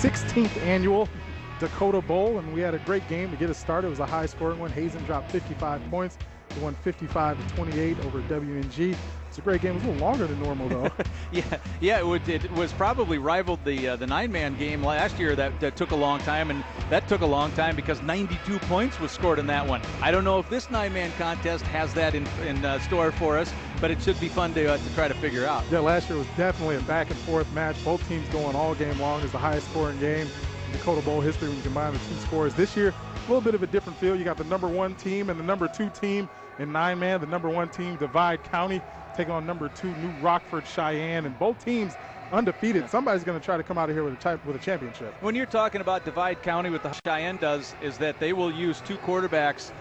16th annual Dakota Bowl, and we had a great game to get us started. It was a high-scoring one. Hazen dropped 55 points. They won 55-28 over WNG. It's a great game. It was a little longer than normal, though. yeah. It was probably rivaled the nine-man game last year that took a long time, and that took a long time because 92 points was scored in that one. I don't know if this nine-man contest has that in store for us, but it should be fun to try to figure out. Yeah, last year was definitely a back-and-forth match. Both teams going all game long. It's the highest-scoring game in Dakota Bowl history when you combine the two scores. This year, a little bit of a different feel. You got the number 1 team and the number 2 team in nine-man. The number 1 team, Divide County, take on number 2, New Rockford, Sheyenne, and both teams undefeated. Somebody's going to try to come out of here with a championship. When you're talking about Divide County, what the Sheyenne does is that they will use 2 quarterbacks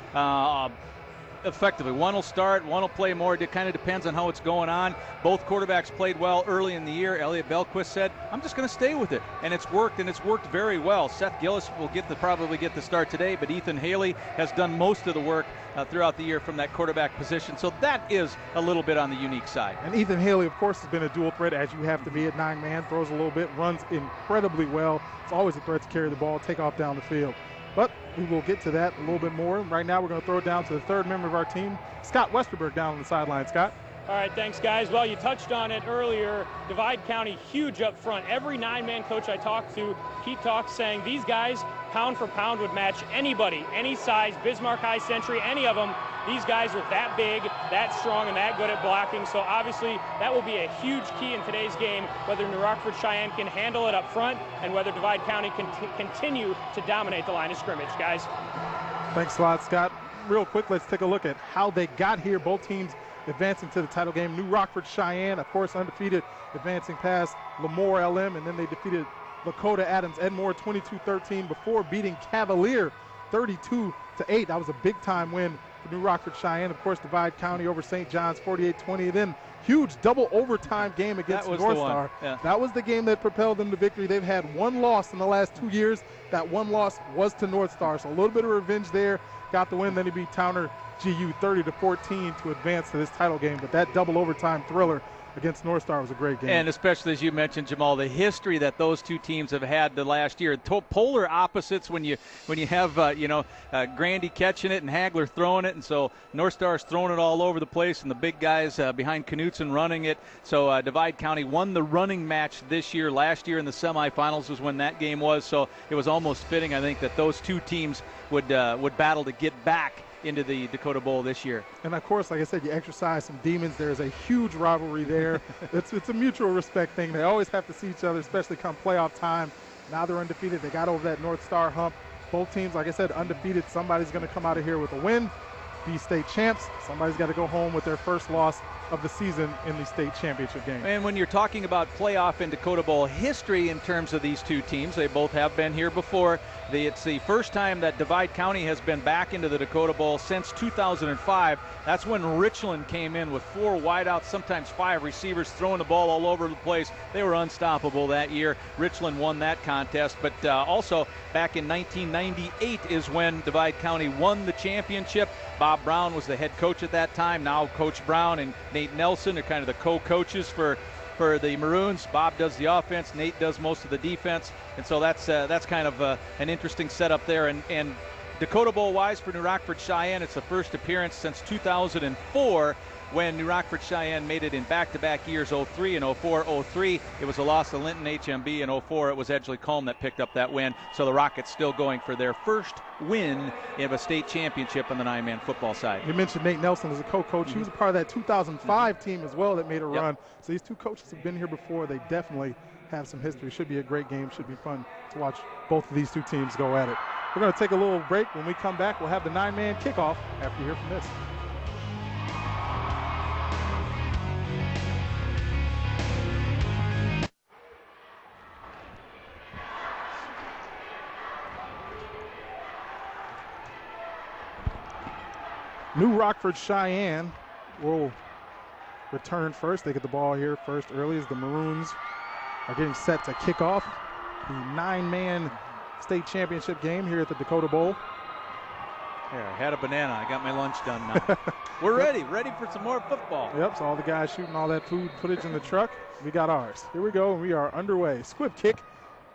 effectively. One will start, one will play more. It kind of depends on how it's going on. Both quarterbacks played well early in the year. Elliot Belquist said, I'm just going to stay with it. And it's worked very well. Seth Gillis will probably get the start today, but Ethan Haley has done most of the work throughout the year from that quarterback position. So that is a little bit on the unique side. And Ethan Haley, of course, has been a dual threat, as you have to be at nine-man. Throws a little bit, runs incredibly well. It's always a threat to carry the ball, take off down the field. But we will get to that a little bit more. Right now, we're going to throw it down to the third member of our team, Scott Westerberg, down on the sideline. Scott? All right, thanks, guys. Well, you touched on it earlier. Divide County, huge up front. Every nine-man coach I talked to, he talks saying these guys, pound for pound, would match anybody, any size, Bismarck High Century, any of them. These guys are that big, that strong, and that good at blocking. So obviously, that will be a huge key in today's game, whether New Rockford Sheyenne can handle it up front and whether Divide County can continue to dominate the line of scrimmage, guys. Thanks a lot, Scott. Real quick, let's take a look at how they got here. Both teams advancing to the title game. New Rockford Sheyenne, of course, undefeated, advancing past Lemoore LM, and then they defeated Dakota Adams Edmore 22-13 before beating Cavalier 32-8. That was a big-time win for New Rockford Sheyenne. Of course, Divide County over St. John's 48-20. Then huge double overtime game against North Star. Yeah. That was the game that propelled them to victory. They've had one loss in the last 2 years. That one loss was to North Star. So a little bit of revenge there. Got the win. Then he beat Towner GU 30-14 to advance to this title game. But that double overtime thriller against North Star was a great game. And especially, as you mentioned, Jamal, the history that those two teams have had the last year. Polar opposites when you have, Grandy catching it and Hagler throwing it. And so North Star's throwing it all over the place, and the big guys behind Knutson running it. So Divide County won the running match this year. Last year in the semifinals was when that game was. So it was almost fitting, I think, that those two teams would battle to get back into the Dakota Bowl this year. And of course, like I said, you exercise some demons. There's a huge rivalry there. It's a mutual respect thing. They always have to see each other, especially come playoff time. Now they're undefeated. They got over that North Star hump. Both teams, like I said, undefeated. Somebody's going to come out of here with a win, be state champs. Somebody's got to go home with their first loss of the season in the state championship game. And when you're talking about playoff and Dakota Bowl history in terms of these two teams, they both have been here before. It's the first time that Divide County has been back into the Dakota Bowl since 2005. That's when Richland came in with 4 wideouts, sometimes 5 receivers, throwing the ball all over the place. They were unstoppable that year. Richland won that contest. But also back in 1998 is when Divide County won the championship. Bob Brown was the head coach at that time. Now Coach Brown and Nate Nelson are kind of the co-coaches for the Maroons. Bob does the offense, Nate does most of the defense, and so that's kind of an interesting setup there. And Dakota Bowl-wise for New Rockford Sheyenne, it's the first appearance since 2004 when New Rockford Sheyenne made it in back-to-back years, 03 and 04. 03, it was a loss to Linton HMB. In 04, it was Edgley Culm that picked up that win. So the Rockets still going for their first win in a state championship on the nine-man football side. You mentioned Nate Nelson as a co-coach. He was a part of that 2005 team as well that made a run. So these two coaches have been here before. They definitely have some history. Should be a great game. Should be fun to watch both of these two teams go at it. We're going to take a little break. When we come back, we'll have the nine-man kickoff after you hear from this. New Rockford Sheyenne will return first. They get the ball here first early as the Maroons are getting set to kick off the nine-man state championship game here at the Dakota Bowl. Here, I had a banana. I got my lunch done now. We're ready for some more football. Yep, so all the guys shooting all that food footage in the truck. We got ours. Here we go, and we are underway. Squib kick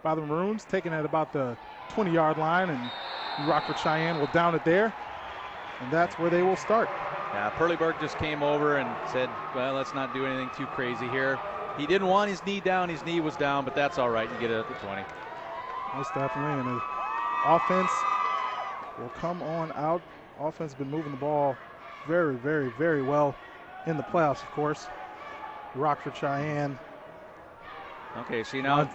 by the Maroons, taken at about the 20-yard line, and Rockford Sheyenne will down it there, and that's where they will start. Yeah, Perleyberg just came over and said, well, let's not do anything too crazy here. He didn't want his knee down. His knee was down, but that's all right. You get it at the 20. Most definitely, and the offense will come on out. Offense has been moving the ball very, very, very well in the playoffs, of course. Rockford Sheyenne. Okay, see now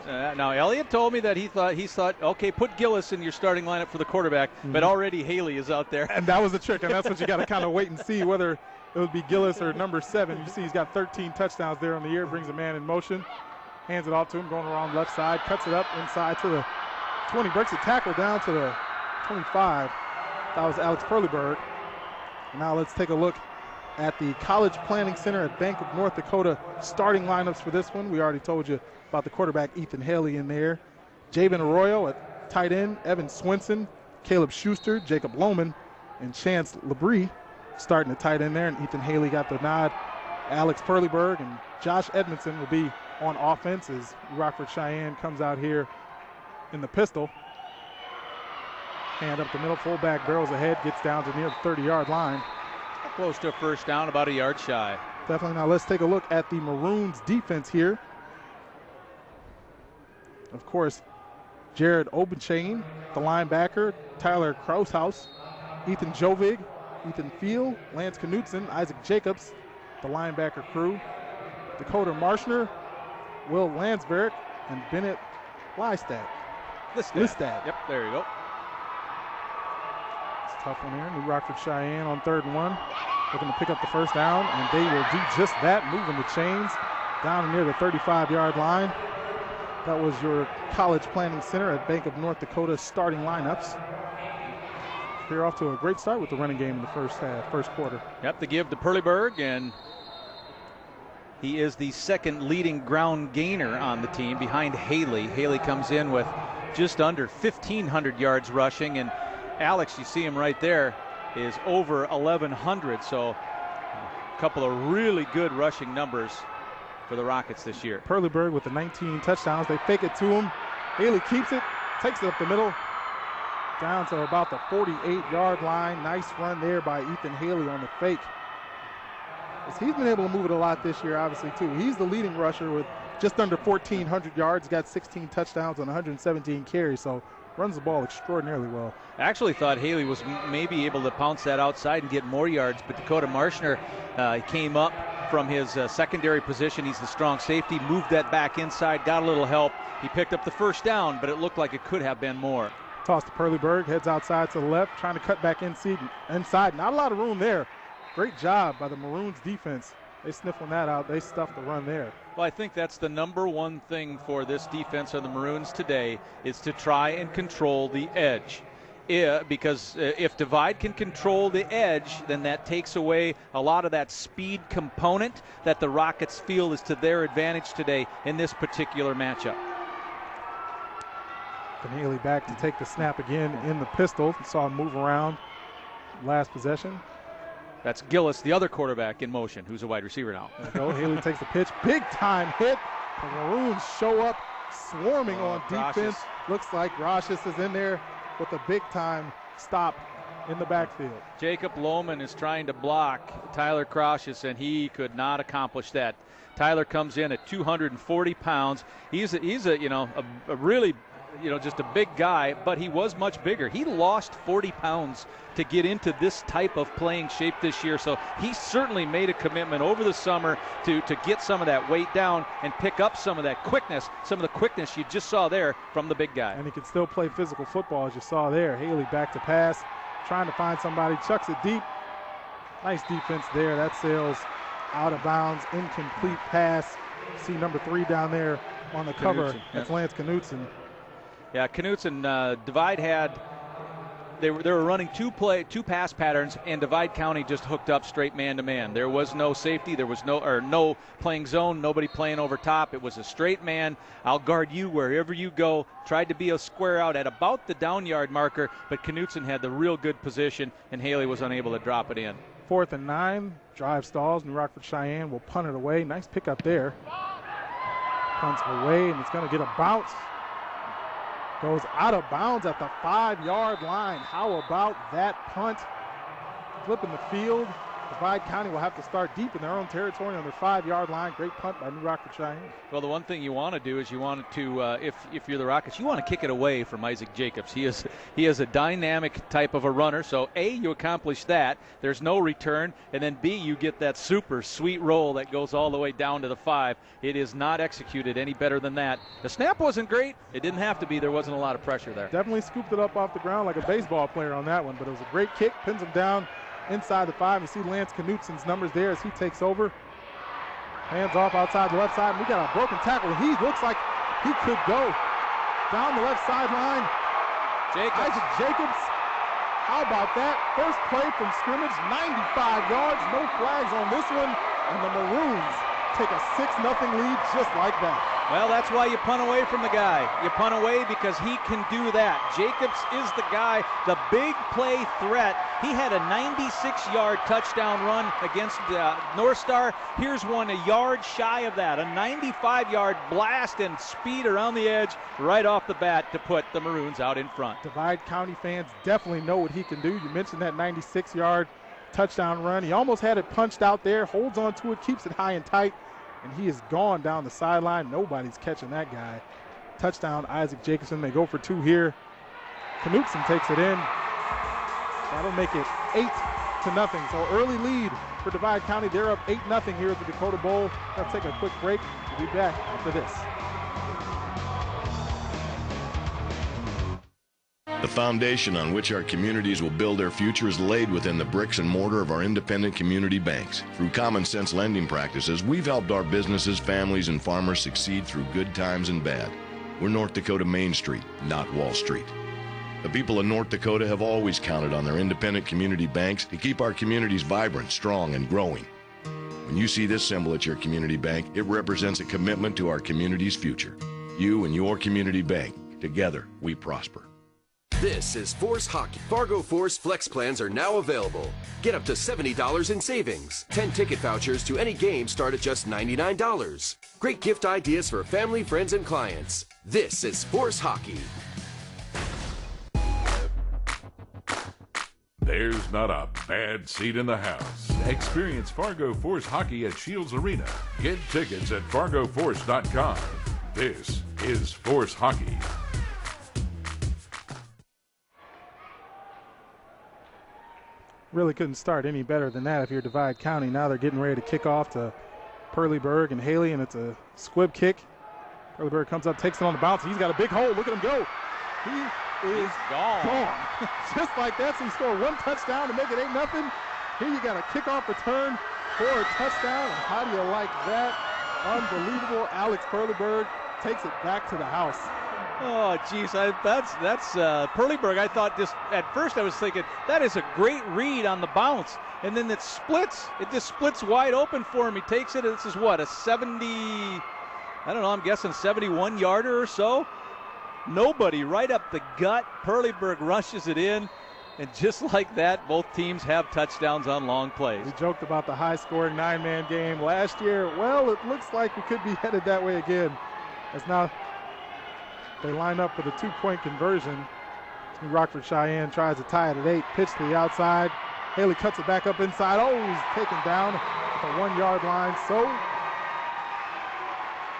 Elliott told me that he thought, okay, put Gillis in your starting lineup for the quarterback, but already Haley is out there. And that was the trick, and that's what you got to kind of wait and see whether it would be Gillis or number 7. You see he's got 13 touchdowns there on the year, brings a man in motion, hands it off to him, going around left side, cuts it up inside to the 20, breaks a tackle down to the 25. That was Alex Perleyberg. Now let's take a look at the College Planning Center at Bank of North Dakota starting lineups for this one. We already told you about the quarterback Ethan Haley in there. Javen Arroyo at tight end, Evan Swinson, Caleb Schuster, Jacob Lohman, and Chance Labrie starting at tight end there. And Ethan Haley got the nod. Alex Perleyberg and Josh Edmondson will be on offense as Rockford Sheyenne comes out here in the pistol. Hand up the middle, fullback barrels ahead, gets down to near the 30-yard line. Close to a first down, about a yard shy. Definitely. Now let's take a look at the Maroons defense here. Of course, Jared Obenchain, the linebacker, Tyler Kraushaus, Ethan Jovig, Ethan Field, Lance Knutson, Isaac Jacobs, the linebacker crew, Dakota Marshner, Will Landsberg, and Bennett Listad. Yep, there you go. It's a tough one here. New Rockford Sheyenne on 3rd and 1. Looking to pick up the first down, and they will do just that, moving the chains down near the 35-yard line. That was your College Planning Center at Bank of North Dakota starting lineups. They're off to a great start with the running game in the first quarter. Yep, the give to Perleyberg, and he is the second leading ground gainer on the team behind Haley. Haley comes in with just under 1,500 yards rushing, and Alex, you see him right there, is over 1,100. So a couple of really good rushing numbers for the Rockets this year. Perleyberg with the 19 touchdowns. They fake it to him. Haley keeps it, takes it up the middle, down to about the 48-yard line. Nice run there by Ethan Haley on the fake. He's been able to move it a lot this year, obviously, too. He's the leading rusher with just under 1,400 yards, got 16 touchdowns on 117 carries, so runs the ball extraordinarily well. I actually thought Haley was maybe able to pounce that outside and get more yards, but Dakota Marshner came up from his secondary position. He's the strong safety, moved that back inside, got a little help. He picked up the first down, but it looked like it could have been more. Toss to Perleyberg, heads outside to the left, trying to cut back inside. Not a lot of room there. Great job by the Maroons defense. They sniffling that out. They stuffed the run there. Well, I think that's the number one thing for this defense of the Maroons today is to try and control the edge. Because if Divide can control the edge, then that takes away a lot of that speed component that the Rockets feel is to their advantage today in this particular matchup. Haley back to take the snap again in the pistol. Saw him move around last possession. That's Gillis, the other quarterback in motion, who's a wide receiver now. There you go. Haley takes the pitch. Big time hit. The Maroons show up swarming on defense. Looks like Rashis is in there with a big time stop in the backfield. Jacob Lohman is trying to block Tyler Kraushis, and he could not accomplish that. Tyler comes in at 240 pounds. He's a really just a big guy, but he was much bigger. He lost 40 pounds to get into this type of playing shape this year, so he certainly made a commitment over the summer to get some of that weight down and pick up some of that quickness, some of the quickness you just saw there from the big guy. And he can still play physical football, as you saw there. Haley back to pass, trying to find somebody, chucks it deep. Nice defense there. That sails out of bounds, incomplete pass. See number 3 down there on the cover. That's Lance Knutson. Yeah, Knutson, Divide had, they were running two pass patterns, and Divide County just hooked up straight man-to-man. There was no safety, there was no playing zone, nobody playing over top. It was a straight man. I'll guard you wherever you go. Tried to be a square out at about the down yard marker, but Knutson had the real good position, and Haley was unable to drop it in. 4th and 9, drive stalls. New Rockford Sheyenne will punt it away. Nice pickup there. Punts away, and it's going to get a bounce. Goes out of bounds at the 5-yard line. How about that punt? Flipping the field. Divide County will have to start deep in their own territory on their 5-yard line. Great punt by New Rockford Sheyenne. Well, the one thing you want to do is you want to, if you're the Rockets, you want to kick it away from Isaac Jacobs. He is a dynamic type of a runner. So A, you accomplish that. There's no return, and then B, you get that super sweet roll that goes all the way down to the 5. It is not executed any better than that. The snap wasn't great. It didn't have to be. There wasn't a lot of pressure there. Definitely scooped it up off the ground like a baseball player on that one, but it was a great kick. Pins him down inside the 5. You see Lance Knutson's numbers there as he takes over. Hands off outside the left side. And we got a broken tackle. He looks like he could go down the left sideline. Isaac Jacobs. How about that? First play from scrimmage, 95 yards, no flags on this one. And the Maroons take a 6-0 lead just like that. Well, that's why you punt away from the guy. You punt away because he can do that. Jacobs is the guy, the big play threat. He had a 96-yard touchdown run against North Star. Here's one a yard shy of that, a 95-yard blast and speed around the edge right off the bat to put the Maroons out in front. Divide County fans definitely know what he can do. You mentioned that 96-yard touchdown run. He almost had it punched out there, holds on to it, keeps it high and tight, and he is gone down the sideline. Nobody's catching that guy. Touchdown, Isaac Jacobson. They go for 2 here. Knutson takes it in. That'll make it 8-0. So early lead for Divide County. They're up 8-0 here at the Dakota Bowl. Let's take a quick break. We'll be back after this. The foundation on which our communities will build their future is laid within the bricks and mortar of our independent community banks. Through common sense lending practices, we've helped our businesses, families, and farmers succeed through good times and bad. We're North Dakota Main Street, not Wall Street. The people of North Dakota have always counted on their independent community banks to keep our communities vibrant, strong, and growing. When you see this symbol at your community bank, it represents a commitment to our community's future. You and your community bank, together we prosper. This is Force Hockey. Fargo Force Flex plans are now available. Get up to $70 in savings. 10 ticket vouchers to any game start at just $99. Great gift ideas for family, friends, and clients. This is Force Hockey. There's not a bad seat in the house. Experience Fargo Force Hockey at Shields Arena. Get tickets at fargoforce.com. This is Force Hockey. Really couldn't start any better than that if you're Divide County. Now they're getting ready to kick off to Perleyberg and Haley, and it's a squib kick. Perleyberg comes up, takes it on the bounce. He's got a big hole. Look at him go. He's gone. Just like that, so he scored 1 touchdown to make it 8-0. Here you got a kickoff return for a touchdown. And how do you like that? Unbelievable. Alex Perleyberg takes it back to the house. Oh, geez, that's Perleyberg. I thought just at first I was thinking that is a great read on the bounce, and then it splits. It just splits wide open for him. He takes it. And this is what, a 70? I don't know. I'm guessing 71-yarder or so. Nobody right up the gut. Perleyberg rushes it in, and just like that, both teams have touchdowns on long plays. We joked about the high-scoring 9-man game last year. Well, it looks like we could be headed that way again. As now they line up for the 2-point conversion. New Rockford Sheyenne tries to tie it at 8. Pitch to the outside. Haley cuts it back up inside. Oh, he's taken down at the 1-yard line. So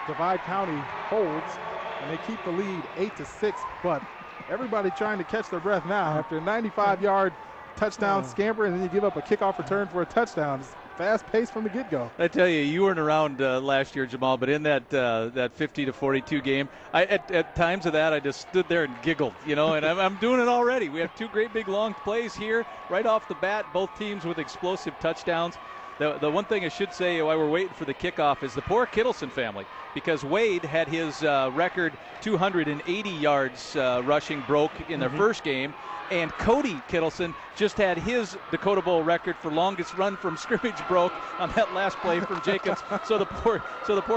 Divide County holds, and they keep the lead 8-6. But everybody trying to catch their breath now after a 95-yard touchdown scamper, and then you give up a kickoff return for a touchdown. It's fast pace from the get-go. I tell you, you weren't around last year, Jamal, but in that 50-42 game, at times of that, I just stood there and giggled, and I'm doing it already. We have 2 great big long plays here right off the bat, both teams with explosive touchdowns. The one thing I should say while we're waiting for the kickoff is the poor Kittleson family, because Wade had his record 280 yards rushing broke in their first game, and Cody Kittleson just had his Dakota Bowl record for longest run from scrimmage broke on that last play from Jacobs. So the poor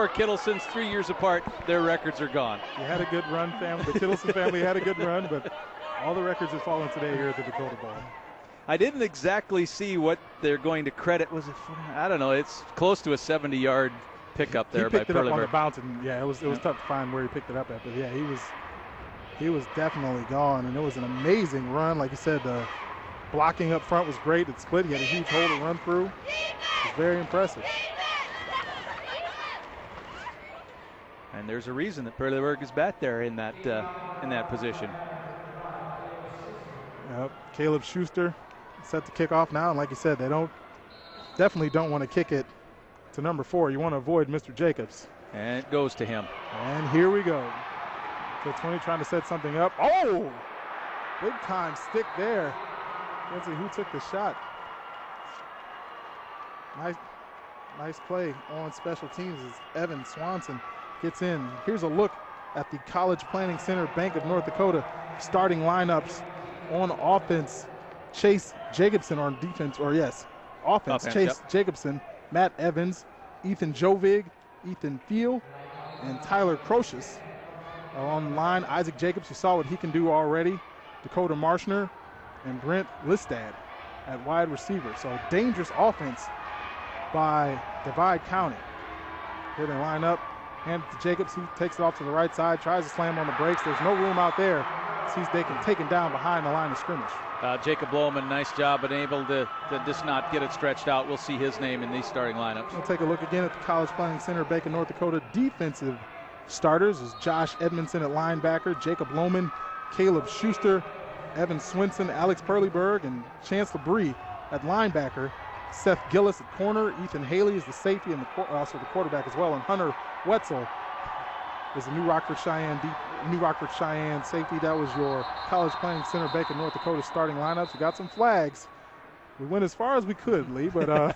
Kittlesons, 3 years apart, their records are gone. You had a good run, family. The Kittleson family had a good run, but all the records have fallen today here at the Dakota Bowl. I didn't exactly see what they're going to credit. Was it? I don't know. It's close to a 70-yard pickup there by Perleyberg. He picked it up on the bounce, and yeah, it was tough to find where he picked it up at. But yeah, he He was definitely gone, and it was an amazing run. Like you said, the blocking up front was great. It split. He had a huge hole to run through. It was very impressive. And there's a reason that Perleberg is back there in that position. Yep. Caleb Schuster set to kick off now, and like you said, they definitely don't want to kick it to number 4. You want to avoid Mr. Jacobs. And it goes to him. And here we go. So 20 trying to set something up. Oh! Big time stick there. Let's see who took the shot. Nice play on special teams as Evan Swanson gets in. Here's a look at the College Planning Center Bank of North Dakota starting lineups. On offense, Chase Jacobson. On defense, offense Chase Jacobson, Matt Evans, Ethan Jovig, Ethan Field, and Tyler Crocious are on the line. Isaac Jacobs, you saw what he can do already. Dakota Marshner and Brent Listad at wide receiver. So dangerous offense by Divide County. Here they line up. Hand it to Jacobs. He takes it off to the right side, tries to slam on the brakes. There's no room out there. Sees they can take him down behind the line of scrimmage. Jacob Lohman, nice job, but able to just not get it stretched out. We'll see his name in these starting lineups. We'll take a look again at the College Planning Center Bank of North Dakota defensive starters is Josh Edmondson at linebacker, Jacob Lohman, Caleb Schuster, Evan Swinson, Alex Perleberg, and Chance LeBrie at linebacker. Seth Gillis at corner. Ethan Haley is the safety and also the quarterback as well. And Hunter Wetzel is the New Rockford Sheyenne safety. That was your College Planning Center Bank of North Dakota starting lineups. We got some flags. We went as far as we could, Lee, but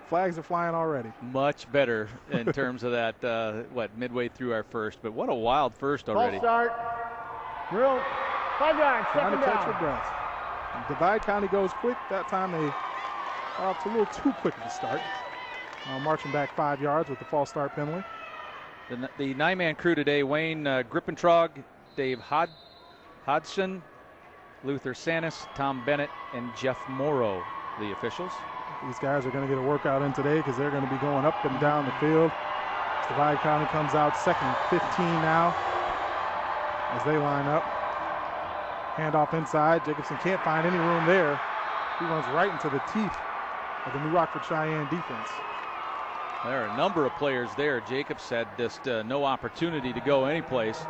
flags are flying already. Much better in terms of that, midway through our first. But what a wild first already. Ball start. Drill. 5 yards. Trying Second to catch down. your breath. Divide County goes quick. That time they got off to a little too quick of a start. Marching back 5 yards with the false start penalty. The 9-man crew today, Wayne Grippentrog, Dave Hodgson, Luther Sanis, Tom Bennett, and Jeff Morrow, the officials. These guys are going to get a workout in today because they're going to be going up and down the field. Divide County comes out second 15 now as they line up. Handoff inside. Jacobson can't find any room there. He runs right into the teeth of the New Rockford Sheyenne defense. There are a number of players there. Jacobs had just no opportunity to go anyplace.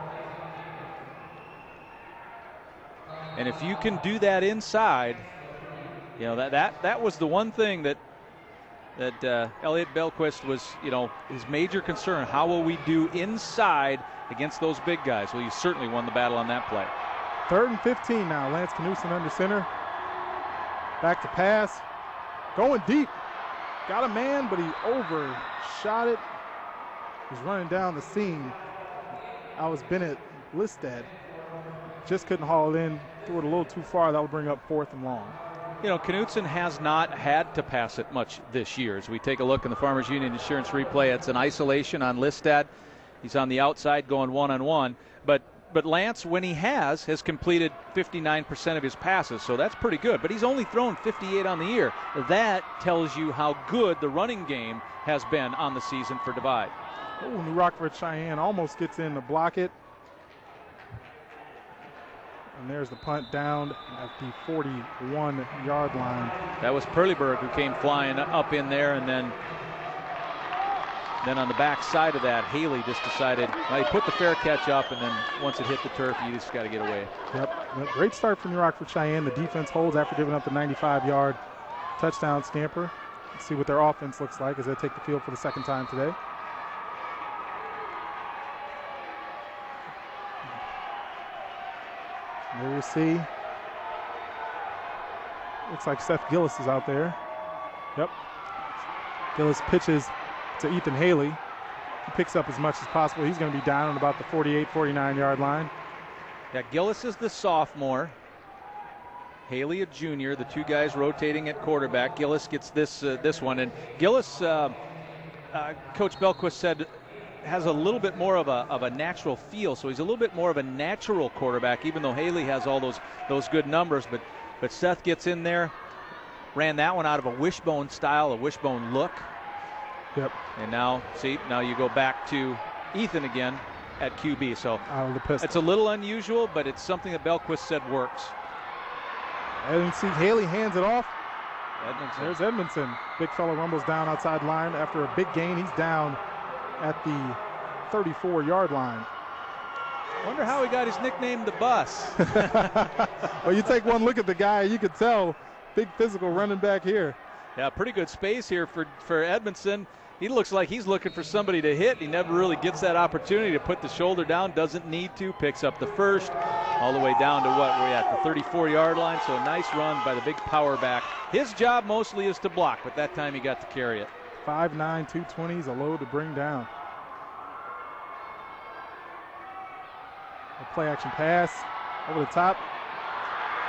And if you can do that inside, you know, that was the one thing that Elliot Belquist was, his major concern. How will we do inside against those big guys? Well, you certainly won the battle on that play. 3rd and 15 now. Lance Knudsen under center. Back to pass. Going deep. Got a man, but he overshot it. He's running down the seam. I was Bennett Listad. Just couldn't haul it in. Threw it a little too far. That would bring up 4th and long. Knudsen has not had to pass it much this year. As we take a look in the Farmers Union Insurance replay, it's an isolation on Listad. He's on the outside going one-on-one. But Lance, when he has completed 59% of his passes, so that's pretty good. But he's only thrown 58 on the year. That tells you how good the running game has been on the season for Divide. Oh, New Rockford Sheyenne almost gets in to block it. And there's the punt down at the 41-yard line. That was Perleberg who came flying up in there, and then on the back side of that, Haley just decided, he put the fair catch up, and then once it hit the turf, you just got to get away. Yep, great start from New Rockford Sheyenne. The defense holds after giving up the 95-yard touchdown scamper. Let's see what their offense looks like as they take the field for the second time today. There you see. Looks like Seth Gillis is out there. Yep. Gillis pitches to Ethan Haley. He picks up as much as possible. He's going to be down on about the 48, 49-yard line. Yeah, Gillis is the sophomore. Haley a junior. The two guys rotating at quarterback. Gillis gets this one. And Gillis, Coach Belquist said, has a little bit more of a natural feel. So he's a little bit more of a natural quarterback, even though Haley has all those good numbers. But Seth gets in there, ran that one out of a wishbone style, a wishbone look. Yep. And now you go back to Ethan again. at QB. So out of the pistol. It's a little unusual, but it's something that Belquist said works. And see Haley hands it off. Edmondson. There's Edmondson. Big fella rumbles down outside line. After a big gain, he's down at the 34-yard line. Wonder how he got his nickname, the Bus. Well, you take one look at the guy, you could tell, big physical running back here. Yeah, pretty good space here for Edmondson. He looks like he's looking for somebody to hit. He never really gets that opportunity to put the shoulder down. Doesn't need to. Picks up the first, all the way down to what we're at, the 34-yard line. So a nice run by the big power back. His job mostly is to block, but that time he got to carry it. 5'9", 220 is a load to bring down. A play action pass over the top.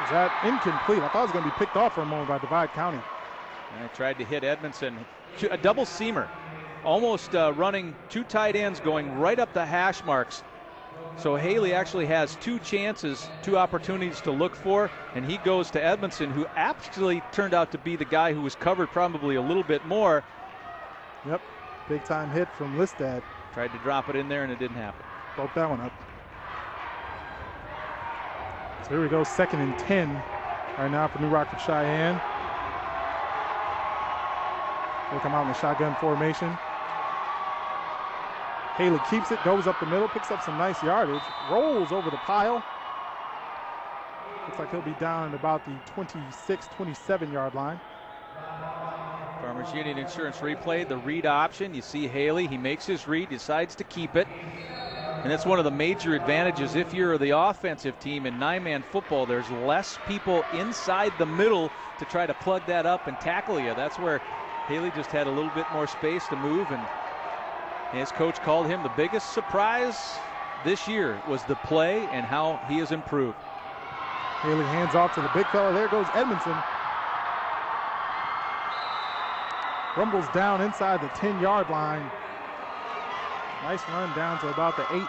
Is that incomplete? I thought it was going to be picked off for a moment by Divide County. And I tried to hit Edmondson. A double seamer. Almost running two tight ends going right up the hash marks. So Haley actually has two chances, two opportunities to look for, and he goes to Edmondson, who actually turned out to be the guy who was covered probably a little bit more. Yep, big time hit from Listad. Tried to drop it in there and it didn't happen. Broke that one up. So here we go, 2nd and 10 right now for New Rockford Sheyenne. They come out in the shotgun formation. Haley keeps it, goes up the middle, picks up some nice yardage, rolls over the pile. Looks like he'll be down at about the 26, 27-yard line. Farmers Union Insurance replay, the read option. You see Haley, he makes his read, decides to keep it. And that's one of the major advantages. If you're the offensive team in 9-man football, there's less people inside the middle to try to plug that up and tackle you. That's where Haley just had a little bit more space to move, and his coach called him the biggest surprise this year was the play and how he has improved. Haley hands off to the big fella. There goes Edmondson. Rumbles down inside the 10-yard line. Nice run down to about the 8.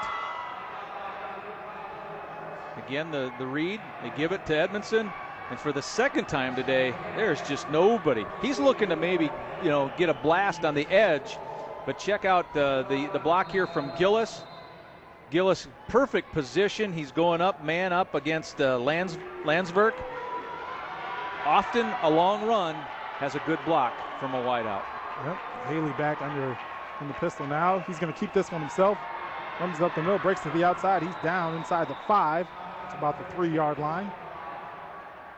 Again, the read, they give it to Edmondson. And for the second time today, there's just nobody. He's looking to maybe, get a blast on the edge. But check out the block here from Gillis. Gillis, perfect position. He's going up, man up against Landsberg. Often a long run has a good block from a wideout. Yep, Haley back in the pistol now. He's going to keep this one himself. Runs up the middle, breaks to the outside. He's down inside the 5. It's about the 3-yard line.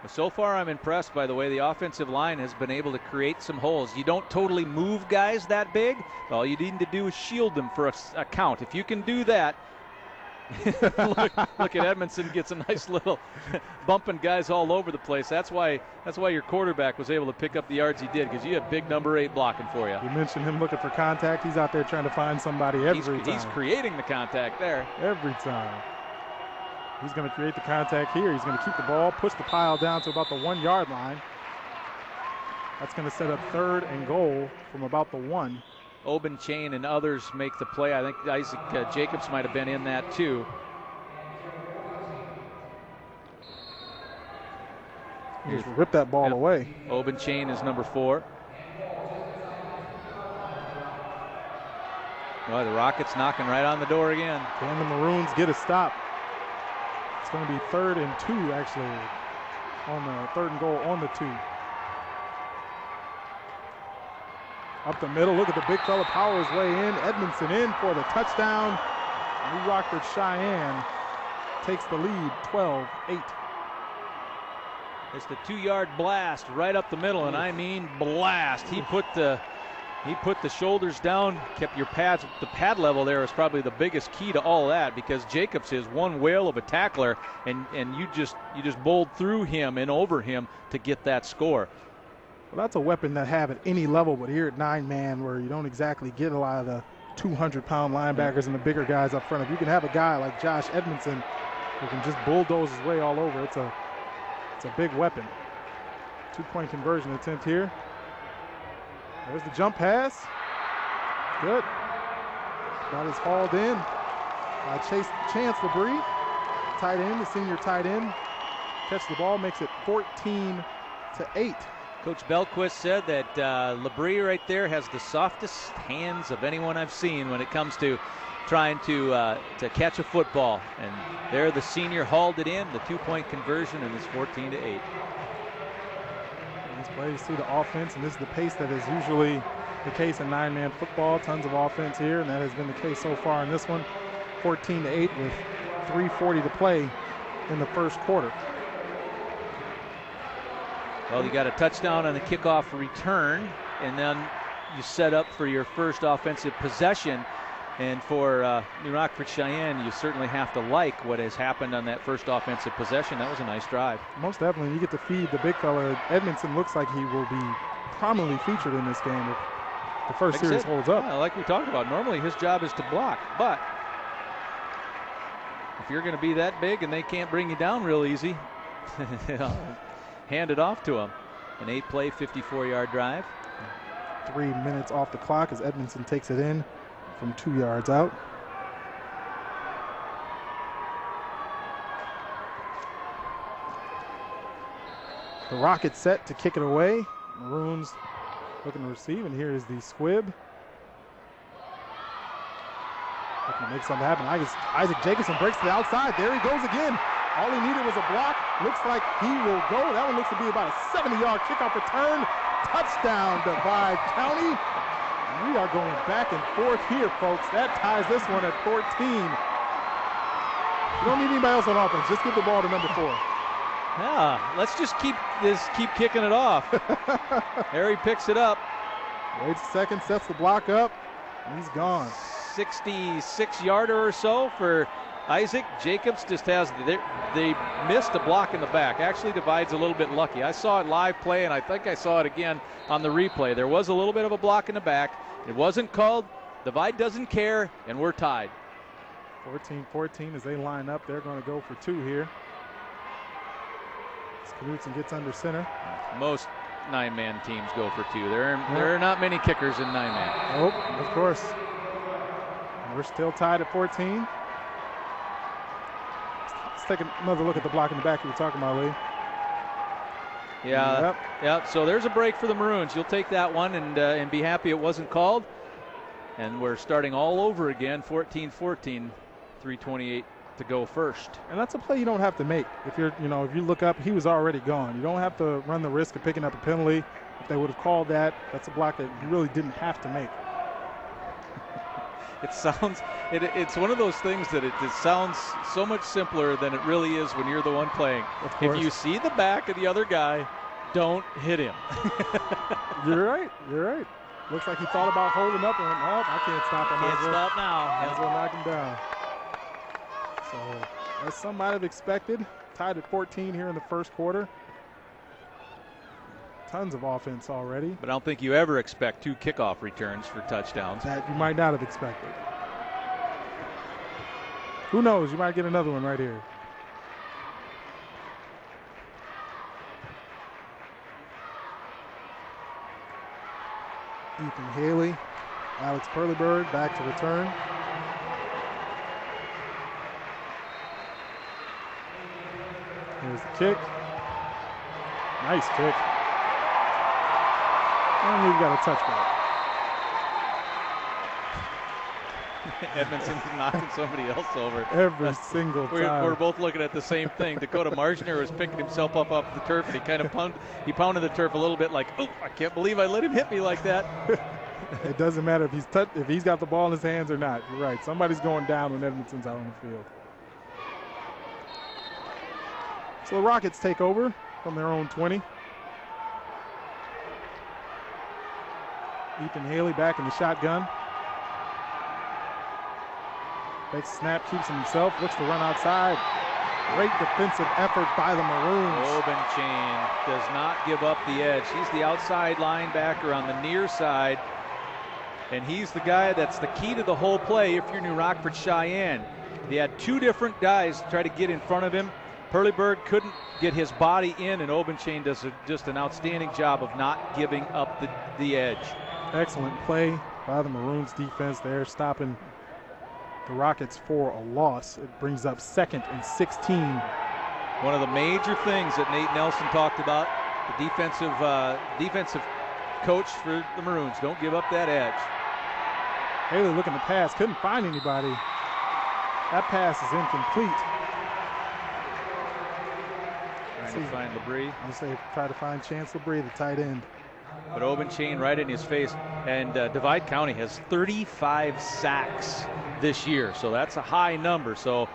So far, I'm impressed by the way the offensive line has been able to create some holes. You don't totally move guys that big. All you need to do is shield them for a count. If you can do that, look at Edmondson gets a nice little bumping guys all over the place. That's why your quarterback was able to pick up the yards he did, because you have big number 8 blocking for you. You mentioned him looking for contact. He's out there trying to find somebody every time. He's creating the contact there. Every time. He's going to create the contact here. He's going to keep the ball, push the pile down to about the 1-yard line. That's going to set up 3rd and goal from about the 1. Oben Chain and others make the play. I think Isaac Jacobs might have been in that too. Just rip that ball away. Oben Chain is number 4. Boy, the Rockets knocking right on the door again. Can the Maroons get a stop? It's going to be 3rd and 2 actually on the 3rd and goal on the 2. Up the middle, look at the big fella, power his way in. Edmondson in for the touchdown. New Rockford Sheyenne takes the lead, 12-8. It's the 2-yard blast right up the middle, and I mean blast. He put the shoulders down, kept your pads. The pad level there is probably the biggest key to all that, because Jacobs is one whale of a tackler, and you just bowled through him and over him to get that score. Well, that's a weapon that have at any level, but here at 9-man, where you don't exactly get a lot of the 200-pound linebackers and the bigger guys up front. If you can have a guy like Josh Edmondson who can just bulldoze his way all over, it's a big weapon. 2-point conversion attempt here. There's the jump pass. Good. That is hauled in by Chance LeBrie. Tight end, the senior tight end. Catch the ball, makes it 14-8. Coach Belquist said that LeBrie right there has the softest hands of anyone I've seen when it comes to trying to catch a football. And there the senior hauled it in, the 2-point conversion, and it's 14-8. Nice play. You see the offense, and this is the pace that is usually the case in 9-man football. Tons of offense here, and that has been the case so far in this one. 14-8 with 3:40 to play in the first quarter. Well, you got a touchdown on the kickoff return, and then you set up for your first offensive possession. And for New Rockford Sheyenne, you certainly have to like what has happened on that first offensive possession. That was a nice drive. Most definitely. You get to feed the big fella. Edmondson looks like he will be prominently featured in this game if the first series holds up. Yeah, like we talked about, normally his job is to block. But if you're going to be that big and they can't bring you down real easy, hand it off to him. An 8-play, 54-yard drive. 3 minutes off the clock as Edmondson takes it in from 2 yards out. The Rockets set to kick it away. Maroons looking to receive, and here is the squib. Looking to make something happen. Isaac Jacobson breaks to the outside. There he goes again. All he needed was a block. Looks like he will go. That one looks to be about a 70-yard kickoff return. Touchdown, Divide County. We are going back and forth here, folks. That ties this one at 14. You don't need anybody else on offense. Just give the ball to number 4. Yeah, let's just keep kicking it off. There he picks it up. Waits a second, sets the block up, and he's gone. 66-yarder or so for Isaac. Jacobs just has, they missed a block in the back. Actually, Divide's a little bit lucky. I saw it live play, and I think I saw it again on the replay. There was a little bit of a block in the back. It wasn't called. Divide doesn't care, and we're tied. 14-14 as they line up. They're going to go for 2 here. Knudsen gets under center. Most 9-man teams go for 2. There are not many kickers in 9-man. Nope, of course. We're still tied at 14. Let's take another look at the block in the back you were talking about, Lee. Yeah, yep. So there's a break for the Maroons. You'll take that one and be happy it wasn't called. And we're starting all over again, 14-14, 3:28 to go first. And that's a play you don't have to make. If you look up, he was already gone. You don't have to run the risk of picking up a penalty. If they would have called that, that's a block that you really didn't have to make. It's one of those things that it sounds so much simpler than it really is when you're the one playing. If you see the back of the other guy, don't hit him. You're right. Looks like he thought about holding up and went, oh, I can't stop him. Can't stop now. Might as well knock him down. So, as some might have expected, tied at 14 here in the first quarter. Tons of offense already. But I don't think you ever expect 2 kickoff returns for touchdowns. That you might not have expected. Who knows? You might get another one right here. Ethan Haley, Alex Perleyberg back to return. Here's the kick. Nice kick. And we've got a touchback. Edmondson's knocking somebody else over. Every single time. We're both looking at the same thing. Dakota Marshner was picking himself up off the turf, and he kind of pounded the turf a little bit like, oh, I can't believe I let him hit me like that. It doesn't matter if he's got the ball in his hands or not. You're right. Somebody's going down when Edmondson's out on the field. So the Rockets take over from their own 20. Ethan Haley back in the shotgun. Takes a snap, keeps him himself, looks to run outside. Great defensive effort by the Maroons. Obenchain does not give up the edge. He's the outside linebacker on the near side, and he's the guy that's the key to the whole play if you're New Rockford Sheyenne. They had 2 different guys try to get in front of him. Perleyberg couldn't get his body in, and Obenchain does just an outstanding job of not giving up the edge. Excellent play by the Maroons defense there, stopping the Rockets for a loss. It brings up 2nd and 16. One of the major things that Nate Nelson talked about, the defensive coach for the Maroons. Don't give up that edge. Haley looking to pass, couldn't find anybody. That pass is incomplete. Trying to find Labrie. I'm say try to find Chance Labrie, the tight end. But Obenchain right in his face. And Divide County has 35 sacks this year, so that's a high number. So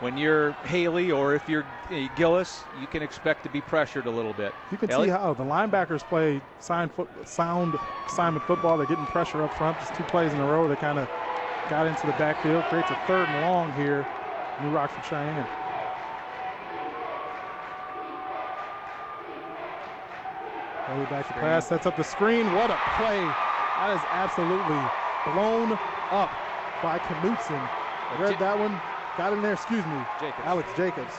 when you're Haley or if you're Gillis, you can expect to be pressured a little bit. You can see how the linebackers play sound assignment football. They're getting pressure up front. Just 2 plays in a row. They kind of got into the backfield. Creates a 3rd and long here. New Rockford Cheyenne. Haley back to pass. Sets up the screen. What a play. That is absolutely blown up by Knutson. Read that one. Got in there, excuse me. Jacobs. Alex Jacobs.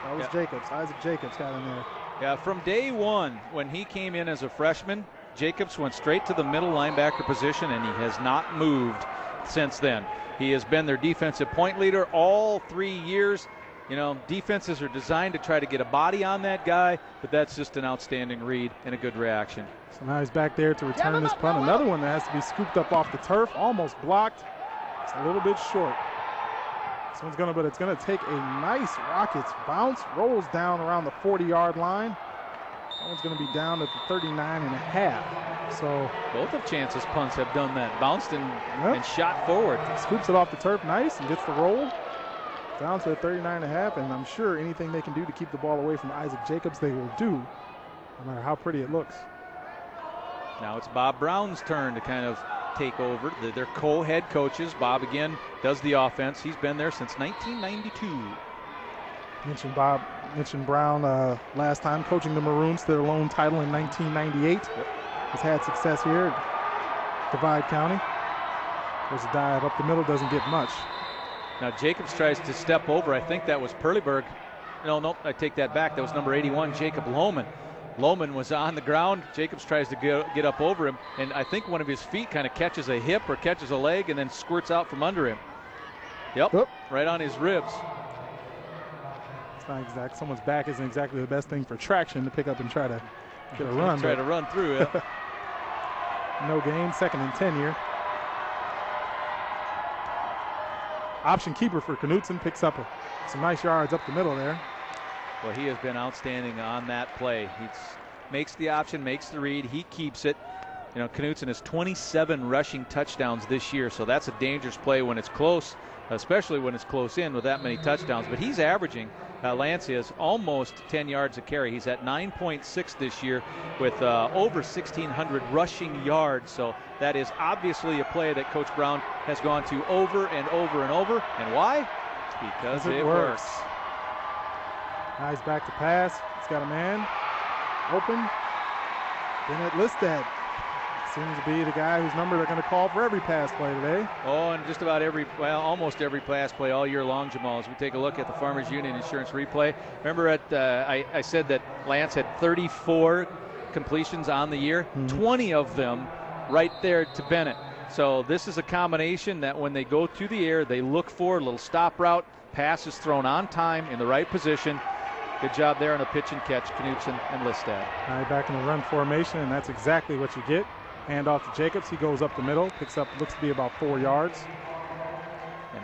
That was Jacobs. Isaac Jacobs got in there. Yeah, from day one, when he came in as a freshman, Jacobs went straight to the middle linebacker position, and he has not moved since then. He has been their defensive point leader all 3 years. You know, defenses are designed to try to get a body on that guy, but that's just an outstanding read and a good reaction. So now he's back there to return this punt. Another one that has to be scooped up off the turf, almost blocked. It's a little bit short. This one's but it's gonna take a nice Rockets bounce, rolls down around the 40-yard line. That one's gonna be down at the 39.5. So both of Chance's punts have done that, bounced and shot forward. Scoops it off the turf nice and gets the roll down to the 39.5, and I'm sure anything they can do to keep the ball away from Isaac Jacobs, they will do, no matter how pretty it looks. Now it's Bob Brown's turn to kind of take over. They're co-head coaches. Bob again does the offense. He's been there since 1992. Mentioned Brown last time coaching the Maroons to their lone title in 1998. Yep. Has had success here at Divide County. There's a dive up the middle, doesn't get much. Now Jacobs tries to step over. I think that was Perleberg. No, I take that back. That was number 81, Jacob Lohman. Lohman was on the ground. Jacobs tries to get up over him, and I think one of his feet kind of catches a hip or catches a leg and then squirts out from under him. Yep. Right on his ribs. It's not exact. Someone's back isn't exactly the best thing for traction to pick up and try to get a run. Try to run through it. No gain, 2nd and 10 here. Option keeper for Knutson, picks up some nice yards up the middle there. Well, he has been outstanding on that play. He makes the option, makes the read, he keeps it. You know, Knutson has 27 rushing touchdowns this year, so that's a dangerous play when it's close, especially when it's close in with that many touchdowns. But he's averaging, Lance is almost 10 yards a carry. He's at 9.6 this year with over 1,600 rushing yards. So that is obviously a play that Coach Brown has gone to over and over and over. And why? Because it works. Now he's back to pass. He's got a man open. Bennett Listad seems to be the guy whose number they're going to call for every pass play today. Oh, and just about almost every pass play all year long, Jamal. As we take a look at the Farmers Union Insurance replay. Remember, I said that Lance had 34 completions on the year, 20 of them right there to Bennett. So this is a combination that when they go to the air, they look for a little stop route. Pass is thrown on time in the right position. Good job there on a pitch and catch, Knutson and Listad. All right, back in the run formation, and that's exactly what you get. Hand off to Jacobs. He goes up the middle, picks up, looks to be about 4 yards. And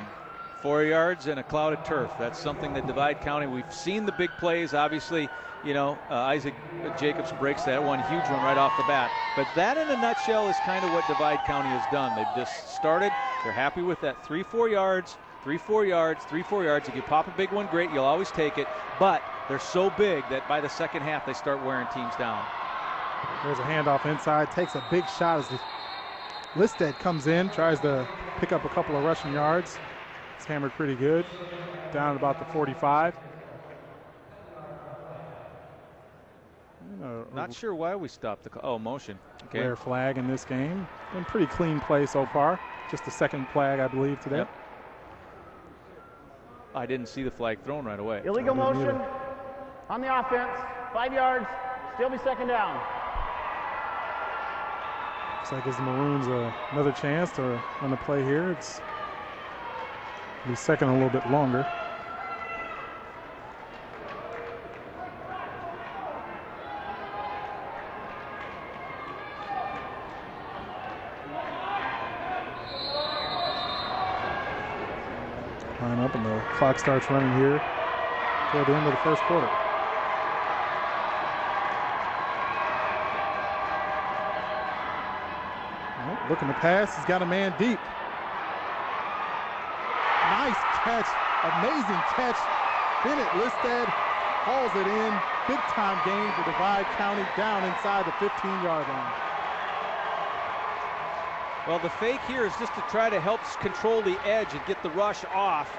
4 yards in a cloud of turf. That's something that Divide County, we've seen the big plays. Obviously, you know, Isaac Jacobs breaks that one, huge one right off the bat. But that in a nutshell is kind of what Divide County has done. They've just started. They're happy with that 3-4 yards. 3-4 yards, 3-4 yards. If you pop a big one, great, you'll always take it. But they're so big that by the second half, they start wearing teams down. There's a handoff inside, takes a big shot as Listad comes in, tries to pick up a couple of rushing yards. It's hammered pretty good, down at about the 45. Not sure why we stopped the motion. Okay. Rare flag in this game. Been pretty clean play so far. Just the second flag, I believe, today. Yep. I didn't see the flag thrown right away. Illegal motion on the offense, 5 yards, still be 2nd down. Looks like gives the Maroons another chance to run the play here. It's be 2nd a little bit longer. Line up and the clock starts running here toward the end of the first quarter. Looking to pass, he's got a man deep. Nice catch, amazing catch. Bennett Listad hauls it in. Big time game for Divide County down inside the 15-yard line. Well, the fake here is just to try to help control the edge and get the rush off.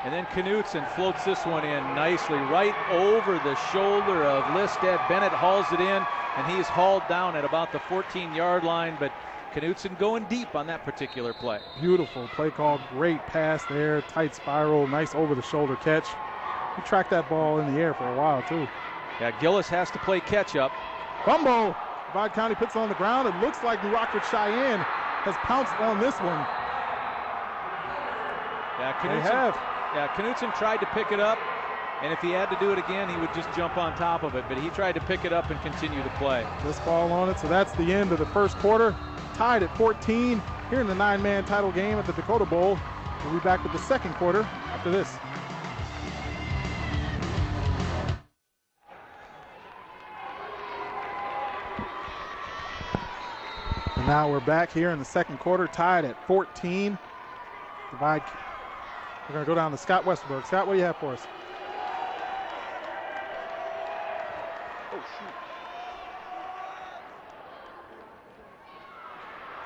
And then Knutson floats this one in nicely right over the shoulder of Listad. Bennett hauls it in, and he's hauled down at about the 14-yard line, but Knutson going deep on that particular play. Beautiful play call, great pass there, tight spiral, nice over-the-shoulder catch. He tracked that ball in the air for a while, too. Yeah, Gillis has to play catch-up. Fumble. Divide County puts it on the ground. It looks like New Rockford Cheyenne has pounced on this one. Yeah, Knutson tried to pick it up, and if he had to do it again, he would just jump on top of it, but he tried to pick it up and continue to play. This ball on it, so that's the end of the first quarter. Tied at 14 here in the 9-man title game at the Dakota Bowl. We'll be back with the second quarter after this. And now we're back here in the second quarter, tied at 14. Divide. We're going to go down to Scott Westerberg. Scott, what do you have for us? Oh, shoot.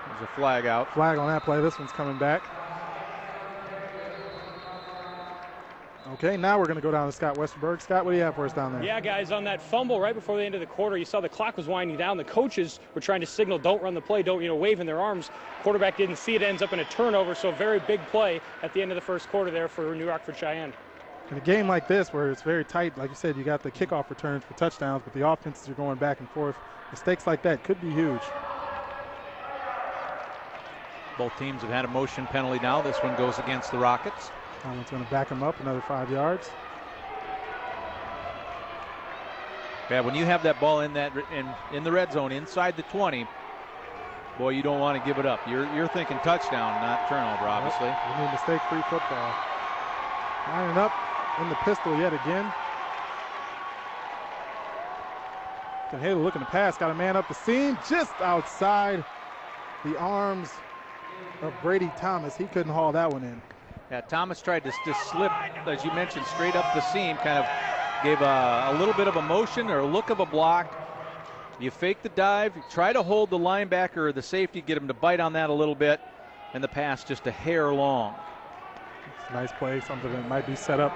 There's a flag out. Flag on that play. This one's coming back. Okay, now we're going to go down to Scott Westerberg. Scott, what do you have for us down there? Yeah, guys, on that fumble right before the end of the quarter, you saw the clock was winding down. The coaches were trying to signal, don't run the play, don't, waving their arms. Quarterback didn't see it, ends up in a turnover, so a very big play at the end of the first quarter there for New Rockford Cheyenne. In a game like this where it's very tight, like you said, you got the kickoff returns for touchdowns, but the offenses are going back and forth. Mistakes like that could be huge. Both teams have had a motion penalty now. This one goes against the Rockets. That one's going to back him up another 5 yards. Yeah, when you have that ball in the red zone inside the 20, boy, you don't want to give it up. You're thinking touchdown, not turnover, obviously. We need mistake-free football. Lining up in the pistol yet again. Haley looking to pass, got a man up the seam, just outside the arms of Brady Thomas. He couldn't haul that one in. Yeah, Thomas tried to just slip, as you mentioned, straight up the seam, kind of gave a little bit of a motion or a look of a block. You fake the dive, you try to hold the linebacker or the safety, get him to bite on that a little bit, and the pass just a hair long. It's a nice play, something that might be set up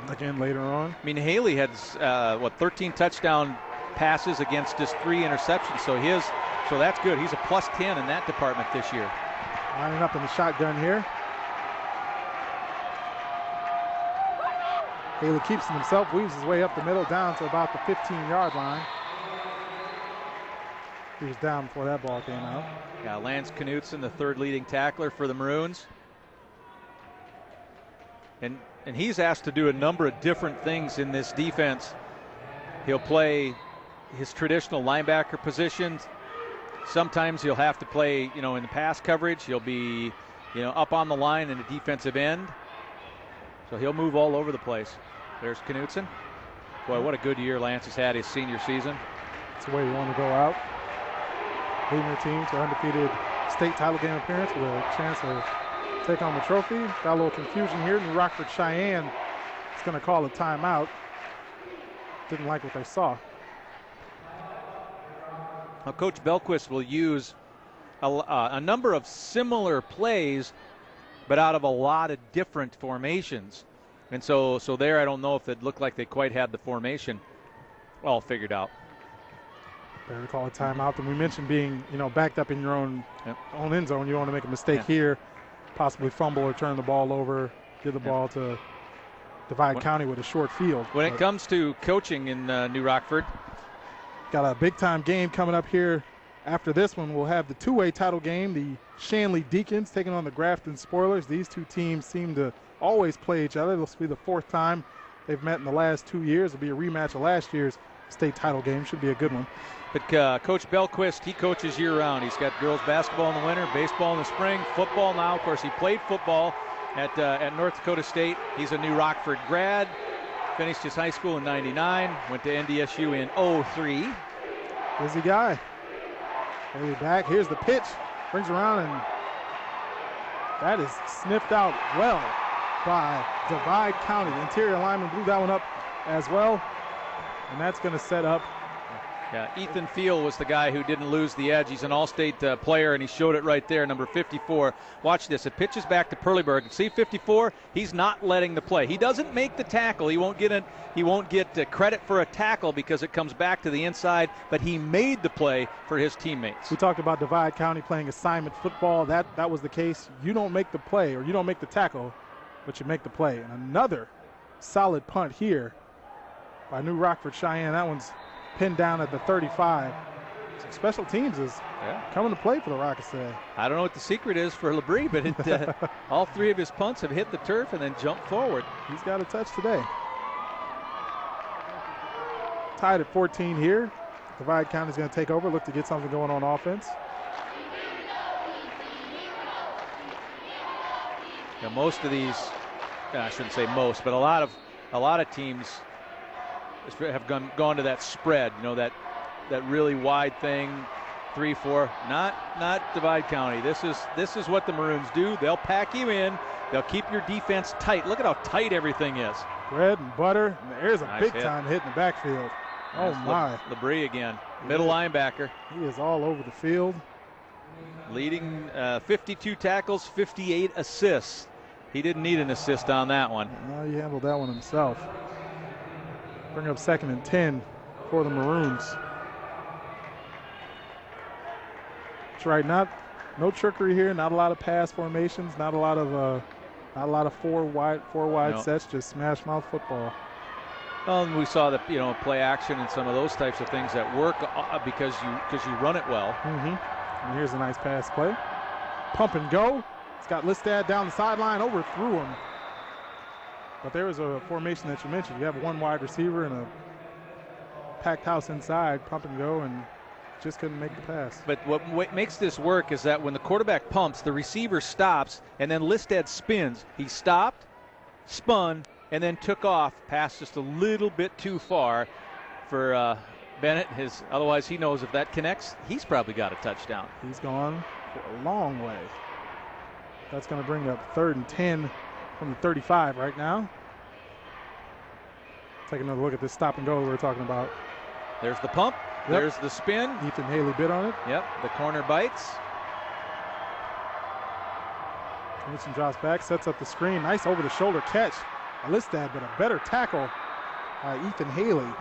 again later on. I mean, Haley had 13 touchdown passes against just 3 interceptions, so that's good. He's a +10 in that department this year. Lining up in the shotgun here. Haley keeps it himself, weaves his way up the middle, down to about the 15-yard line. He was down before that ball came out. Yeah, Lance Knutson, the third leading tackler for the Maroons. And he's asked to do a number of different things in this defense. He'll play his traditional linebacker positions. Sometimes he'll have to play, in the pass coverage. He'll be, up on the line in a defensive end. So he'll move all over the place. There's Knutson. Boy, what a good year Lance has had his senior season. That's the way you want to go out. Leading your team to undefeated state title game appearance with a chance to take home the trophy. Got a little confusion here. New Rockford Cheyenne is going to call a timeout. Didn't like what they saw. Now, Coach Belquist will use a number of similar plays, but out of a lot of different formations. And so there, I don't know if it looked like they quite had the formation all figured out. Better to call a timeout than we mentioned being, backed up in your own end zone. You don't want to make a mistake here, possibly fumble or turn the ball over, give the ball to Divide County with a short field. When it comes to coaching in New Rockford, got a big-time game coming up here. After this one, we'll have the two-way title game, the Shanley Deacons taking on the Grafton Spoilers. These two teams seem to always play each other. This will be the 4th time they've met in the last 2 years. It'll be a rematch of last year's state title game. Should be a good one. But Coach Belquist, he coaches year-round. He's got girls basketball in the winter, baseball in the spring, football now. Of course, he played football at North Dakota State. He's a new Rockford grad. Finished his high school in '99. Went to NDSU in '03. Busy guy. Haley back. Here's the pitch. Brings around, and that is sniffed out well by Divide County. The interior lineman blew that one up as well, and that's going to set up. Yeah, Ethan Field was the guy who didn't lose the edge. He's an all-state player, and he showed it right there, number 54. Watch this. It pitches back to Perleberg. See 54? He's not letting the play. He doesn't make the tackle. He won't get credit for a tackle because it comes back to the inside, but he made the play for his teammates. We talked about Divide County playing assignment football. That was the case. You don't make the play, or you don't make the tackle, but you make the play. And another solid punt here by New Rockford Sheyenne. That one's pinned down at the 35. So special teams is coming to play for the Rockets today. I don't know what the secret is for LeBrie, but all three of his punts have hit the turf and then jumped forward. He's got a touch today. Tied at 14 here. Divide County's going to take over, look to get something going on offense. Now, most of these, I shouldn't say most, but a lot of teams have gone to that spread, that really wide thing, 3-4. Not Divide County. This is what the Maroons do. They'll pack you in. They'll keep your defense tight. Look at how tight everything is. Bread and butter. And there's a nice big hit. Time hit in the backfield. Oh my. LeBrie again, middle linebacker. He is all over the field. Leading 52 tackles, 58 assists. He didn't need an assist on that one. No, he handled that one himself. Bring up 2nd and 10 for the Maroons. That's right. No trickery here. Not a lot of pass formations. Not a lot of four wide sets. Just smash mouth football. Well, and we saw the play action and some of those types of things that work because you run it well. And here's a nice pass play. Pump and go. It's got Listad down the sideline, overthrew him. But there was a formation that you mentioned. You have one wide receiver and a packed house inside, pump and go, and just couldn't make the pass. But what makes this work is that when the quarterback pumps, the receiver stops, and then Listad spins. He stopped, spun, and then took off, passed just a little bit too far for Bennett. Otherwise, he knows if that connects, he's probably got a touchdown. He's gone for a long way. That's going to bring up 3rd and 10 from the 35 right now. Take another look at this stop and go we were talking about. There's the pump. Yep. There's the spin. Ethan Haley bit on it. Yep, the corner bites. Wilson drops back, sets up the screen. Nice over-the-shoulder catch. Listad, but a better tackle by Ethan Haley.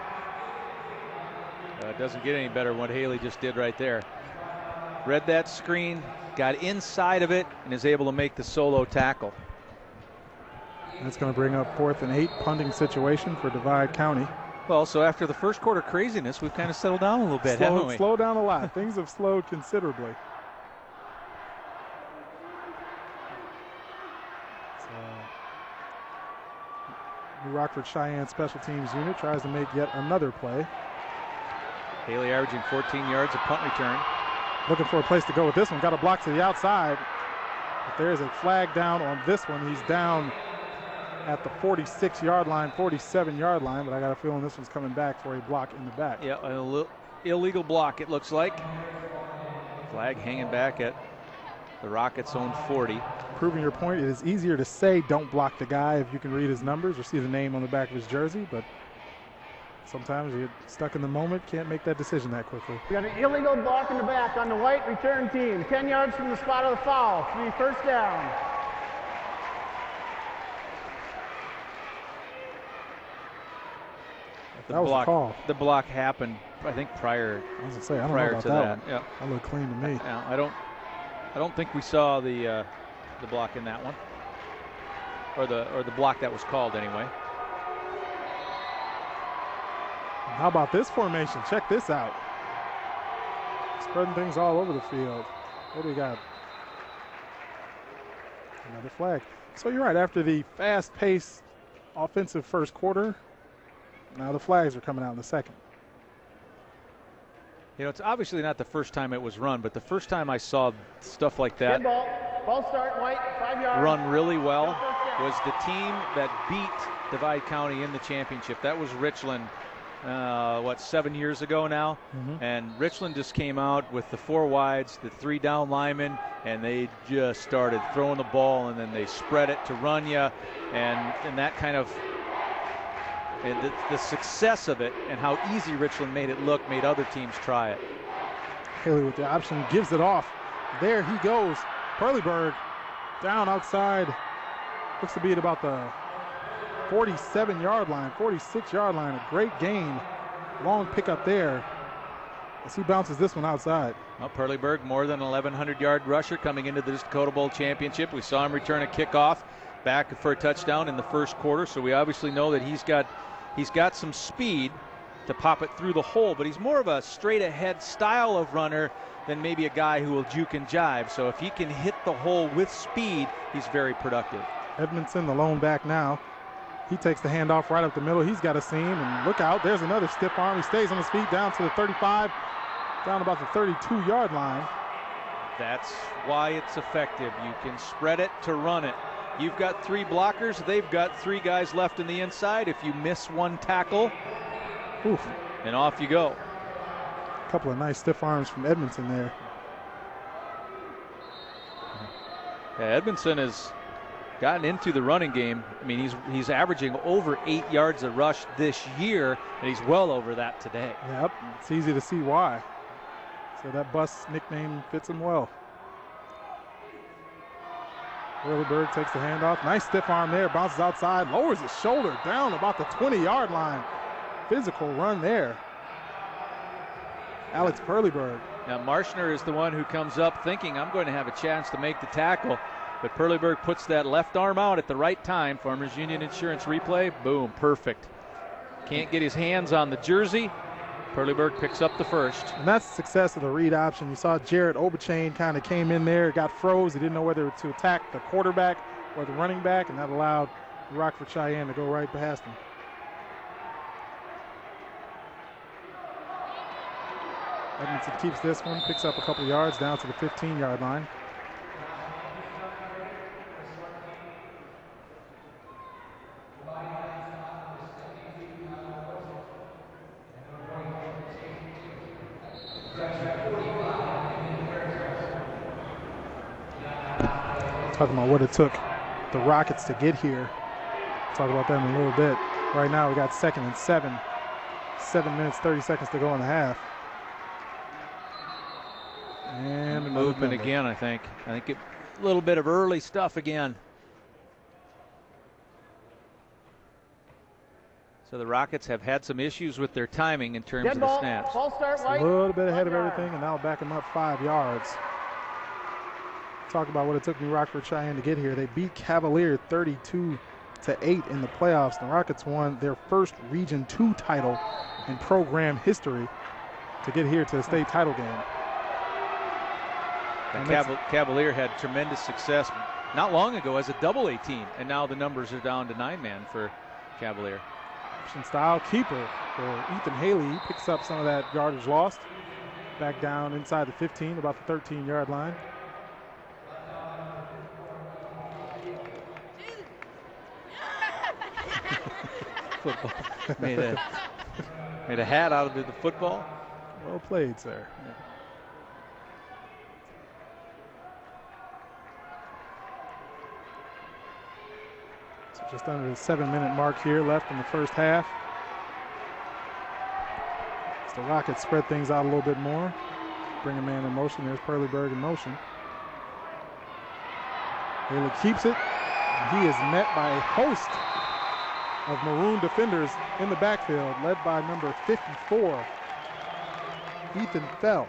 It doesn't get any better than what Haley just did right there. Read that screen, got inside of it, and is able to make the solo tackle. That's going to bring up 4th and 8 punting situation for Divide County. Well, so after the first quarter craziness, we've kind of settled down a little bit, haven't we? Slowed down a lot. Things have slowed considerably. New Rockford Cheyenne special teams unit tries to make yet another play. Haley averaging 14 yards of punt return. Looking for a place to go with this one. Got a block to the outside. But there's a flag down on this one. He's down at the 46-yard line, 47-yard line, but I got a feeling this one's coming back for a block in the back. Yeah, an illegal block, it looks like. Flag hanging back at the Rockets' own 40. Proving your point, it is easier to say don't block the guy if you can read his numbers or see the name on the back of his jersey, but sometimes you get stuck in the moment, can't make that decision that quickly. We got an illegal block in the back on the white return team. 10 yards from the spot of the foul. 3 first down. That was a call. The block happened, I think, prior. I was gonna say, I don't know about to that one. Yeah. That looked clean to me. Yeah, I don't think we saw the block in that one, or the block that was called anyway. How about this formation? Check this out. Spreading things all over the field. What do we got? Another flag. So you're right. After the fast-paced offensive first quarter, now the flags are coming out in the second. You know, it's obviously not the first time it was run, but the first time I saw stuff like that, False start, White, 5 yards. run really well was the team that beat Divide County in the championship. That was Richland, 7 years ago now? And Richland just came out with the 4 wides, the 3 down linemen, and they just started throwing the ball, and then they spread it to run you, and that kind of, and the success of it and how easy Richland made it look made other teams try it. Haley with the option, gives it off. There he goes. Perleyberg down outside. Looks to be at about the 47-yard line, 46-yard line. A great gain. Long pickup there as he bounces this one outside. Well, Perleyberg, more than 1,100-yard rusher coming into this Dakota Bowl championship. We saw him return a kickoff back for a touchdown in the first quarter, so we obviously know that he's got some speed to pop it through the hole, but he's more of a straight-ahead style of runner than maybe a guy who will juke and jive. So if he can hit the hole with speed, he's very productive. Edmondson, the lone back now. He takes the handoff right up the middle. He's got a seam, and look out, there's another stiff arm. He stays on his feet down to the 35, down about the 32-yard line. That's why it's effective. You can spread it to run it. You've got 3 blockers. They've got 3 guys left in the inside. If you miss one tackle, and off you go. A couple of nice stiff arms from Edmondson there. Yeah, Edmondson has gotten into the running game. I mean, he's averaging over 8 yards a rush this year, and he's well over that today. Yep, it's easy to see why. So that Bus nickname fits him well. Perleyberg takes the handoff. Nice stiff arm there, bounces outside, lowers his shoulder down about the 20-yard line. Physical run there. Alex Perleyberg. Now Marshner is the one who comes up thinking, I'm going to have a chance to make the tackle. But Perleyberg puts that left arm out at the right time. Farmers Union Insurance replay. Boom, perfect. Can't get his hands on the jersey. Perleyberg picks up the first. And that's the success of the read option. You saw Jarrett Oberchain kind of came in there, got froze. He didn't know whether to attack the quarterback or the running back, and that allowed Rockford Sheyenne to go right past him. Edmondson keeps this one, picks up a couple yards down to the 15-yard line. Talking about what it took the Rockets to get here. Talk about that in a little bit. Right now we got 2nd and 7. 7 minutes, 30 seconds to go in the half. And movement again, I think. A little bit of early stuff again. So the Rockets have had some issues with their timing in terms of the snaps. A little bit ahead of everything, and now back them up 5 yards. Talk about what it took New Rockford Sheyenne to get here. They beat Cavalier 32-8 in the playoffs. The Rockets won their first Region 2 title in program history to get here to the state title game. Cavalier had tremendous success not long ago as a double-A team, and now the numbers are down to 9-man for Cavalier. Option style keeper for Ethan Haley. He picks up some of that yardage lost. Back down inside the 15, about the 13-yard line. Football. made a hat out of the football. Well played, sir. Yeah. So just under the 7-minute mark here left in the first half. As the Rockets spread things out a little bit more. Bring a man in motion. There's Perleyberg in motion. Haley keeps it. He is met by a host of maroon defenders in the backfield, led by number 54, Ethan Fell.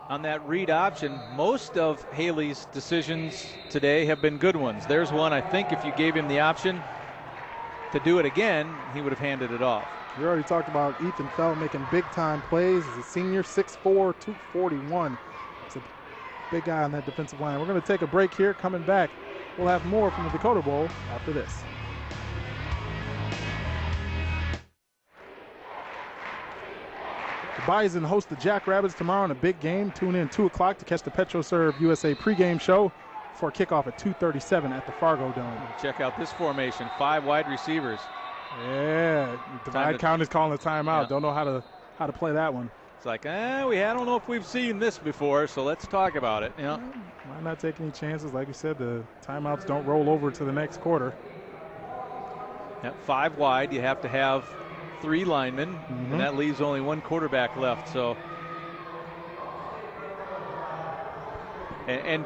On that read option, most of Haley's decisions today have been good ones. There's one, I think, if you gave him the option to do it again, he would have handed it off. We already talked about Ethan Fell making big-time plays as a senior, 6'4", 241. It's a big guy on that defensive line. We're going to take a break here. Coming back, we'll have more from the Dakota Bowl after this. Bison host the Jackrabbits tomorrow in a big game. Tune in 2 o'clock to catch the PetroServe USA pregame show before kickoff at 2:37 at the Fargo Dome. Check out this formation, 5 wide receivers. Yeah, Divide County's calling a timeout. Yeah. Don't know how to play that one. It's like, I don't know if we've seen this before, so let's talk about it. Why not take any chances? Like you said, the timeouts don't roll over to the next quarter. At 5 wide, you have to have 3 linemen, and that leaves only 1 quarterback left. So, and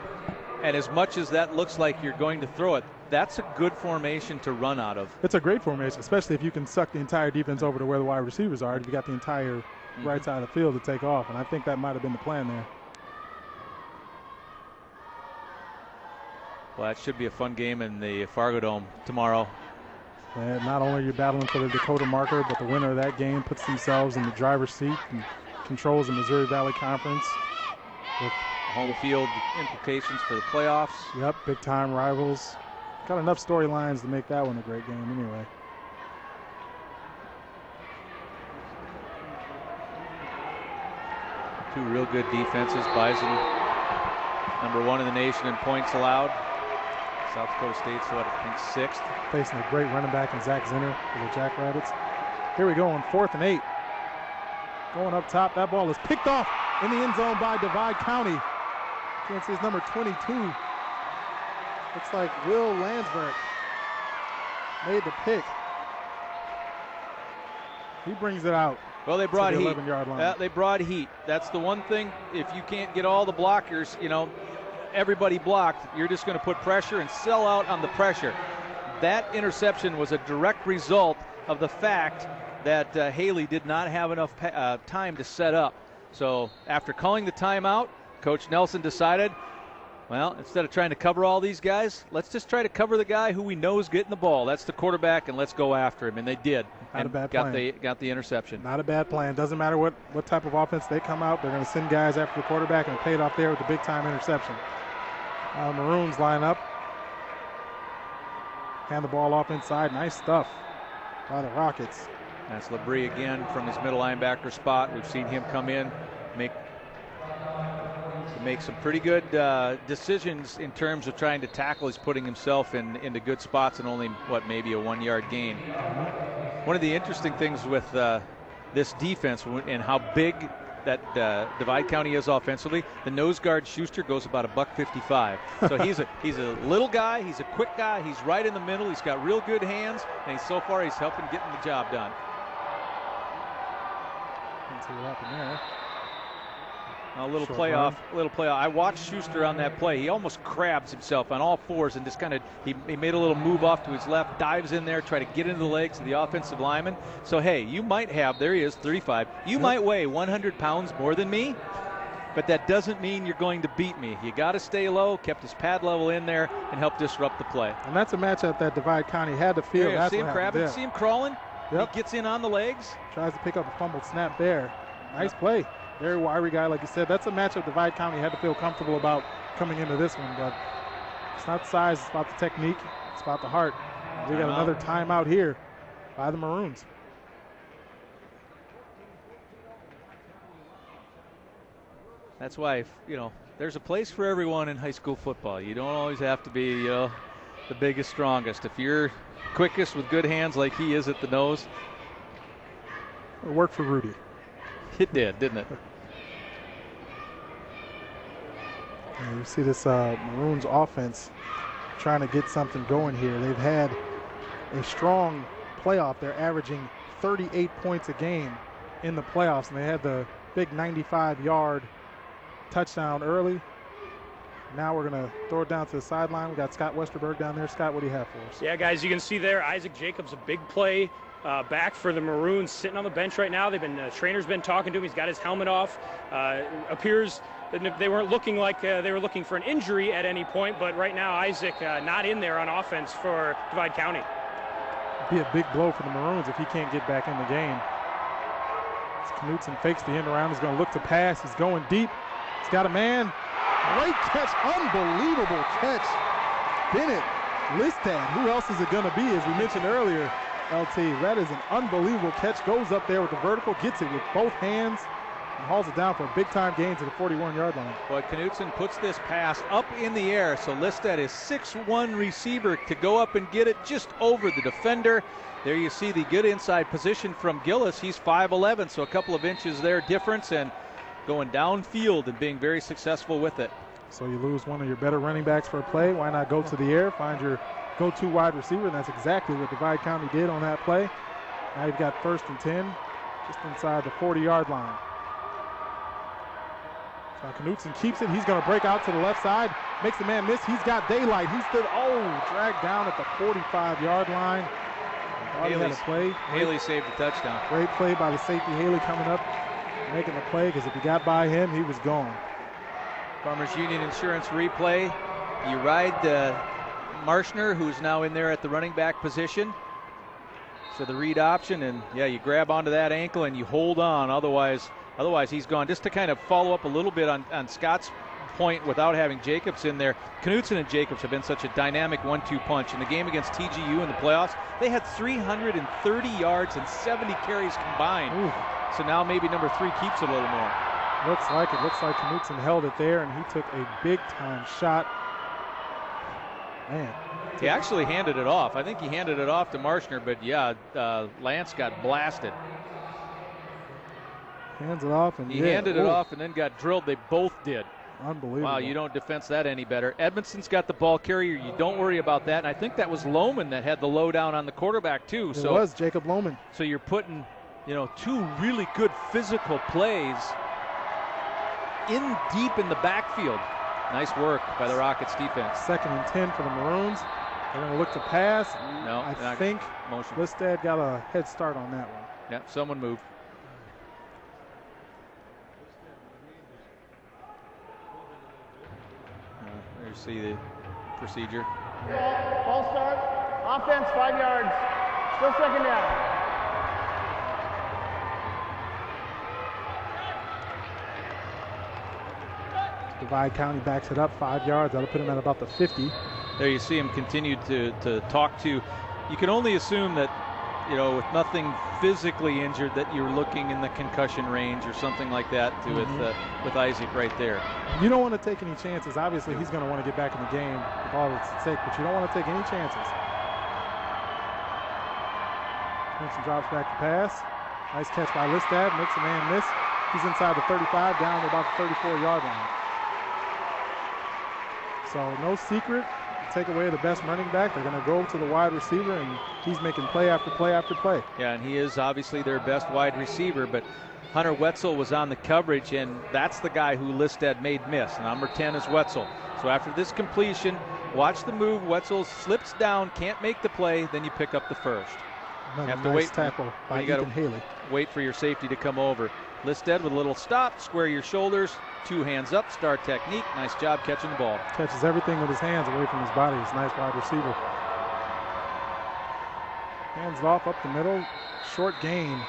as much as that looks like you're going to throw it, that's a good formation to run out of. It's a great formation, especially if you can suck the entire defense over to where the wide receivers are. If you got the entire right side of the field to take off, and I think that might have been the plan there. Well, that should be a fun game in the Fargo Dome tomorrow. And not only are you battling for the Dakota marker, but the winner of that game puts themselves in the driver's seat and controls the Missouri Valley Conference. With home field implications for the playoffs. Yep, big-time rivals. Got enough storylines to make that one a great game anyway. Two real good defenses. Bison, #1 in the nation in points allowed. South Dakota State's, I think, 6th. Facing a great running back in Zach Zinner for the Jackrabbits. Here we go on 4th and 8. Going up top, that ball is picked off in the end zone by Divide County. Can't see his number 22. Looks like Will Landsberg made the pick. He brings it out. Well, they brought heat. 11-yard line. They brought heat. That's the one thing. If you can't get all the blockers, everybody blocked, you're just going to put pressure and sell out on the pressure. That interception was a direct result of the fact that Haley did not have enough time to set up. So after calling the timeout, Coach Nelson decided, well, instead of trying to cover all these guys, let's just try to cover the guy who we know is getting the ball. That's the quarterback, and let's go after him. And they did. Not a bad plan. Got the interception. Not a bad plan. Doesn't matter what type of offense they come out. They're going to send guys after the quarterback, and pay it off there with the big-time interception. Maroons line up. Hand the ball off inside. Nice stuff by the Rockets. That's Labrie again from his middle linebacker spot. We've seen him come in, make some pretty good decisions in terms of trying to tackle. He's putting himself into good spots and only, maybe a 1-yard gain. One of the interesting things with this defense and how big that Divide County is offensively, the nose guard Schuster goes about $155. So he's a little guy, he's a quick guy, he's right in the middle, he's got real good hands, and so far he's helping getting the job done. Let's see what happened there. A little playoff. I watched Schuster on that play. He almost crabs himself on all fours and just kind of, he made a little move off to his left, dives in there, try to get into the legs of the offensive lineman. So, hey, you might have, there he is, 35. You might weigh 100 pounds more than me, but that doesn't mean you're going to beat me. You got to stay low, kept his pad level in there, and helped disrupt the play. And that's a matchup that Divide County had to feel. Yeah, see him crabbing, see him crawling. Yep. He gets in on the legs. Tries to pick up a fumbled snap there. Nice play. Very wiry guy, like you said. That's a matchup Divide County had to feel comfortable about coming into this one, but it's not the size, it's about the technique, it's about the heart. We got another timeout here by the Maroons. That's why, there's a place for everyone in high school football. You don't always have to be, the biggest, strongest. If you're quickest with good hands like he is at the nose. It worked for Rudy. It did, didn't it? And you see this Maroons offense trying to get something going here. They've had a strong playoff. They're averaging 38 points a game in the playoffs, and they had the big 95-yard touchdown early. Now we're going to throw it down to the sideline. We got Scott Westerberg down there. Scott, what do you have for us? Yeah, guys, you can see there Isaac Jacobs, a big play back for the Maroons, sitting on the bench right now. Trainer's been talking to him. He's got his helmet off. Appears that they weren't looking like they were looking for an injury at any point, but right now Isaac not in there on offense for Divide County. Be a big blow for the Maroons if he can't get back in the game. As Knutson fakes the end around, he's going to look to pass. He's going deep. He's got a man. Great catch, unbelievable catch. Bennett Listad. Who else is it going to be, as we mentioned earlier? LT, that is an unbelievable catch. Goes up there with the vertical, gets it with both hands, hauls it down for a big-time gain to the 41-yard line. But Knutson puts this pass up in the air, so Listad is 6'1" receiver to go up and get it just over the defender. There you see the good inside position from Gillis. He's 5'11", so a couple of inches there difference, and going downfield and being very successful with it. So you lose one of your better running backs for a play. Why not go to the air, find your go-to wide receiver, and that's exactly what Divide County did on that play. Now you've got 1st and 10, just inside the 40-yard line. So Knutson keeps it. He's going to break out to the left side, makes the man miss. He's got daylight. He stood, dragged down at the 45-yard line. Haley saved the touchdown. Great play by the safety, Haley, coming up, making the play, because if he got by him, he was gone. Farmers Union Insurance replay. You ride Marshner, who's now in there at the running back position. So the read option, and yeah, you grab onto that ankle and you hold on. Otherwise he's gone. Just to kind of follow up a little bit on Scott's point without having Jacobs in there, Knutson and Jacobs have been such a dynamic 1-2 punch. In the game against TGU in the playoffs, they had 330 yards and 70 carries combined. Ooh. So now maybe number 3 keeps it a little more. Looks like Knutson held it there, and he took a big-time shot. Man. He actually handed it off. I think he handed it off to Marshner, but yeah, Lance got blasted. Hands it off, and he handed it off and then got drilled. They both did. Unbelievable. Wow, you don't defense that any better. Edmondson's got the ball carrier. You don't worry about that. And I think that was Lohman that had the lowdown on the quarterback too. It was Jacob Lohman. So you're putting, 2 really good physical plays in deep in the backfield. Nice work by the Rockets defense. 2nd and 10 for the Maroons. They're going to look to pass. No, I think Listad got a head start on that one. Yeah, someone moved. There you see the procedure. False start. Offense, 5 yards. Still 2nd down. Divide County backs it up 5 yards. That'll put him at about the 50. There you see him continue to talk to. You can only assume that, with nothing physically injured, that you're looking in the concussion range or something like that with Isaac right there. You don't want to take any chances. Obviously, he's going to want to get back in the game with all that's at stake, but you don't want to take any chances. Johnson drops back to pass. Nice catch by Listad. Makes a man miss. He's inside the 35, down to about the 34-yard line. So no secret. Take away the best running back. They're going to go to the wide receiver, and he's making play after play after play. Yeah, and he is obviously their best wide receiver, but Hunter Wetzel was on the coverage, and that's the guy who Listad made miss. Number 10 is Wetzel. So after this completion, watch the move. Wetzel slips down, can't make the play, then you pick up the first. Another have to nice wait. Tackle by Ethan Haley. Wait for your safety to come over. Listad with a little stop, square your shoulders, 2 hands up, star technique. Nice job catching the ball. Catches everything with his hands away from his body. He's a nice wide receiver. Hands off up the middle. Short gain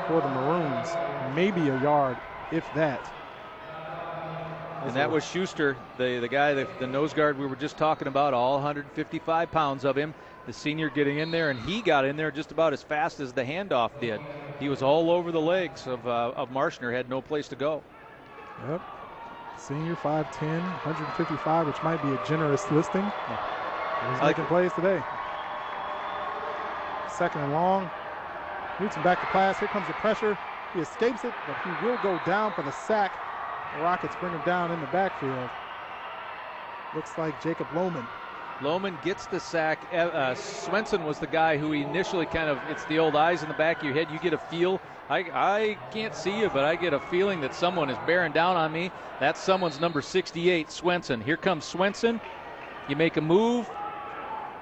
for the Maroons. Maybe a yard, if that. And that was Schuster, the guy, the nose guard we were just talking about, all 155 pounds of him. The senior getting in there, and he got in there just about as fast as the handoff did. He was all over the legs of Marshner, had no place to go. Yep. Senior 5'10", 155, which might be a generous listing. He's making plays today. 2nd and long. Newton back to pass. Here comes the pressure. He escapes it, but he will go down for the sack. The Rockets bring him down in the backfield. Looks like Jacob Lohman. Lohman gets the sack. Swenson was the guy who initially it's the old eyes in the back of your head. You get a feel. I can't see you, but I get a feeling that someone is bearing down on me. That's someone's number 68, Swenson. Here comes Swenson. You make a move,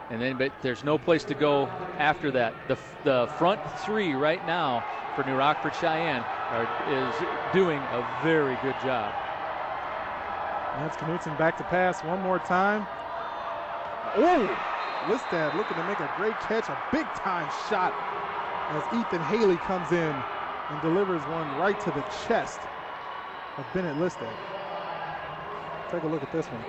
but there's no place to go after that. The front 3 right now for New Rockford Sheyenne is doing a very good job. That's Knutson back to pass one more time. Oh, Listad looking to make a great catch, a big-time shot as Ethan Haley comes in and delivers one right to the chest of Bennett Listad. Take a look at this one.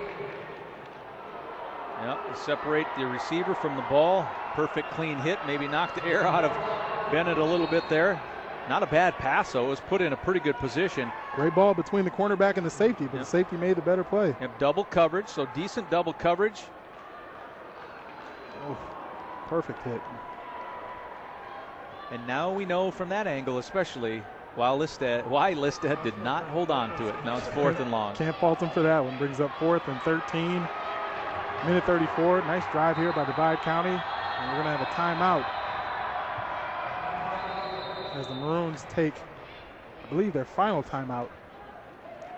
Yep, separate the receiver from the ball. Perfect clean hit, maybe knock the air out of Bennett a little bit there. Not a bad pass, though. It was put in a pretty good position. Great ball between the cornerback and the safety, but the safety made the better play. You have double coverage, so decent double coverage. Oh, perfect hit. And now we know from that angle, especially, why Listad did not hold on to it. Now it's 4th and long. Can't fault him for that one. Brings up 4th and 13. Minute 34. Nice drive here by Divide County. And we're going to have a timeout as the Maroons take, I believe, their final timeout.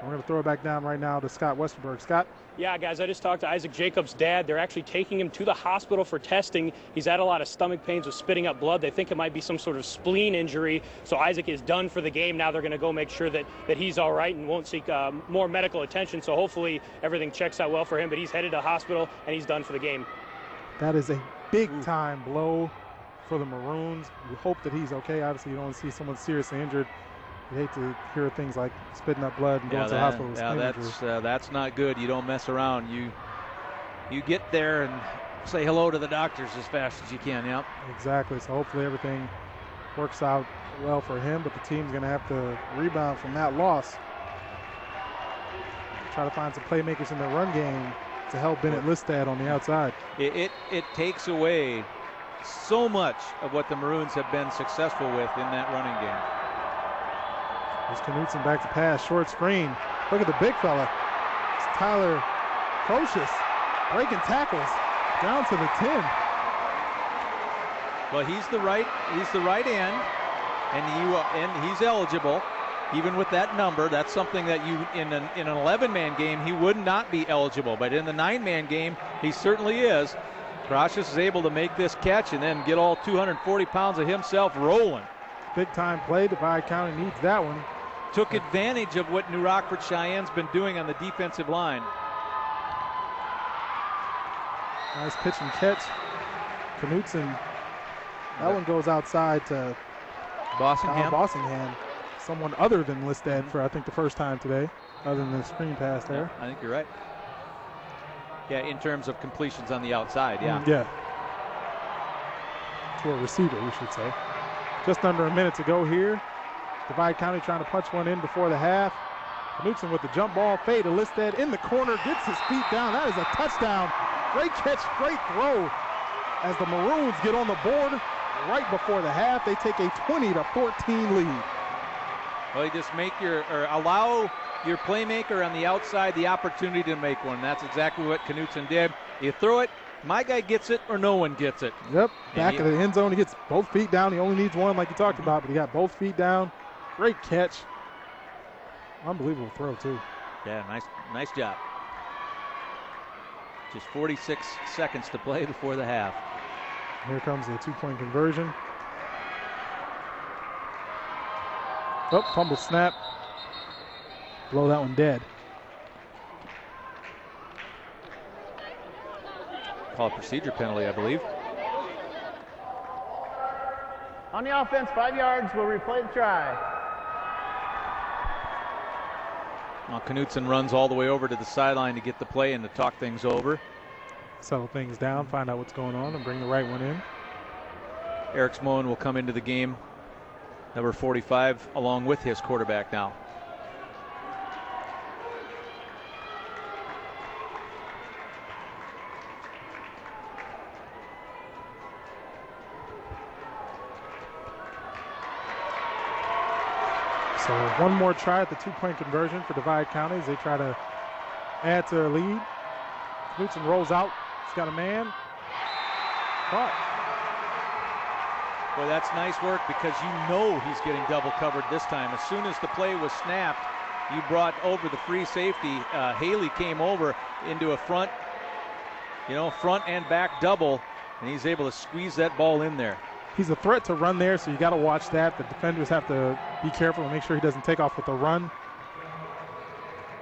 We're going to throw it back down right now to Scott Westerberg. Scott? Yeah, guys, I just talked to Isaac Jacobs' dad. They're actually taking him to the hospital for testing. He's had a lot of stomach pains with spitting up blood. They think it might be some sort of spleen injury. So Isaac is done for the game. Now they're going to go make sure that he's all right and won't seek more medical attention. So hopefully everything checks out well for him. But he's headed to the hospital, and he's done for the game. That is a big-time blow for the Maroons. We hope that he's okay. Obviously, you don't want to see someone seriously injured. You hate to hear things like spitting up blood and going to the hospital with spleen injury. That's not good. You don't mess around. You get there and say hello to the doctors as fast as you can. Yep. Exactly. So hopefully everything works out well for him, but the team's going to have to rebound from that loss. Try to find some playmakers in the run game to help Bennett Listad on the outside. It takes away so much of what the Maroons have been successful with in that running game. There's Knutson back to pass, short screen. Look at the big fella. It's Tyler Crocious breaking tackles down to the 10. Well, he's the right end, and he's eligible. Even with that number, that's something that you in an 11-man game he would not be eligible, but in the 9-man game he certainly is. Crocious is able to make this catch and then get all 240 pounds of himself rolling. Big time play. Divide County needs that one. Took advantage of what New Rockford Cheyenne's been doing on the defensive line. Nice pitch and catch. Knutson. That one goes outside to Bossingham. Someone other than Listad for, I think, the first time today, other than the screen pass there. Yeah, I think you're right. Yeah, in terms of completions on the outside, yeah. Yeah. To a receiver, we should say. Just under a minute to go here. Divide County trying to punch one in before the half. Knutson with the jump ball, fade to Listad in the corner, gets his feet down. That is a touchdown. Great catch, great throw. As the Maroons get on the board right before the half, they take a 20-14 lead. Well, you just allow your playmaker on the outside the opportunity to make one. That's exactly what Knutson did. You throw it, my guy gets it or no one gets it. Yep, back of the end zone, he gets both feet down. He only needs one like you talked about, but he got both feet down. Great catch. Unbelievable throw, too. Yeah, nice job. Just 46 seconds to play before the half. Here comes the 2-point conversion. Oh, fumble snap. Blow that one dead. Call a procedure penalty, I believe. On the offense, 5 yards. We'll replay the try. Well, Knutson runs all the way over to the sideline to get the play and to talk things over. Settle things down, find out what's going on, and bring the right one in. Eric Smoen will come into the game, number 45, along with his quarterback now. So one more try at the 2-point conversion for Divide County as they try to add to their lead. Knutson rolls out. He's got a man. Caught. Boy, that's nice work because you know he's getting double covered this time. As soon as the play was snapped, you brought over the free safety. Haley came over into a front and back double, and he's able to squeeze that ball in there. He's a threat to run there, so you got to watch that. The defenders have to be careful and make sure he doesn't take off with a run.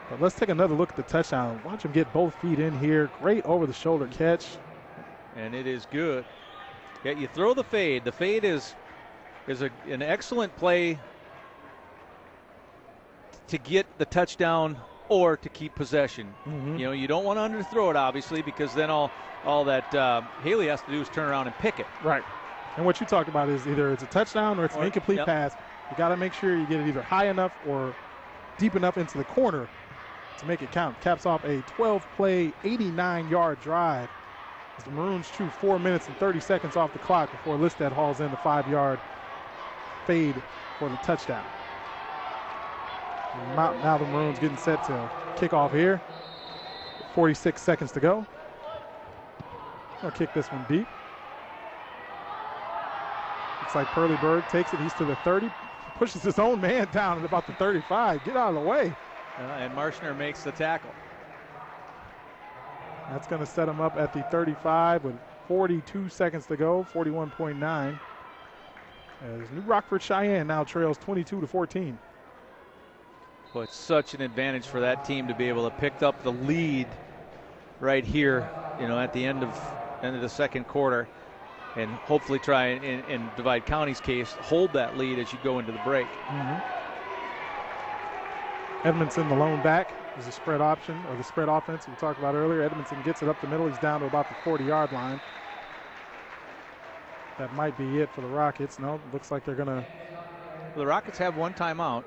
But let's take another look at the touchdown. Watch him get both feet in here. Great over-the-shoulder catch. And it is good. Yeah, you throw the fade. The fade is an excellent play to get the touchdown or to keep possession. Mm-hmm. You know, you don't want to underthrow it, obviously, because then all that Haley has to do is turn around and pick it. Right. And what you talked about is either it's a touchdown or it's an incomplete pass. You got to make sure you get it either high enough or deep enough into the corner to make it count. Caps off a 12-play, 89-yard drive as the Maroons chew 4 minutes and 30 seconds off the clock before Listad hauls in the 5-yard fade for the touchdown. Now the Maroons getting set to kick off here. 46 seconds to go. I'll kick this one deep. Looks like Perleyberg takes it. He's to the 30. Pushes his own man down at about the 35. Get out of the way. And Marshner makes the tackle. That's going to set him up at the 35 with 42 seconds to go, 41.9. As New Rockford Sheyenne now trails 22-14. Well, it's such an advantage for that team to be able to pick up the lead right here, at the end of the second quarter, and hopefully try, in Divide County's case, hold that lead as you go into the break. Edmondson, the lone back, is the spread option, or the spread offense we talked about earlier. Edmondson gets it up the middle. He's down to about the 40-yard line. That might be it for the Rockets. No, it looks like they're going to. The Rockets have one timeout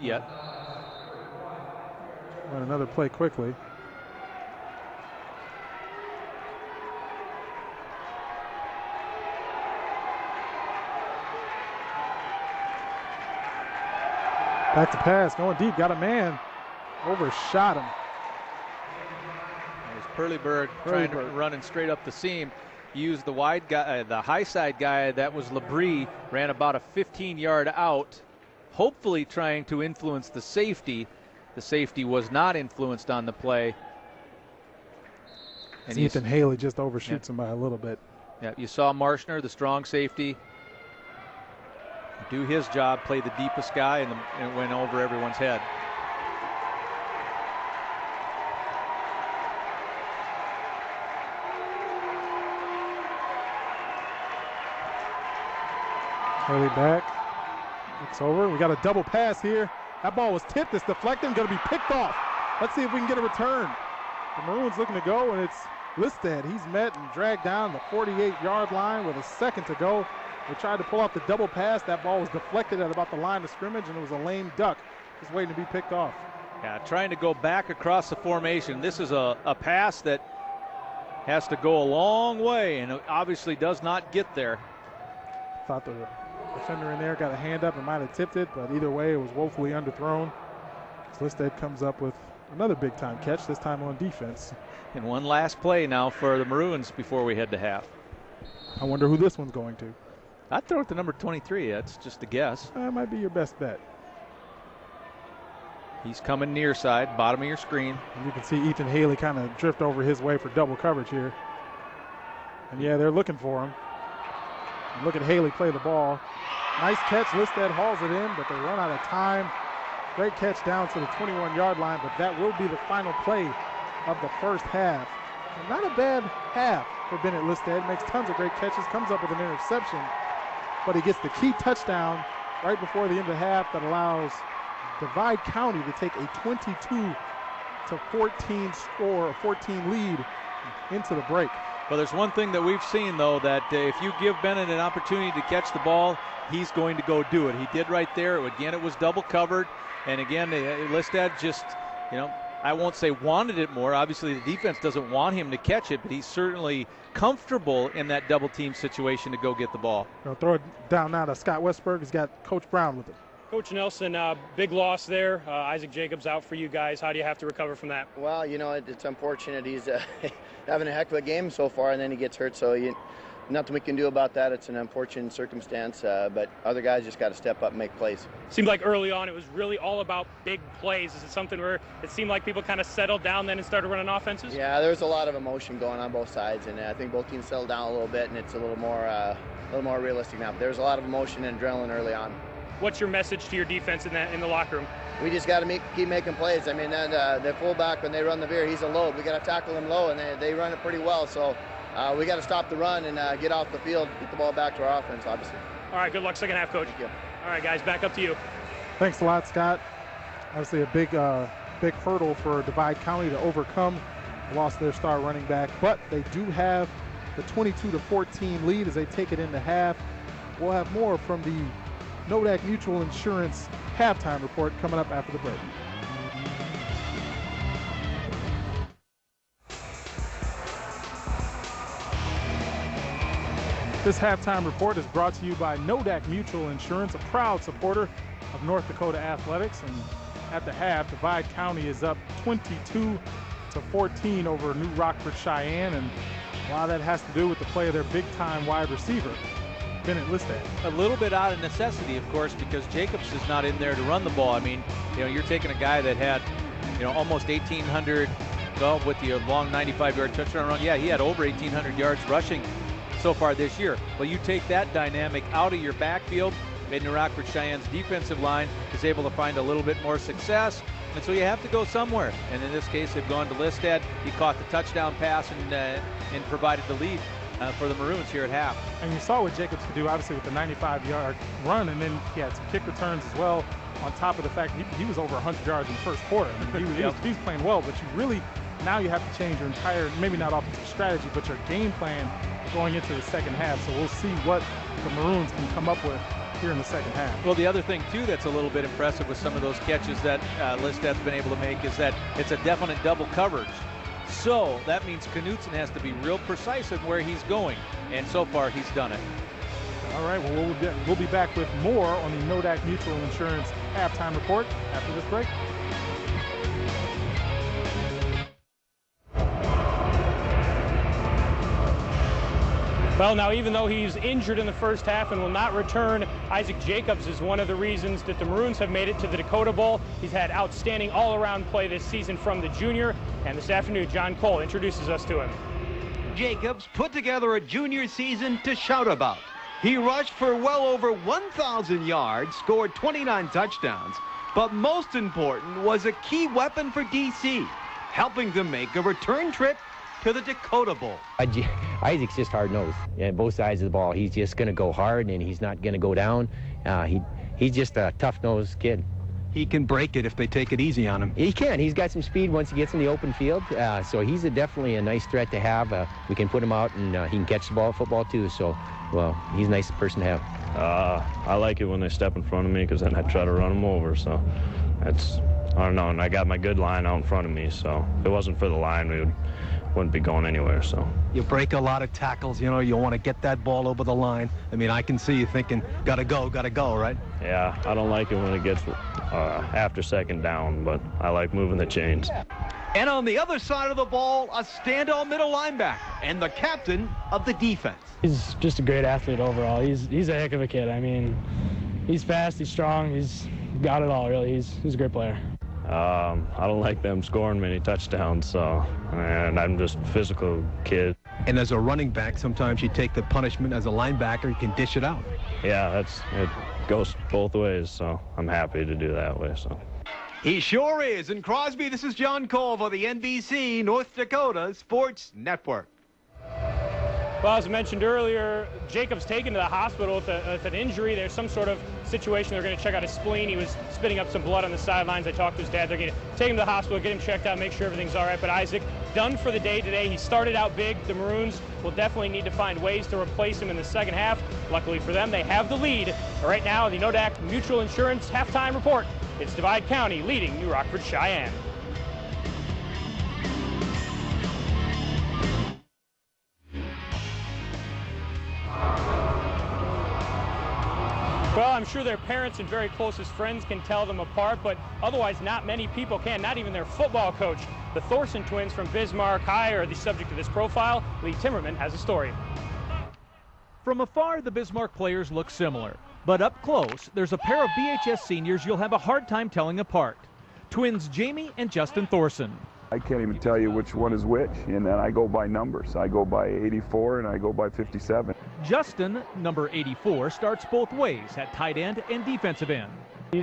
yet. Run another play quickly. Back to pass, going deep, got a man. Overshot him. There's Perleyberg trying to run straight up the seam. Used the wide guy, the high side guy, that was Labrie, ran about a 15-yard out, hopefully trying to influence the safety. The safety was not influenced on the play. And Ethan Haley just overshoots him by a little bit. Yeah, you saw Marshner, the strong safety, do his job, play the deepest guy, and it went over everyone's head. Haley back, looks over. We got a double pass here. That ball was tipped. It's deflected, going to be picked off. Let's see if we can get a return. The Maroons looking to go, and it's Listad. He's met and dragged down the 48-yard line with a second to go. They tried to pull off the double pass. That ball was deflected at about the line of scrimmage, and it was a lame duck just waiting to be picked off. Yeah, trying to go back across the formation. This is a pass that has to go a long way, and it obviously does not get there. Thought the defender in there got a hand up and might have tipped it, but either way, it was woefully underthrown. Listad comes up with another big-time catch, this time on defense. And one last play now for the Maroons before we head to half. I wonder who this one's going to. I'd throw it to number 23. That's just a guess. That might be your best bet. He's coming near side, bottom of your screen. And you can see Ethan Haley kind of drift over his way for double coverage here. And yeah, they're looking for him. And look at Haley play the ball. Nice catch. Listad hauls it in, but they run out of time. Great catch down to the 21-yard line, but that will be the final play of the first half. And not a bad half for Bennett Listad. Makes tons of great catches, comes up with an interception, but he gets the key touchdown right before the end of the half that allows Divide County to take a 22-14 score, a 14 lead into the break. Well, there's one thing that we've seen, though, that if you give Bennett an opportunity to catch the ball, he's going to go do it. He did right there. Again, it was double covered. And again, Listad just, I won't say wanted it more. Obviously, the defense doesn't want him to catch it, but he's certainly comfortable in that double team situation to go get the ball. They'll throw it down now to Scott Westberg. He's got Coach Brown with him. Coach Nelson, big loss there. Isaac Jacobs out for you guys. How do you have to recover from that? Well, it's unfortunate. He's having a heck of a game so far, and then he gets hurt. So nothing we can do about that. It's an unfortunate circumstance, but other guys just got to step up and make plays. Seemed like early on it was really all about big plays. Is it something where it seemed like people kind of settled down then and started running offenses? Yeah, there was a lot of emotion going on both sides, and I think both teams settled down a little bit, and it's a little more realistic now. But there was a lot of emotion and adrenaline early on. What's your message to your defense in the locker room? We just got to keep making plays. I mean, the fullback, when they run the veer, he's a load. We got to tackle him low, and they run it pretty well. So we got to stop the run and get off the field, get the ball back to our offense, obviously. All right, good luck second half, Coach. Thank you. All right, guys, back up to you. Thanks a lot, Scott. Obviously a big hurdle for Divide County to overcome. Lost their star running back, but they do have the 22-14 lead as they take it into half. We'll have more from the Nodak Mutual Insurance halftime report coming up after the break. This halftime report is brought to you by Nodak Mutual Insurance, a proud supporter of North Dakota athletics. And at the half, Divide County is up 22-14 over New Rockford Sheyenne, and a lot of that has to do with the play of their big-time wide receiver, Bennett Listad. A little bit out of necessity, of course, because Jacobs is not in there to run the ball. I mean, you're taking a guy that had, almost 1,800, well, with the long 95-yard touchdown run. Yeah, he had over 1,800 yards rushing so far this year. Well, you take that dynamic out of your backfield, and New Rockford Cheyenne's defensive line is able to find a little bit more success, and so you have to go somewhere. And in this case, they've gone to Listad. He caught the touchdown pass and provided the lead for the Maroons here at half. And you saw what Jacobs could do, obviously, with the 95-yard run, and then he had some kick returns as well, on top of the fact he was over 100 yards in the first quarter. I mean, he was playing well, but now you have to change your entire, maybe not offensive strategy, but your game plan going into the second half. So we'll see what the Maroons can come up with here in the second half. Well, the other thing, too, that's a little bit impressive with some of those catches that Listad's been able to make is that it's a definite double coverage. So that means Knutson has to be real precise in where he's going, and so far he's done it. All right, well, we'll be back with more on the Nodak Mutual Insurance halftime report after this break. Well, now, even though he's injured in the first half and will not return, Isaac Jacobs is one of the reasons that the Maroons have made it to the Dakota Bowl. He's had outstanding all-around play this season from the junior, and this afternoon, John Cole introduces us to him. Jacobs put together a junior season to shout about. He rushed for well over 1,000 yards, scored 29 touchdowns, but most important was a key weapon for DC, helping them make a return trip to the Dakota Bowl. Isaac's just hard-nosed. Yeah, both sides of the ball. He's just going to go hard, and he's not going to go down. He's just a tough-nosed kid. He can break it if they take it easy on him. He can. He's got some speed once he gets in the open field. So he's definitely a nice threat to have. We can put him out, and he can catch the ball at football, too. So, well, he's a nice person to have. I like it when they step in front of me because then I try to run them over. So that's, I don't know, and I got my good line out in front of me. So if it wasn't for the line, we wouldn't be going anywhere. So you break a lot of tackles, you want to get that ball over the line. I mean, I can see you thinking, gotta go, right? Yeah, I don't like it when it gets after second down, but I like moving the chains. And on the other side of the ball, a standout middle linebacker and the captain of the defense. He's just a great athlete overall. He's a heck of a kid. I mean, he's fast, he's strong, he's got it all, really. He's a great player. I don't like them scoring many touchdowns, and I'm just a physical kid. And as a running back, sometimes you take the punishment. As a linebacker, you can dish it out. Yeah, it goes both ways, so I'm happy to do that way. So he sure is. And Crosby, this is John Cole for the NBC North Dakota Sports Network. Well, as I mentioned earlier, Jacobs taken to the hospital with an injury. There's some sort of situation. They're going to check out his spleen. He was spitting up some blood on the sidelines. I talked to his dad. They're going to take him to the hospital, get him checked out, make sure everything's all right. But Isaac, done for the day today. He started out big. The Maroons will definitely need to find ways to replace him in the second half. Luckily for them, they have the lead. Right now, the Nodak Mutual Insurance halftime report. It's Divide County leading New Rockford Cheyenne. Well, I'm sure their parents and very closest friends can tell them apart, but otherwise not many people can, not even their football coach. The Thorson twins from Bismarck High are the subject of this profile. Lee Timmerman has a story. From afar, the Bismarck players look similar, but up close, there's a pair of BHS seniors you'll have a hard time telling apart. Twins Jamie and Justin Thorson. I can't even tell you which one is which, and then I go by numbers. I go by 84 and I go by 57. Justin, number 84, starts both ways at tight end and defensive end.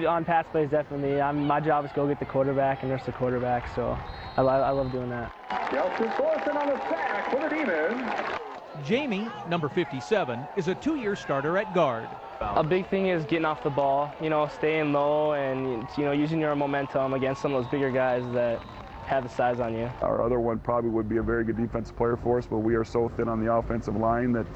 On pass plays, definitely. My job is to go get the quarterback and nurse the quarterback, so I love doing that. Justin Thorson on the sack for the demons. Jamie, number 57, is a 2-year starter at guard. A big thing is getting off the ball, staying low and, using your momentum against some of those bigger guys that have the size on you. Our other one probably would be a very good defensive player for us, but we are so thin on the offensive line that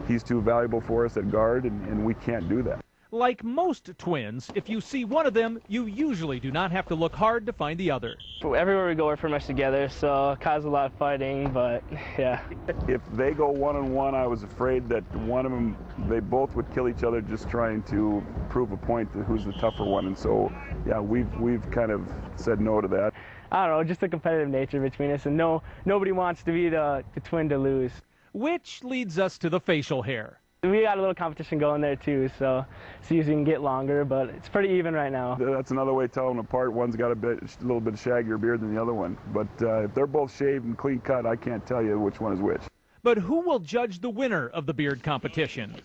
he's too valuable for us at guard, and we can't do that. Like most twins, if you see one of them, you usually do not have to look hard to find the other. Everywhere we go, we're pretty much together, so it causes a lot of fighting, but yeah. If they go one-on-one, I was afraid that one of them, they both would kill each other just trying to prove a point to who's the tougher one. And so, yeah, we've kind of said no to that. I don't know, just the competitive nature between us, and nobody wants to be the twin to lose. Which leads us to the facial hair. We got a little competition going there too, so see if we can get longer, but it's pretty even right now. That's another way to tell them apart. One's got a little bit shaggier beard than the other one. But if they're both shaved and clean cut, I can't tell you which one is which. But who will judge the winner of the beard competition?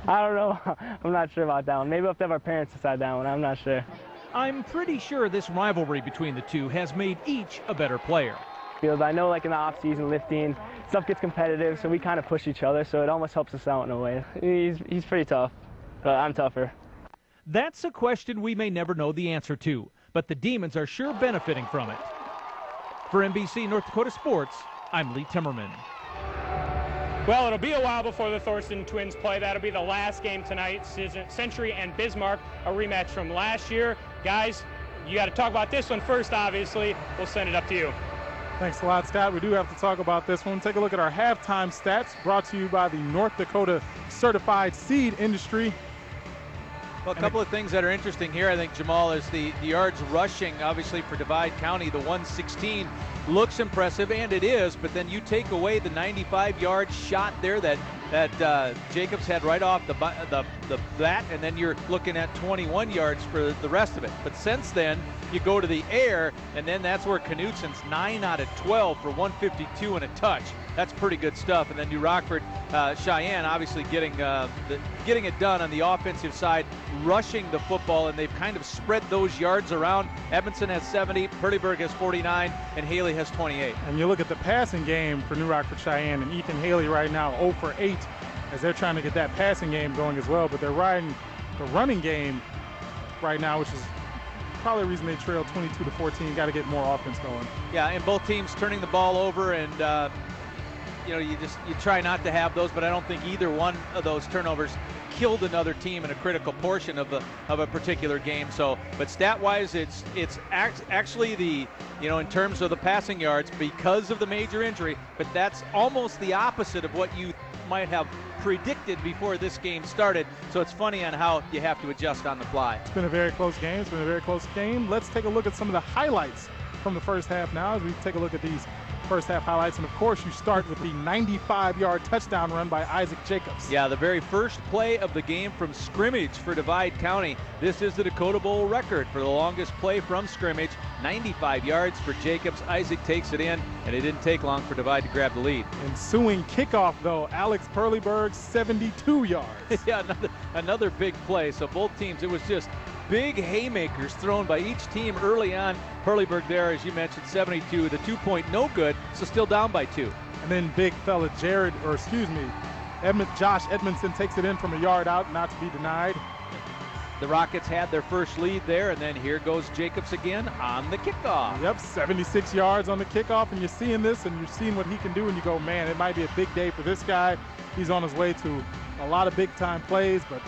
I don't know. I'm not sure about that one. Maybe we'll have to have our parents decide that one. I'm not sure. I'm pretty sure this rivalry between the two has made each a better player. I know, like in the off-season lifting, stuff gets competitive, so we kind of push each other, so it almost helps us out in a way. He's pretty tough, but I'm tougher. That's a question we may never know the answer to, but the Demons are sure benefiting from it. For NBC North Dakota Sports, I'm Lee Timmerman. Well, it'll be a while before the Thorsten twins play. That'll be the last game tonight. Century and Bismarck, a rematch from last year. Guys, you got to talk about this one first, obviously. We'll send it up to you. Thanks a lot, Scott. We do have to talk about this one. Take a look at our halftime stats, brought to you by the North Dakota Certified Seed Industry. Well, a couple of things that are interesting here, I think, Jamal, is the yards rushing, obviously, for Divide County. The 116 looks impressive, and it is, but then you take away the 95-yard shot there that Jacobs had right off the bat, and then you're looking at 21 yards for the rest of it. But since then, you go to the air, and then that's where Knutsen's 9 out of 12 for 152 and a touch. That's pretty good stuff. And then New Rockford, Sheyenne, obviously getting it done on the offensive side, rushing the football, and they've kind of spread those yards around. Edmondson has 70, Purdyburg has 49, and Haley has 28. And you look at the passing game for New Rockford Sheyenne, and Ethan Haley right now 0 for 8 as they're trying to get that passing game going as well. But they're riding the running game right now, which is probably the reason they trail 22-14. Got to get more offense going. Yeah, and both teams turning the ball over, and you try not to have those, but I don't think either one of those turnovers killed another team in a critical portion of a particular game. So, but stat-wise, it's actually in terms of the passing yards because of the major injury, but that's almost the opposite of what you might have predicted before this game started. So it's funny on how you have to adjust on the fly. It's been a very close game. Let's take a look at some of the highlights from the first half now as we take a look at these first half highlights. And of course, you start with the 95-yard touchdown run by Isaac Jacobs. Yeah, the very first play of the game from scrimmage for Divide County. This is the Dakota Bowl record for the longest play from scrimmage. 95 yards for Jacobs. Isaac takes it in, and it didn't take long for Divide to grab the lead. Ensuing kickoff, though, Alex Purdyburg, 72 yards. Yeah, another big play. So both teams, it was just big haymakers thrown by each team early on. Purdyburg there, as you mentioned, 72. The 2-point no good, so still down by 2. And then big fella Josh Edmondson takes it in from a yard out, not to be denied. The Rockets had their first lead there, and then here goes Jacobs again on the kickoff. Yep, 76 yards on the kickoff, and you're seeing this, and you're seeing what he can do, and you go, man, it might be a big day for this guy. He's on his way to a lot of big-time plays, but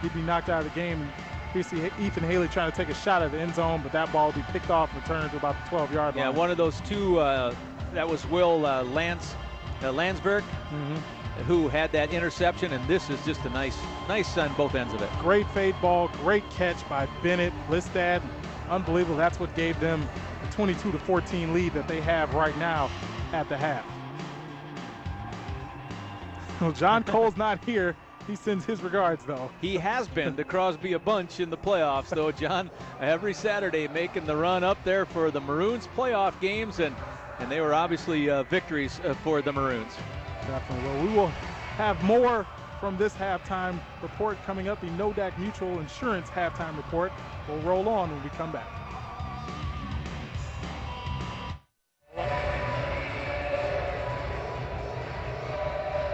he'd be knocked out of the game. You see Ethan Haley trying to take a shot at the end zone, but that ball will be picked off and returned to about the 12-yard line. Yeah, one of those two, that was Will Landsberg, who had that interception, and this is just a nice on both ends of it. Great fade ball, great catch by Bennett, Listad. Unbelievable. That's what gave them the 22-14 lead that they have right now at the half. Well, John Cole's not here. He sends his regards, though. He has been to Crosby a bunch in the playoffs, though, John, every Saturday making the run up there for the Maroons playoff games, and they were obviously victories for the Maroons. Definitely. Well, we will have more from this halftime report coming up. The NODAC Mutual Insurance halftime report will roll on when we come back.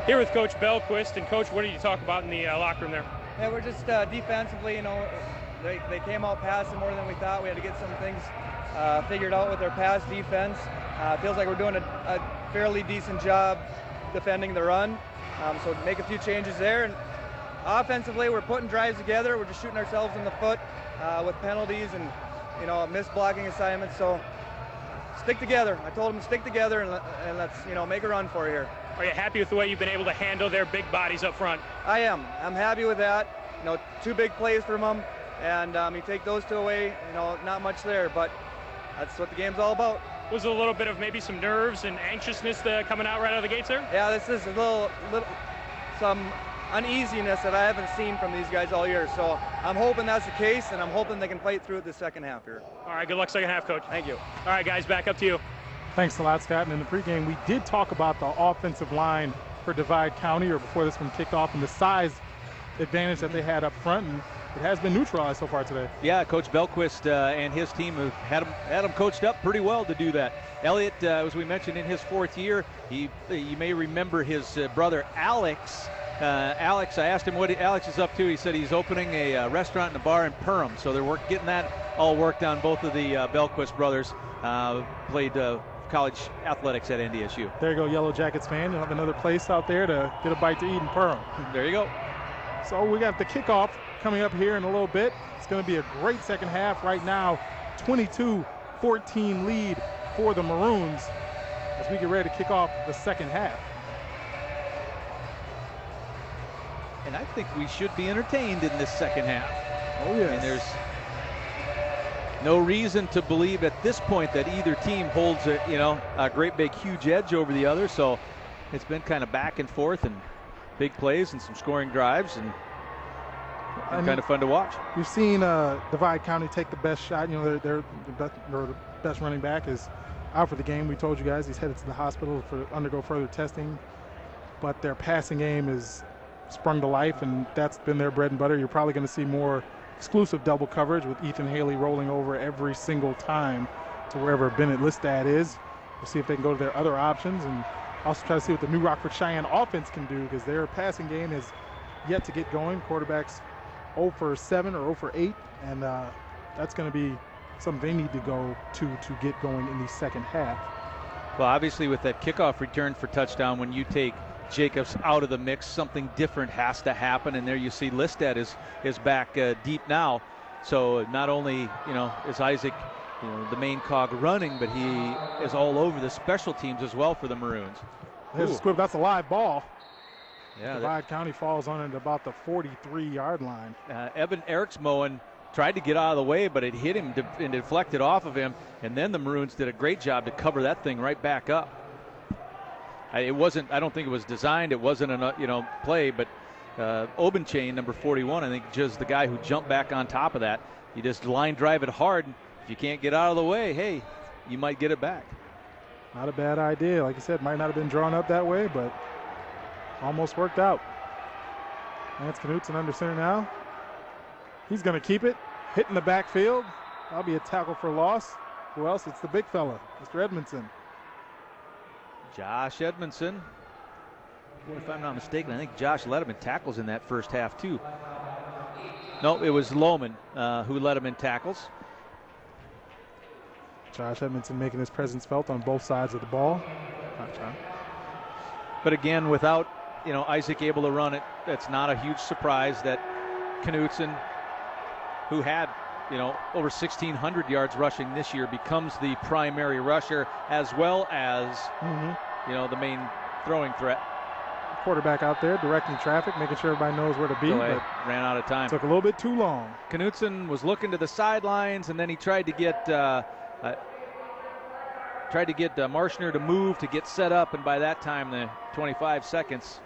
Here with Coach Belquist. And Coach, what did you talk about in the locker room there? Yeah, we're just defensively, they came out passing more than we thought. We had to get some things figured out with our pass defense. Feels like we're doing a fairly decent job defending the run. So make a few changes there, and offensively, we're putting drives together. We're just shooting ourselves in the foot with penalties and, you know, missed blocking assignments. So stick together. I told them to stick together and let's, you know, make a run for it here. Are you happy with the way you've been able to handle their big bodies up front? I am. I'm happy with that. You know, 2 big plays from them, and you take those 2 away, you know, not much there, but that's what the game's all about. Was it a little bit of maybe some nerves and anxiousness coming out right out of the gates there? Yeah, this is a little some uneasiness that I haven't seen from these guys all year. So I'm hoping that's the case, and I'm hoping they can fight through it the second half here. All right, good luck second half, Coach. Thank you. All right, guys, back up to you. Thanks a lot, Scott. And in the pregame, we did talk about the offensive line for Divide County, or before this one kicked off, and the size advantage that they had up front, and it has been neutralized so far today. Yeah, Coach Belquist and his team have had him coached up pretty well to do that. Elliott, as we mentioned, in his 4th year, you may remember his brother Alex. Alex, I asked him what Alex is up to. He said he's opening a restaurant and a bar in Perham. So they're getting that all worked on. Both of the Belquist brothers played college athletics at NDSU. There you go, Yellow Jackets fan. You'll have another place out there to get a bite to eat in Perham. There you go. So we got the kickoff coming up here in a little bit. It's going to be a great second half right now. 22-14 lead for the Maroons as we get ready to kick off the second half. And I think we should be entertained in this second half. Oh, yes. I mean, there's no reason to believe at this point that either team holds a great big huge edge over the other. So it's been kind of back and forth and big plays and some scoring drives, and kind of fun to watch. You've seen Divide County take the best shot. You know, the best running back is out for the game. We told you guys he's headed to the hospital to undergo further testing. But their passing game is sprung to life, and that's been their bread and butter. You're probably going to see more exclusive double coverage with Ethan Haley rolling over every single time to wherever Bennett Listad is. We'll see if they can go to their other options, and also try to see what the new Rockford Sheyenne offense can do, because their passing game is yet to get going. Quarterbacks 0 for 7 or 0 for 8, and that's going to be something they need to go to get going in the second half. Well, obviously with that kickoff return for touchdown, when you take Jacobs out of the mix, something different has to happen, and there you see Listad is back deep now. So not only is Isaac the main cog running, but he is all over the special teams as well for the Maroons. There's a squib. That's a live ball. Yeah, Divide County falls on it at about the 43-yard line. Evan Eriksmoen tried to get out of the way, but it hit him and deflected off of him, and then the Maroons did a great job to cover that thing right back up. It wasn't. I don't think it was designed. It wasn't a play, but Obenchain, number 41, I think, just the guy who jumped back on top of that. You just line drive it hard. If you can't get out of the way, hey, you might get it back. Not a bad idea. Like I said, might not have been drawn up that way, but almost worked out. Lance Knutson under center now. He's going to keep it. Hitting the backfield. That'll be a tackle for loss. Who else? It's the big fella, Mr. Edmondson. Josh Edmondson. Boy, if I'm not mistaken, I think Josh led him in tackles in that first half, too. No, it was Lohman who led him in tackles. Josh Edmondson making his presence felt on both sides of the ball. But again, without Isaac able to run it, it's not a huge surprise that Knutson, who had over 1,600 yards rushing this year, becomes the primary rusher, as well as the main throwing threat. Quarterback out there directing traffic, making sure everybody knows where to be. But ran out of time. Took a little bit too long. Knutson was looking to the sidelines, and then he tried to get Marshner to move to get set up, and by that time, the 25 seconds,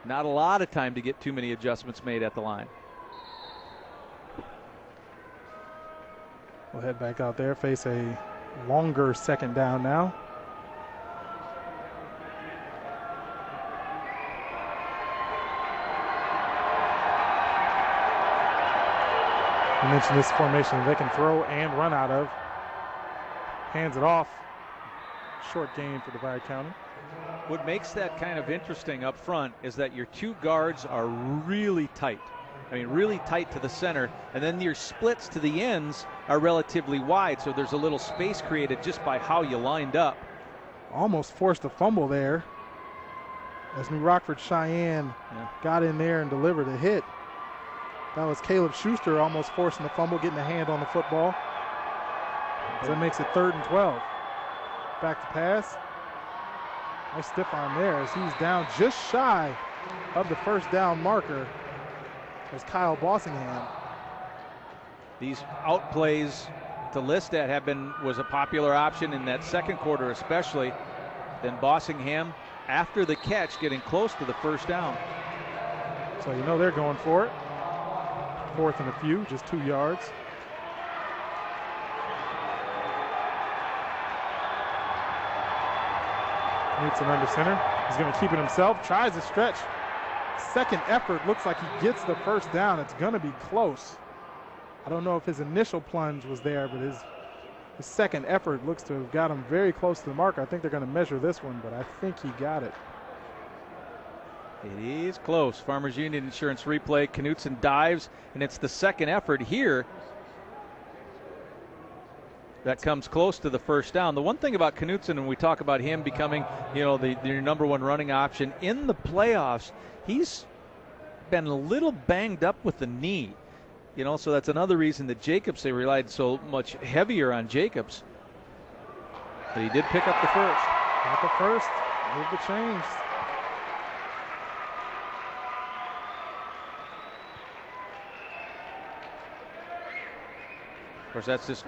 not a lot of time to get too many adjustments made at the line. We'll head back out there, face a longer second down now. I mentioned this formation they can throw and run out of. Hands it off. Short gain for Divide County. What makes that kind of interesting up front is that your two guards are really tight. I mean, really tight to the center, and then your splits to the ends are relatively wide, so there's a little space created just by how you lined up. Almost forced a fumble there. as New Rockford Cheyenne got in there and delivered a hit. That was Caleb Schuster almost forcing the fumble, getting a hand on the football. So that makes it 3rd and 12. Back to pass. Nice stiff arm there as he's down just shy of the first down marker as Kyle Bossingham. These out plays to Listad was a popular option in that second quarter especially. Then Bossingham, after the catch, getting close to the first down. So you know they're going for it. 4th and a few, just 2 yards. Knutson under center. He's going to keep it himself. Tries to stretch. Second effort. Looks like he gets the first down. It's going to be close. I don't know if his initial plunge was there, but his second effort looks to have got him very close to the marker. I think they're going to measure this one, but I think he got it. It is close. Farmers Union Insurance replay. Knutson dives, and it's the second effort here that comes close to the first down. The one thing about Knutson, and we talk about him becoming, your number one running option in the playoffs, he's been a little banged up with the knee. So that's another reason that they relied so much heavier on Jacobs. But he did pick up the first. Got the first. Move the chains. Of course, that's just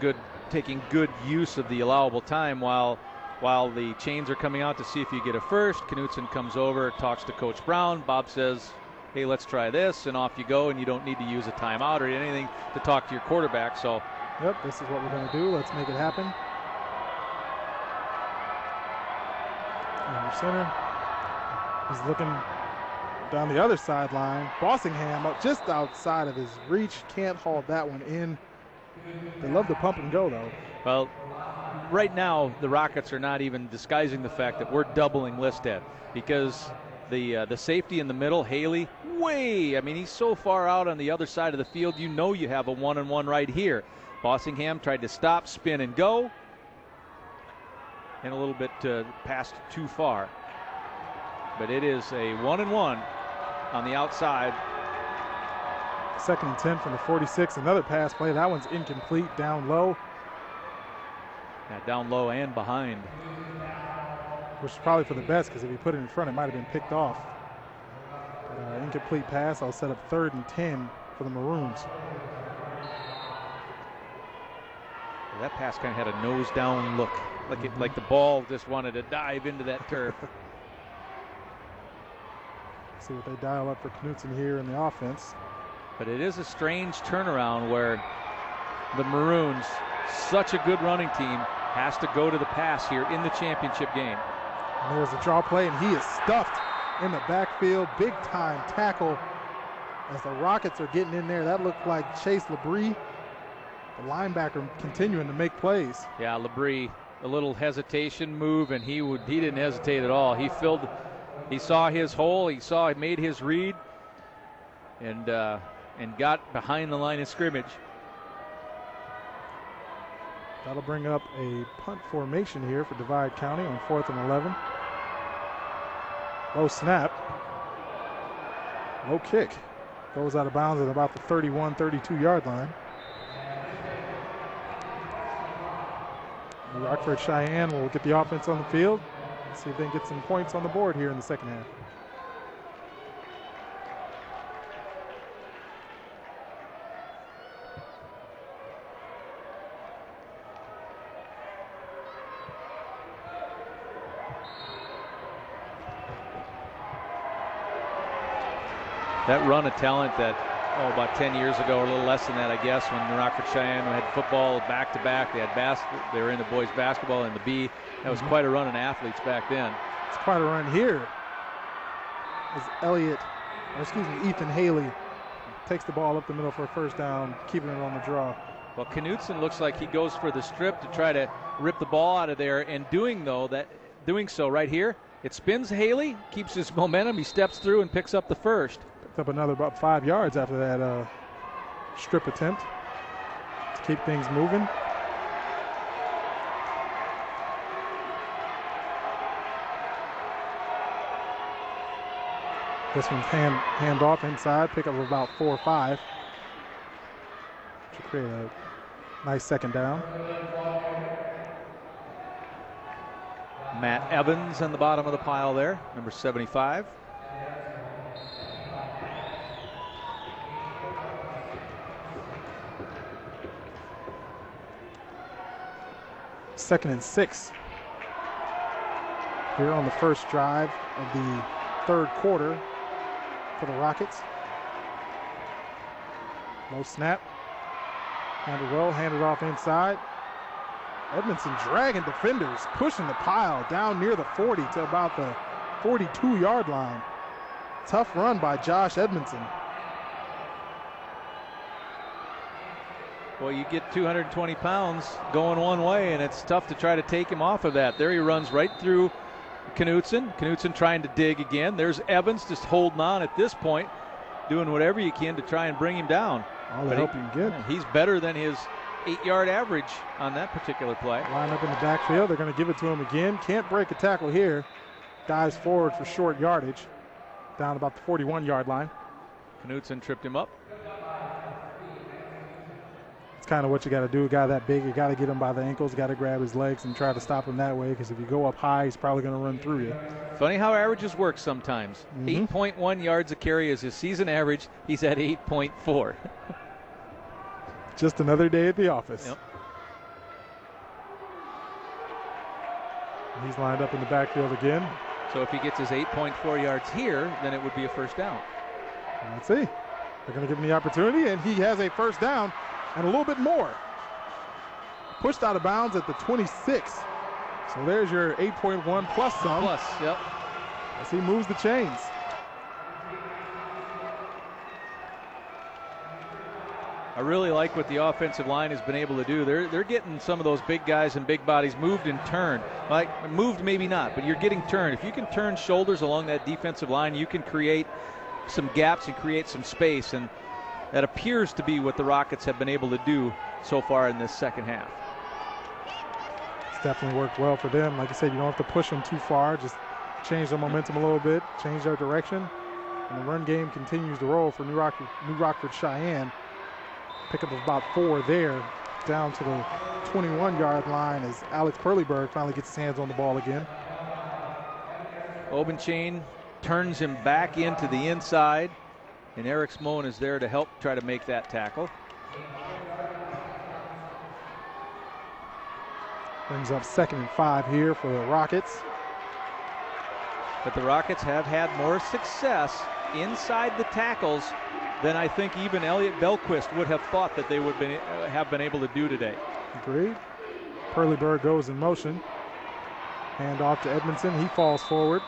taking good use of the allowable time while the chains are coming out to see if you get a first. Knutson comes over, talks to Coach Brown. Bob says, hey, let's try this, and off you go, and you don't need to use a timeout or anything to talk to your quarterback. So, yep, this is what we're going to do. Let's make it happen. Under center. He's looking down the other sideline. Bossingham up just outside of his reach. Can't haul that one in. They love to pump and go, though. Well, right now, the Rockets are not even disguising the fact that we're doubling Listad because the safety in the middle, Haley, he's so far out on the other side of the field, you have a 1-on-1 right here. Bossingham tried to stop, spin, and go, and a little bit passed too far. But it is a 1-and-1 on the outside. 2nd and 10 from the 46. Another pass play. That one's incomplete, down low. Yeah, down low and behind. Which is probably for the best because if he put it in front, it might have been picked off. Incomplete pass. I'll set up 3rd and 10 for the Maroons. That pass kind of had a nose down look, like the ball just wanted to dive into that turf. See what they dial up for Knutson here in the offense. But it is a strange turnaround where the Maroons, such a good running team, has to go to the pass here in the championship game. And there's a draw play, and he is stuffed in the backfield. Big time tackle as the Rockets are getting in there. That looked like Chase Labrie, the linebacker, continuing to make plays. Yeah, Labrie, a little hesitation move, and he didn't hesitate at all. He saw his hole, he made his read, and got behind the line of scrimmage. That'll bring up a punt formation here for Divide County on 4th and 11. Low snap. Low kick. Goes out of bounds at about the 31, 32-yard line. Rockford Cheyenne will get the offense on the field. See if they can get some points on the board here in the second half. That run of talent that, about 10 years ago or a little less than that, I guess, when Rockford Cheyenne had football back-to-back. They were in the boys basketball and the B. That was quite a run of athletes back then. It's quite a run here as Ethan Haley takes the ball up the middle for a first down, keeping it on the draw. Well, Knutson looks like he goes for the strip to try to rip the ball out of there, and doing so right here, it spins Haley, keeps his momentum, he steps through and picks up the first. Picked up another about 5 yards after that strip attempt to keep things moving. This one's hand off inside, pick up about 4 or 5. To create a nice second down. Matt Evans on the bottom of the pile there, number 75. Second and 6 here on the first drive of the third quarter for the Rockets. Low snap. Handed well, handed off inside. Edmondson dragging defenders, pushing the pile down near the 40 to about the 42-yard line. Tough run by Josh Edmondson. Well, you get 220 pounds going one way, and it's tough to try to take him off of that. There he runs right through Knutson. Knutson trying to dig again. There's Evans just holding on at this point, doing whatever you can to try and bring him down. All the help you can get. He's better than his 8-yard average on that particular play. Line up in the backfield. They're going to give it to him again. Can't break a tackle here. Dives forward for short yardage. Down about the 41-yard line. Knutson tripped him up. It's kind of what you got to do. A guy that big, you got to get him by the ankles, got to grab his legs and try to stop him that way, because if you go up high, he's probably going to run through you. Funny how averages work sometimes. 8.1 yards a carry is his season average. He's at 8.4. Just another day at the office. Yep. He's lined up in the backfield again. So if he gets his 8.4 yards here, then it would be a first down. Let's see. They're going to give him the opportunity, and he has a first down and a little bit more. Pushed out of bounds at the 26. So there's your 8.1 plus some. Plus, yep. As he moves the chains. I really like what the offensive line has been able to do. They're getting some of those big guys and big bodies moved and turned. Like, moved maybe not, but you're getting turned. If you can turn shoulders along that defensive line, you can create some gaps and create some space, and that appears to be what the Rockets have been able to do so far in this second half. It's definitely worked well for them. Like I said, you don't have to push them too far. Just change their momentum a little bit, change their direction, and the run game continues to roll for New Rockford Sheyenne. Pick up about 4 there, down to the 21-yard line as Alex Perleyberg finally gets his hands on the ball again. Obenchain turns him back into the inside, and Eric Smone is there to help try to make that tackle. Brings up 2nd and 5 here for the Rockets. But the Rockets have had more success inside the tackles than I think even Elliot Belquist would have thought that they would have been able to do today. Agreed. Perleyberg goes in motion. Hand off to Edmondson. He falls forward.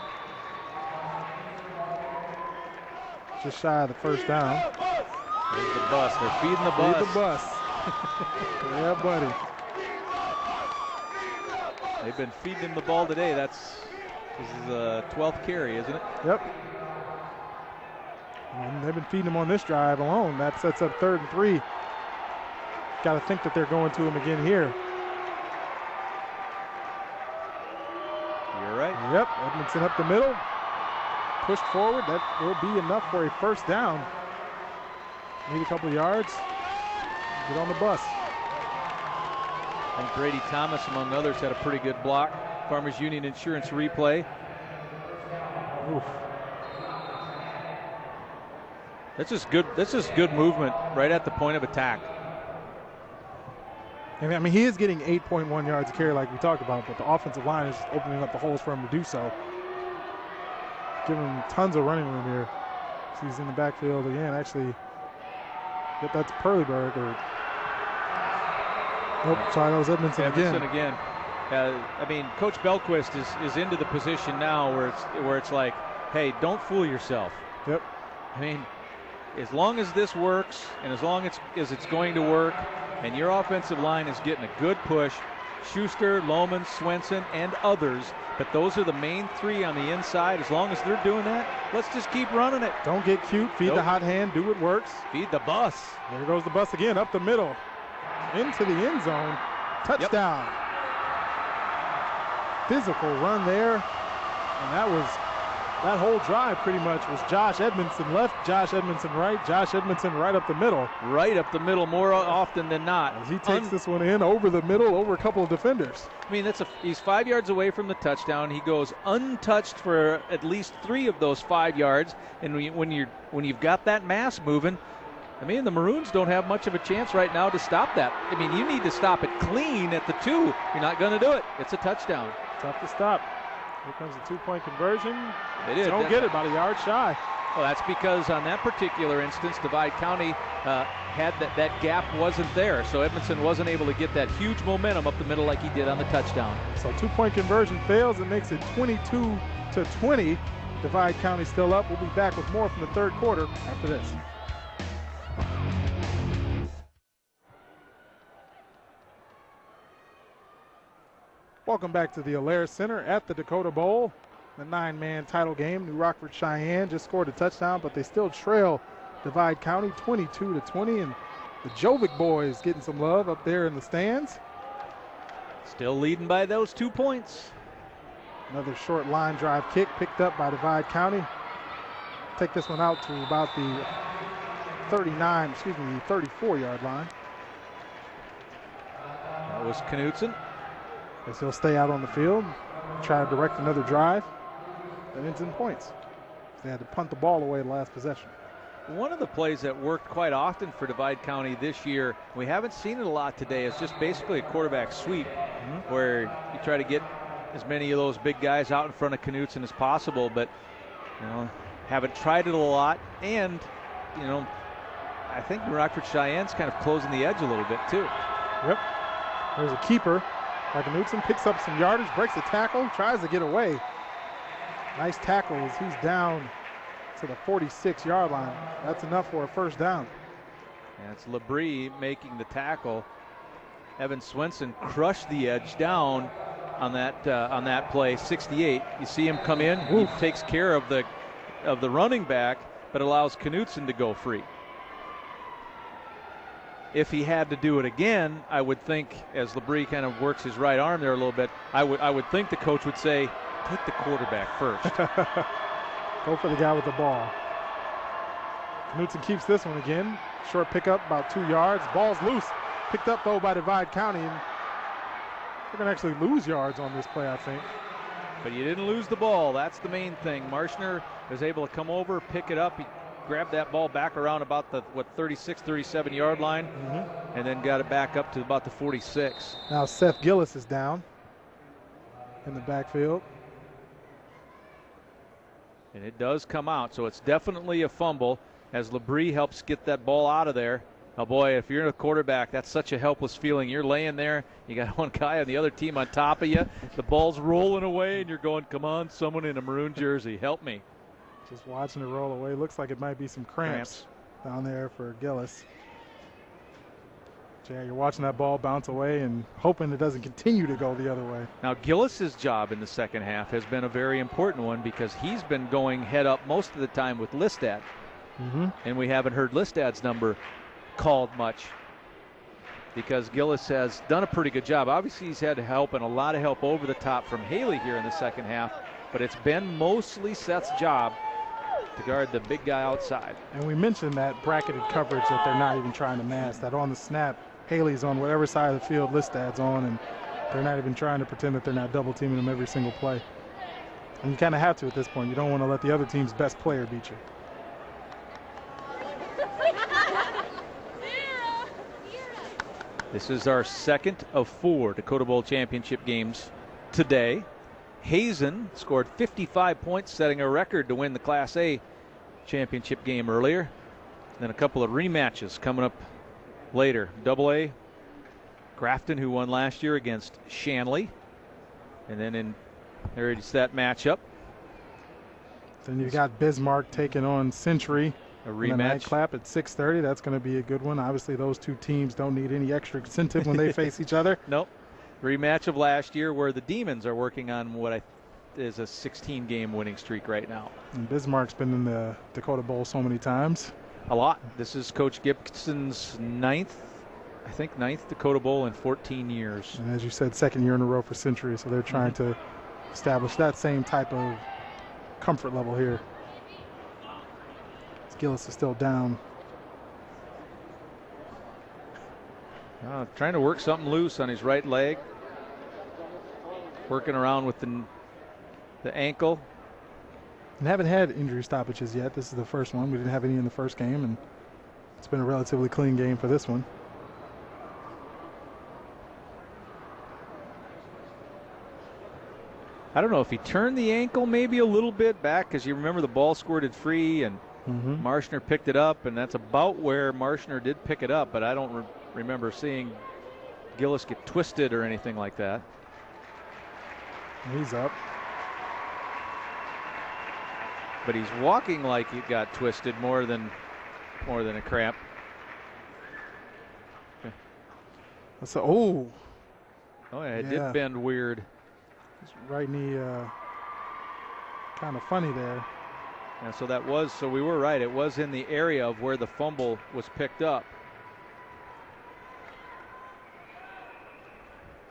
Just shy of the first down. There's the bus. They're feeding the bus. Feed the bus. Yeah, buddy. They've been feeding him the ball today. This is the 12th carry, isn't it? Yep. And they've been feeding him on this drive alone. That sets up 3rd and 3. Got to think that they're going to him again here. You're right. Yep, Edmondson up the middle. Pushed forward. That will be enough for a first down. Need a couple of yards. Get on the bus. I think Brady Thomas, among others, had a pretty good block. Farmers Union Insurance replay. Oof. That's just good movement right at the point of attack. And I mean, he is getting 8.1 yards a carry like we talked about, but the offensive line is opening up the holes for him to do so. Giving him tons of running room here. So he's in the backfield again. Actually, that's Perleyberg. Nope, sorry, that was Edmondson again. I mean, Coach Belquist is into the position now where it's like, hey, don't fool yourself. Yep. I mean, as long as this works and as long as it's going to work and your offensive line is getting a good push, Schuster, Lohman, Swenson, and others, but those are the main 3 on the inside. As long as they're doing that, let's just keep running it. Don't get cute. Feed the hot hand. Do what works. Feed the bus. There goes the bus again, up the middle. Into the end zone. Touchdown. Yep. Physical run there. And that was that whole drive pretty much was Josh Edmondson left, Josh Edmondson right, Josh Edmondson right up the middle. Right up the middle more often than not. As he takes this one in over the middle, over a couple of defenders. I mean, he's 5 yards away from the touchdown. He goes untouched for at least 3 of those 5 yards. And when you've got that mass moving, I mean, the Maroons don't have much of a chance right now to stop that. I mean, you need to stop it clean at the 2. You're not going to do it. It's a touchdown. Tough to stop. Here comes the 2-point conversion. They did. Don't get it, about a yard shy. Well, that's because on that particular instance, Divide County had that gap wasn't there. So Edmondson wasn't able to get that huge momentum up the middle like he did on the touchdown. So 2-point conversion fails. It makes it 22-20. Divide County still up. We'll be back with more from the third quarter after this. Welcome back to the Alair Center at the Dakota Bowl. The 9-man title game. New Rockford Sheyenne just scored a touchdown, but they still trail Divide County 22-20. And the Jovic boys getting some love up there in the stands. Still leading by those 2 points. Another short line drive kick picked up by Divide County. Take this one out to about the 34-yard line. That was Knutson. Guess he'll stay out on the field, try to direct another drive. That ends in points. They had to punt the ball away the last possession. One of the plays that worked quite often for Divide County this year, we haven't seen it a lot today, is just basically a quarterback sweep where you try to get as many of those big guys out in front of Knutson as possible, but haven't tried it a lot. And I think Rockford Cheyenne's kind of closing the edge a little bit too. Yep. There's a keeper. Knutson picks up some yardage, breaks a tackle, tries to get away. Nice tackle as he's down to the 46-yard line. That's enough for a first down. And it's Labrie making the tackle. Evan Swenson crushed the edge down on that play. 68. You see him come in. He takes care of the running back, but allows Knutson to go free. If he had to do it again, I would think, as Labrie kind of works his right arm there a little bit, I would think the coach would say, take the quarterback first. Go for the guy with the ball. Knutson keeps this one again. Short pickup, about 2 yards. Ball's loose. Picked up, though, by Divide County. And they're going to actually lose yards on this play, I think. But you didn't lose the ball. That's the main thing. Marshner was able to come over, pick it up. He grabbed that ball back around about the 36, 37-yard line, and then got it back up to about the 46. Now Seth Gillis is down in the backfield. And it does come out, so it's definitely a fumble as Labrie helps get that ball out of there. Oh boy, if you're a quarterback, that's such a helpless feeling. You're laying there, you got one guy on the other team on top of you, the ball's rolling away, and you're going, come on, someone in a maroon jersey, help me. Just watching it roll away. Looks like it might be some cramps down there for Gillis. Yeah, you're watching that ball bounce away and hoping it doesn't continue to go the other way. Now, Gillis's job in the second half has been a very important one because he's been going head up most of the time with Listad. And we haven't heard Listad's number called much because Gillis has done a pretty good job. Obviously, he's had help and a lot of help over the top from Haley here in the second half, but it's been mostly Seth's job to guard the big guy outside. And we mentioned that bracketed coverage that they're not even trying to mask, that on the snap, Haley's on whatever side of the field Listad's on, and they're not even trying to pretend that they're not double teaming him every single play. And you kind of have to at this point. You don't want to let the other team's best player beat you. This is our second of 4 Dakota Bowl championship games today. Hazen scored 55 points, setting a record to win the Class A championship game earlier. Then a couple of rematches coming up later. Double A, Grafton, who won last year against Shanley. And then there's that matchup. Then you've got Bismarck taking on Century. A rematch. Clap at 6:30. That's going to be a good one. Obviously, those two teams don't need any extra incentive when they face each other. Nope. Rematch of last year where the Demons are working on what is a 16-game winning streak right now. And Bismarck's been in the Dakota Bowl so many times. A lot. This is Coach Gibson's ninth Dakota Bowl in 14 years. And as you said, second year in a row for Century, so they're trying to establish that same type of comfort level here. Gillis is still down. Trying to work something loose on his right leg. Working around with the ankle. And haven't had injury stoppages yet. This is the first one. We didn't have any in the first game, and it's been a relatively clean game for this one. I don't know if he turned the ankle maybe a little bit back, because you remember the ball squirted free and Marshner picked it up, and that's about where Marshner did pick it up, but I don't remember seeing Gillis get twisted or anything like that. He's up. But he's walking like he got twisted more than a cramp. Okay. So, yeah, it did bend weird. His right knee kind of funny there. And so we were right. It was in the area of where the fumble was picked up.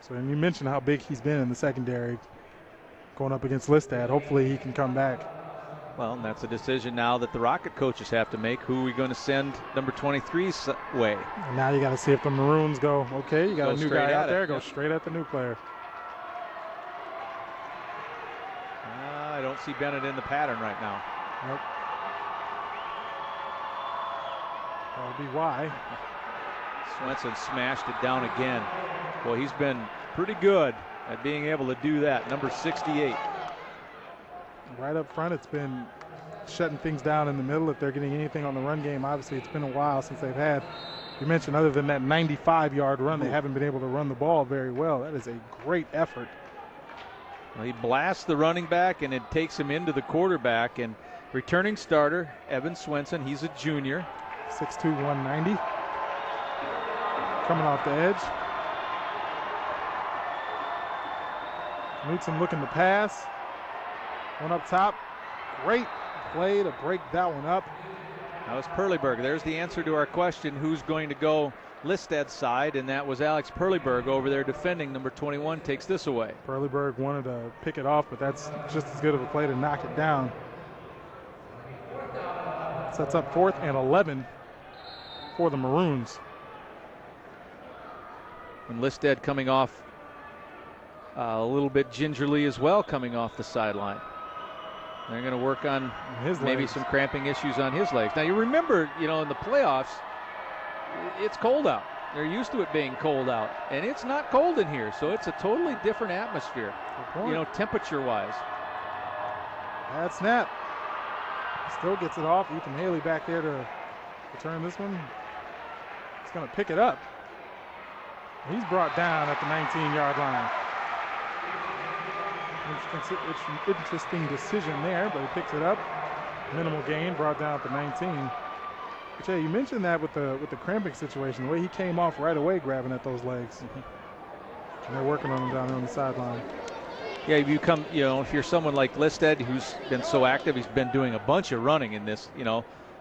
So, and you mentioned how big he's been in the secondary going up against Listad. Hopefully he can come back. Well, and that's a decision now that the Rocket coaches have to make. Who are we going to send number 23's way? And now you got to see if the Maroons go, okay, you got a new guy out there, go straight at the new player. I don't see Bennett in the pattern right now. Nope. That'll be why. Swenson smashed it down again. Boy, he's been pretty good at being able to do that. Number 68. Right up front, it's been shutting things down in the middle. If they're getting anything on the run game, obviously it's been a while since they've had. You mentioned other than that 95-yard run, they haven't been able to run the ball very well. That is a great effort. Well, he blasts the running back, and it takes him into the quarterback. And returning starter, Evan Swenson, he's a junior. 6'2", 190. Coming off the edge. Newton looking to pass. One up top. Great play to break that one up. That was Perleberg. There's the answer to our question, who's going to go Listad's side, and that was Alex Perleberg over there defending. Number 21 takes this away. Perleberg wanted to pick it off, but that's just as good of a play to knock it down. Sets up 4th and 11 for the Maroons. And Listad coming off a little bit gingerly as well, coming off the sideline. They're going to work on maybe some cramping issues on his legs. Now, you remember, in the playoffs, it's cold out. They're used to it being cold out, and it's not cold in here, so it's a totally different atmosphere, temperature-wise. Bad snap. Still gets it off. Ethan Haley back there to return this one. He's going to pick it up. He's brought down at the 19-yard line. Interesting decision there, but he picks it up. Minimal gain, brought down at the 19. But yeah, you mentioned that with the cramping situation, the way he came off right away grabbing at those legs. And they're working on him down there on the sideline. Yeah, if you're someone like Listad who's been so active, he's been doing a bunch of running in this,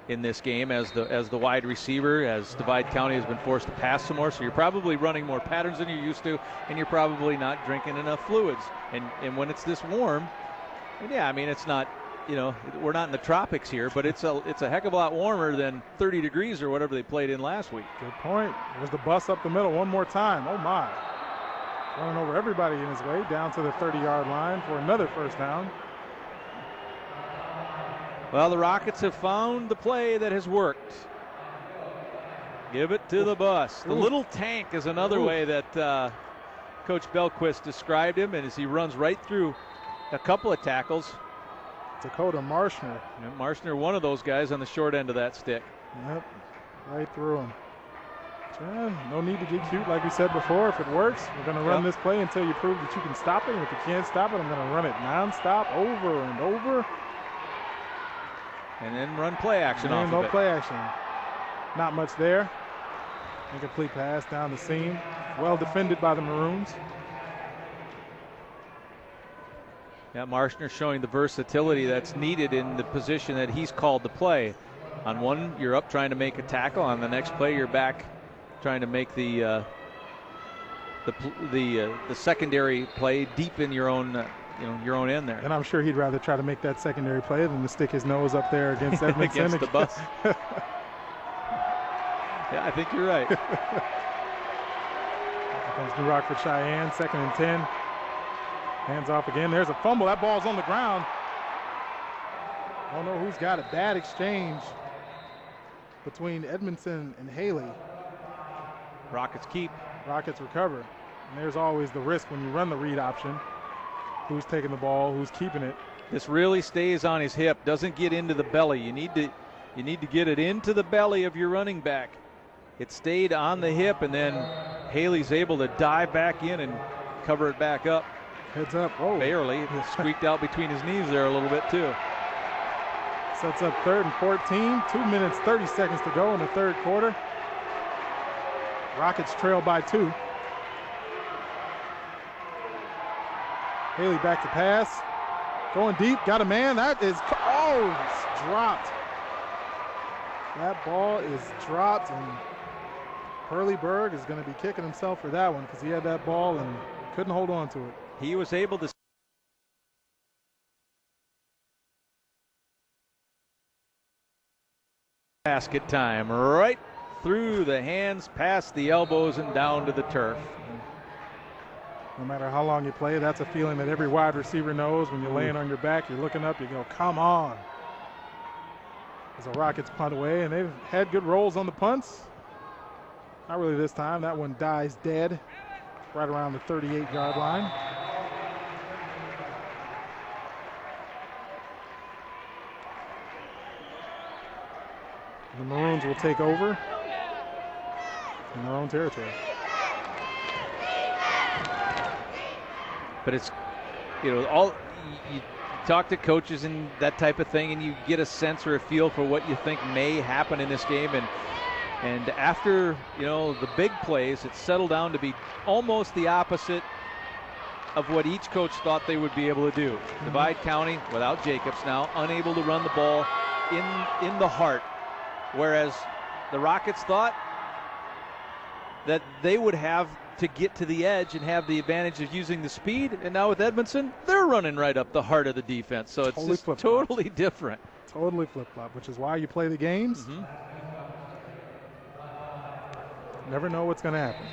in this game as the wide receiver, as Divide County has been forced to pass some more. So you're probably running more patterns than you're used to, and you're probably not drinking enough fluids. And when it's this warm, and yeah, I mean, it's not, we're not in the tropics here, but it's a heck of a lot warmer than 30 degrees or whatever they played in last week. Good point. There's the bus up the middle one more time. Oh my. Running over everybody in his way, down to the 30-yard line for another first down. Well, the Rockets have found the play that has worked. Give it to the bus. The little tank is another way that Coach Belquist described him, and as he runs right through a couple of tackles. Dakota Marshner. And Marshner, one of those guys on the short end of that stick. Yep, right through him. No need to get cute, like we said before. If it works, we're going to run this play until you prove that you can stop it. And if you can't stop it, I'm going to run it nonstop, over and over. And then run play action off of it. Play action. Not much there. Incomplete pass down the seam. Well defended by the Maroons. Yeah, Marshner showing the versatility that's needed in the position that he's called to play. On one, you're up trying to make a tackle. On the next play, you're back trying to make the secondary play deep in your own your own end there. And I'm sure he'd rather try to make that secondary play than to stick his nose up there against Edmondson. Against the bus. Yeah, I think you're right. Here comes New Rockford Cheyenne, 2nd and 10. Hands off again. There's a fumble. That ball's on the ground. I don't know who's got it. Bad exchange between Edmondson and Haley. Rockets keep. Rockets recover. And there's always the risk when you run the read option. Who's taking the ball, who's keeping it. This really stays on his hip, doesn't get into the belly. You need to get it into the belly of your running back. It stayed on the hip, and then Haley's able to dive back in and cover it back up. Heads up. Whoa. Barely. It squeaked out between his knees there a little bit too. Sets up 3rd and 14. 2 minutes, 30 seconds to go in the 3rd quarter. Rockets trail by 2. Haley back to pass. Going deep. Got a man. That is, it's dropped. That ball is dropped, and Hurleyberg is going to be kicking himself for that one because he had that ball and couldn't hold on to it. He was able to. Basket time, right through the hands, past the elbows, and down to the turf. No matter how long you play, that's a feeling that every wide receiver knows. When you're laying on your back, you're looking up, you go, come on. As the Rockets punt away, and they've had good rolls on the punts. Not really this time. That one dies dead right around the 38-yard line. The Maroons will take over in their own territory. But it's, you talk to coaches and that type of thing, and you get a sense or a feel for what you think may happen in this game. And after, the big plays, it settled down to be almost the opposite of what each coach thought they would be able to do. Mm-hmm. Divide County, without Jacobs now, unable to run the ball in the heart. Whereas the Rockets thought that they would have to get to the edge and have the advantage of using the speed. And now with Edmondson, they're running right up the heart of the defense. So it's just totally different. Totally flip-flop, which is why you play the games. Mm-hmm. Never know what's going to happen.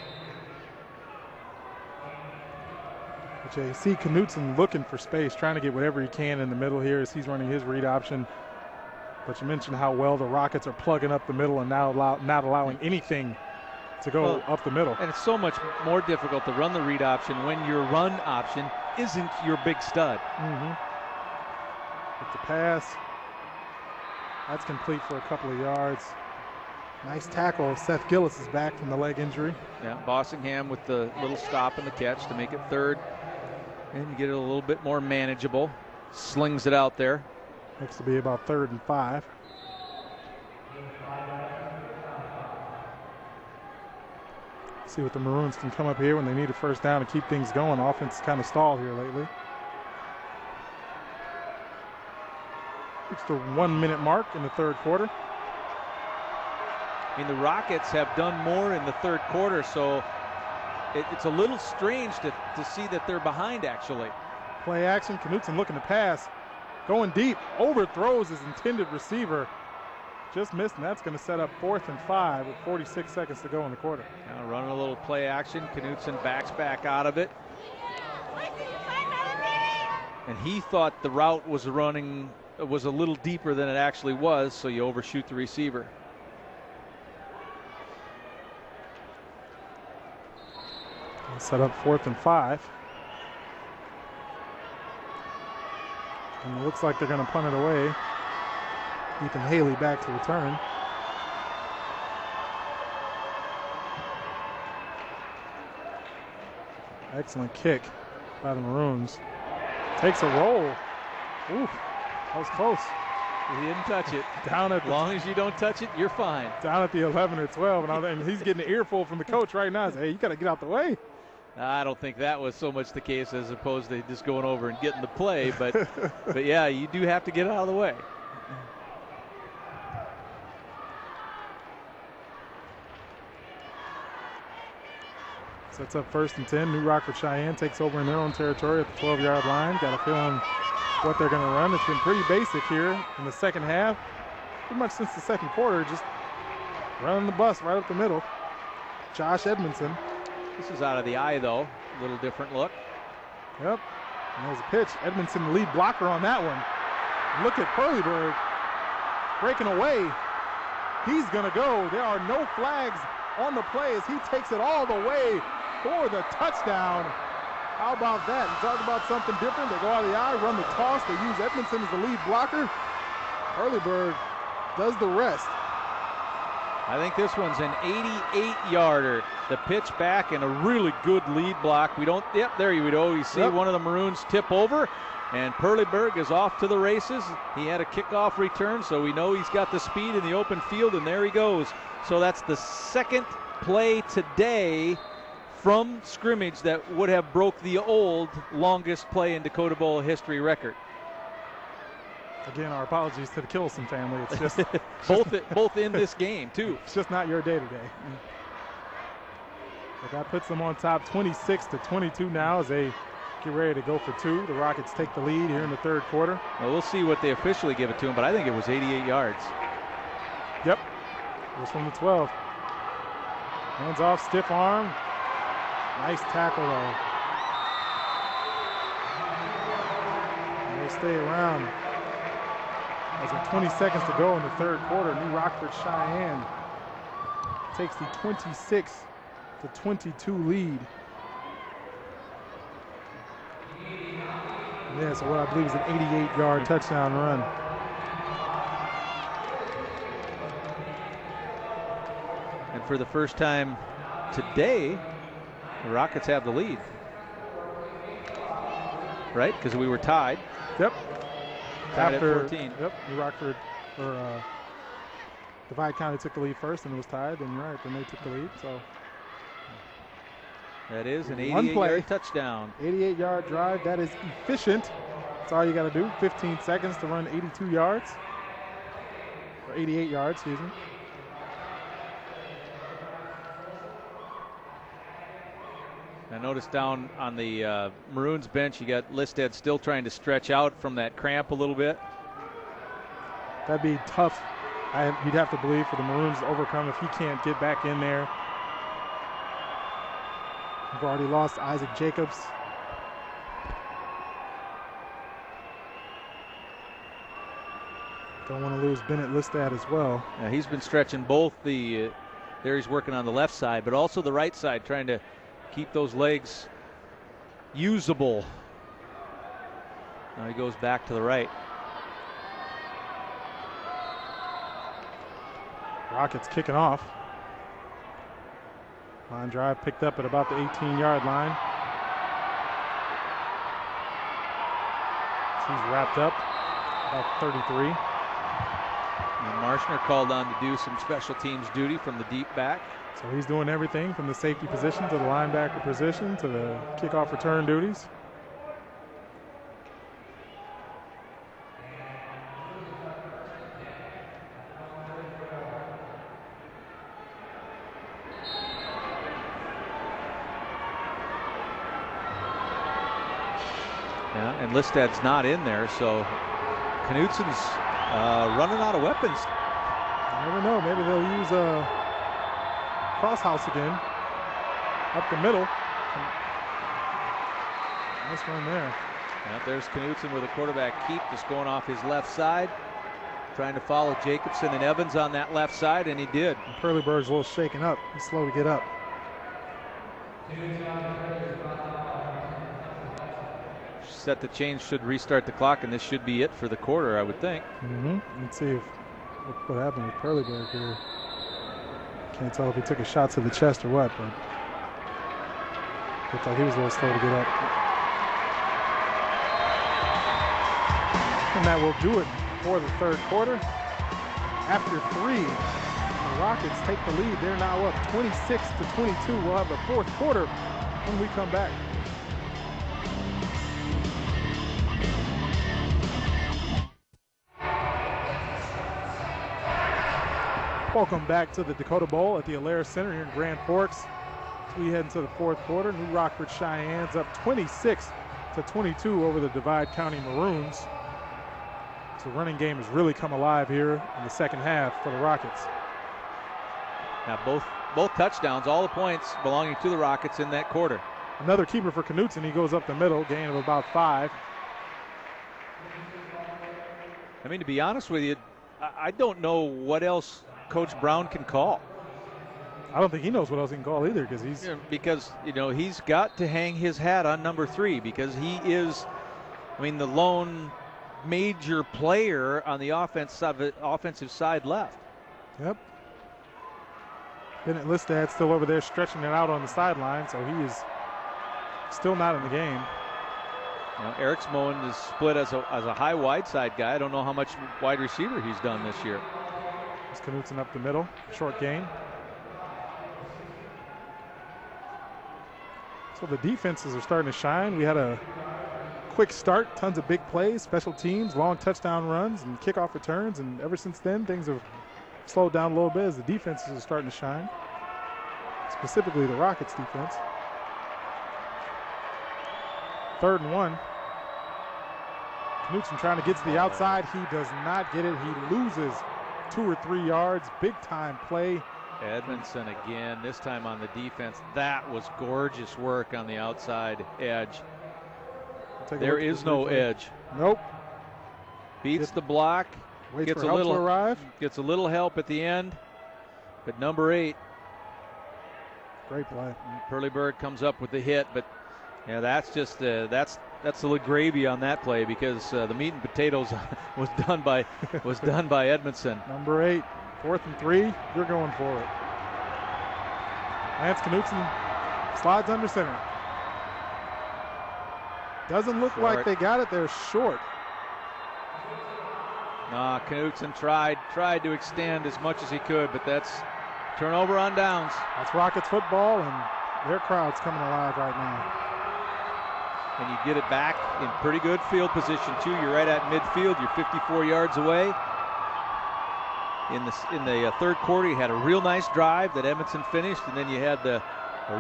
But you see Knutson looking for space, trying to get whatever he can in the middle here as he's running his read option. But you mentioned how well the Rockets are plugging up the middle and now not allowing anything to go up the middle. And it's so much more difficult to run the read option when your run option isn't your big stud. Mm-hmm. With the pass, that's complete for a couple of yards. Nice tackle. Seth Gillis is back from the leg injury. Yeah, Bossingham with the little stop and the catch to make it 3rd. And you get it a little bit more manageable. Slings it out there. Looks to be about 3rd and 5. See what the Maroons can come up here when they need a first down to keep things going. Offense kind of stalled here lately. It's the 1 minute mark in the 3rd quarter. I mean, the Rockets have done more in the 3rd quarter, so it's a little strange to see that they're behind, actually. Play action. Knutson looking to pass. Going deep. Overthrows his intended receiver. Just missed, and that's going to set up 4th and 5 with 46 seconds to go in the quarter. Now running a little play action. Knutson backs back out of it. And he thought the route was a little deeper than it actually was, so you overshoot the receiver. Set up 4th and 5. And it looks like they're going to punt it away. Ethan Haley back to return. Excellent kick by the Maroons. Takes a roll. Ooh, that was close. He didn't touch it. Down at as long as you don't touch it, you're fine. Down at the 11 or 12, and he's getting an earful from the coach right now. Hey, you got to get out the way. I don't think that was so much the case as opposed to just going over and getting the play, but yeah, you do have to get out of the way. Sets up 1st and 10. New Rockford Sheyenne takes over in their own territory at the 12-yard line. Got a feeling what they're going to run. It's been pretty basic here in the second half. Pretty much since the second quarter, just running the bus right up the middle. Josh Edmondson. This is out of the eye, though. A little different look. Yep. And there's a pitch. Edmondson, the lead blocker on that one. Look at Perleyberg breaking away. He's going to go. There are no flags on the play as he takes it all the way for the touchdown. How about that? You talk about something different. They go out of the eye, run the toss. They use Edmondson as the lead blocker. Perleyberg does the rest. I think this one's an 88-yarder. The pitch back and a really good lead block. There you go. You see one of the Maroons tip over, and Perleyberg is off to the races. He had a kickoff return, so we know he's got the speed in the open field, and there he goes. So that's the second play today from scrimmage that would have broke the old longest play in Dakota Bowl history record. Again, our apologies to the Killison family. It's just both in this game too. It's just not your day today. So that puts them on top, 26-22 now as they get ready to go for 2. The Rockets take the lead here in the third quarter. Well, we'll see what they officially give it to them, but I think it was 88 yards. Yep, it was from the 12. Hands off, stiff arm. Nice tackle though. And they'll stay around. As with 20 seconds to go in the third quarter, New Rockford Sheyenne takes the 26-22 lead. Yeah, so what I believe is an 88-yard touchdown run. And for the first time today, the Rockets have the lead. Right? Because we were tied. Yep. After 14. Yep, New Rockford, or Divide County took the lead first and it was tied. Then you're right, then they took the lead. So that is an 88-yard touchdown. 88-yard drive. That is efficient. That's all you got to do. 15 seconds to run 82 yards. Or 88 yards, excuse me. I noticed down on the Maroons bench, you got Listed still trying to stretch out from that cramp a little bit. That'd be tough. You'd have to believe for the Maroons to overcome if he can't get back in there. We've already lost Isaac Jacobs. Don't want to lose Bennett Listad as well. Yeah, he's been stretching both the, there he's working on the left side, but also the right side, trying to keep those legs usable. Now he goes back to the right. Rockets kicking off. Line drive picked up at about the 18-yard line. He's wrapped up about 33. And Marshner called on to do some special teams duty from the deep back. So he's doing everything from the safety position to the linebacker position to the kickoff return duties. Yeah, and Listad's not in there, so Knutsen's running out of weapons. You never know. Maybe they'll use a crosshouse again up the middle. Nice run there. Yeah, there's Knutsen with a quarterback keep, just going off his left side, trying to follow Jacobson and Evans on that left side, and he did. And Perleyberg's a little shaken up. He's slow to get up. Set the change, should restart the clock, and this should be it for the quarter, I would think. Let's see what happened with Perleyberg here. Can't tell if he took a shot to the chest or what, but looked like he was a little slow to get up. And that will do it for the third quarter. After 3, the Rockets take the lead. They're now up 26-22. We'll have the fourth quarter when we come back. Welcome back to the Dakota Bowl at the Alaris Center here in Grand Forks. we head into the fourth quarter. New Rockford Cheyenne's up 26-22 over the Divide County Maroons. So the running game has really come alive here in the second half for the Rockets. Now both touchdowns, all the points belonging to the Rockets in that quarter. Another keeper for Knutson. He goes up the middle, gain of about 5. I mean, to be honest with you, I don't know what else Coach Brown can call. I don't think he knows what else he can call either, because he's got to hang his hat on number 3, because he is, the lone major player on the offensive side left. Yep. Bennett Listad still over there stretching it out on the sideline, so he is still not in the game. Eric Smoen is split as a high wide side guy. I don't know how much wide receiver he's done this year. It's Knutson up the middle, short gain. So the defenses are starting to shine. We had a quick start, tons of big plays, special teams, long touchdown runs, and kickoff returns. And ever since then, things have slowed down a little bit as the defenses are starting to shine, specifically the Rockets defense. 3rd and 1. Knutson trying to get to the outside. He does not get it. He loses 2 or 3 yards. Big time play. Edmondson again, this time on the defense. That was gorgeous work on the outside edge. There is no edge. Nope. Beats the block. Gets a little arrive. Gets a little help at the end. But number 8. Great play. Perleyberg comes up with the hit, but yeah, that's just that's the little gravy on that play, because the meat and potatoes was done by Edmondson. Number 8, 4th and 3. You're going for it. Lance Knutson slides under center. Doesn't look like they got it there. Short. Knutson tried to extend as much as he could, but that's turnover on downs. That's Rockets football, and their crowd's coming alive right now. And you get it back in pretty good field position too. You're right at midfield. You're 54 yards away. In the third quarter, you had a real nice drive that Edmondson finished, and then you had a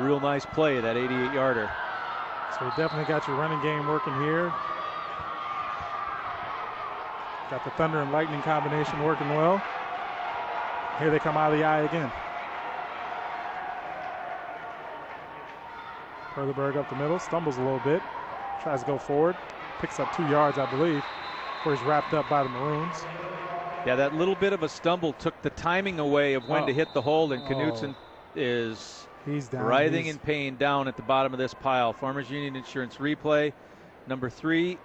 real nice play, that 88-yarder. So you definitely got your running game working here. Got the thunder and lightning combination working well. Here they come out of the eye again. Perleyberg up the middle, stumbles a little bit, tries to go forward, picks up 2 yards, I believe, before he's wrapped up by the Maroons. Yeah, that little bit of a stumble took the timing away of when to hit the hold, and Knutson is writhing in pain down at the bottom of this pile. Farmers Union Insurance replay. Number 3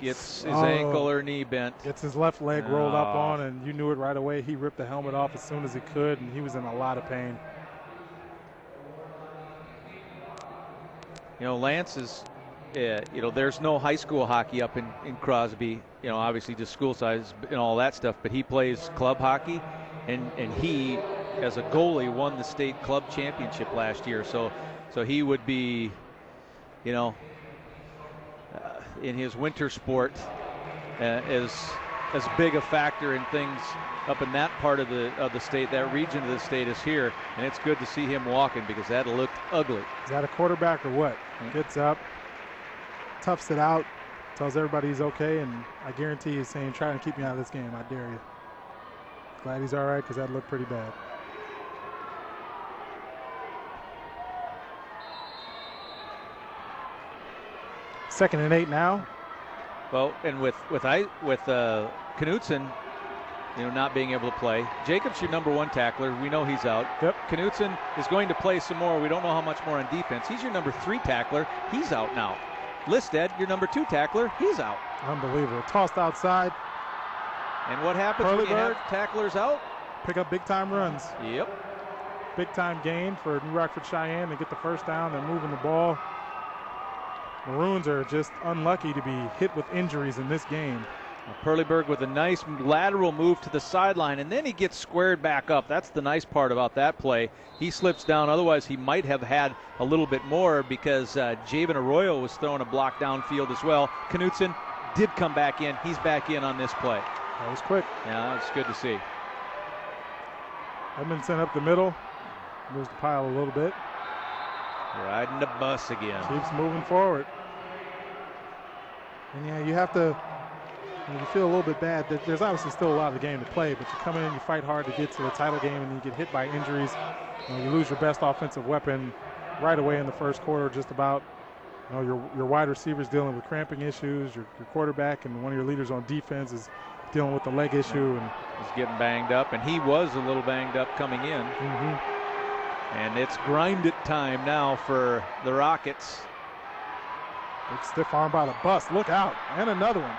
gets his ankle or knee bent. Gets his left leg rolled up on, and you knew it right away. He ripped the helmet off as soon as he could, and he was in a lot of pain. Lance is, there's no high school hockey up in Crosby, obviously just school size and all that stuff, but he plays club hockey, and he, as a goalie, won the state club championship last year. So he would be, in his winter sport, as big a factor in things up in that part of the state, that region of the state, is here, and it's good to see him walking, because that looked ugly. Is that a quarterback or what? Gets up, toughs it out, tells everybody he's okay, and I guarantee he's saying, try and keep me out of this game, I dare you. Glad he's all right, because that looked pretty bad. Second and 8 now. Well, and with Knutson, not being able to play. Jacobs, your number 1 tackler. We know he's out. Yep. Knutson is going to play some more. We don't know how much more on defense. He's your number 3 tackler. He's out now. Listed, your number 2 tackler. He's out. Unbelievable. Tossed outside. And what happens when you have tacklers out? Pick up big time runs. Yep. Big time gain for New Rockford Cheyenne. They get the first down. They're moving the ball. Maroons are just unlucky to be hit with injuries in this game. Perleyberg with a nice lateral move to the sideline, and then he gets squared back up. That's the nice part about that play. He slips down. Otherwise, he might have had a little bit more, because Javen Arroyo was throwing a block downfield as well. Knutson did come back in. He's back in on this play. That was quick. Yeah, that was good to see. Edmondson up the middle. Moves the pile a little bit. Riding the bus again. Keeps moving forward. And yeah, you have to, you feel a little bit bad. There's obviously still a lot of the game to play, but you come in, you fight hard to get to the title game, and you get hit by injuries. You lose your best offensive weapon right away in the first quarter, just about. Your wide receivers dealing with cramping issues. Your quarterback and one of your leaders on defense is dealing with the leg issue. And he's getting banged up, and he was a little banged up coming in. And it's grind it time now for the Rockets. Big stiff arm by the bus. Look out. And another one.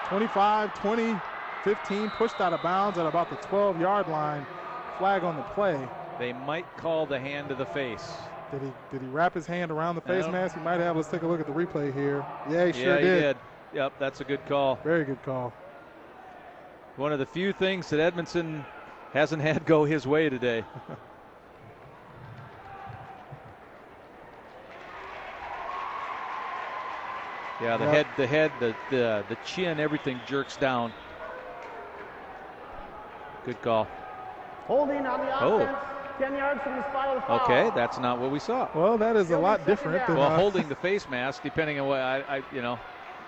25, 20, 15, pushed out of bounds at about the 12-yard line. Flag on the play. They might call the hand to the face. Did he wrap his hand around the face mask? He might have. Let's take a look at the replay here. Yeah, he sure he did. Yep, that's a good call. Very good call. One of the few things that Edmondson hasn't had go his way today. Yeah, the head, the chin, everything jerks down. Good call. Holding on the offense, 10 yards from the spot of the foul. Okay, that's not what we saw. Well, that is a lot different than holding the face mask, depending on what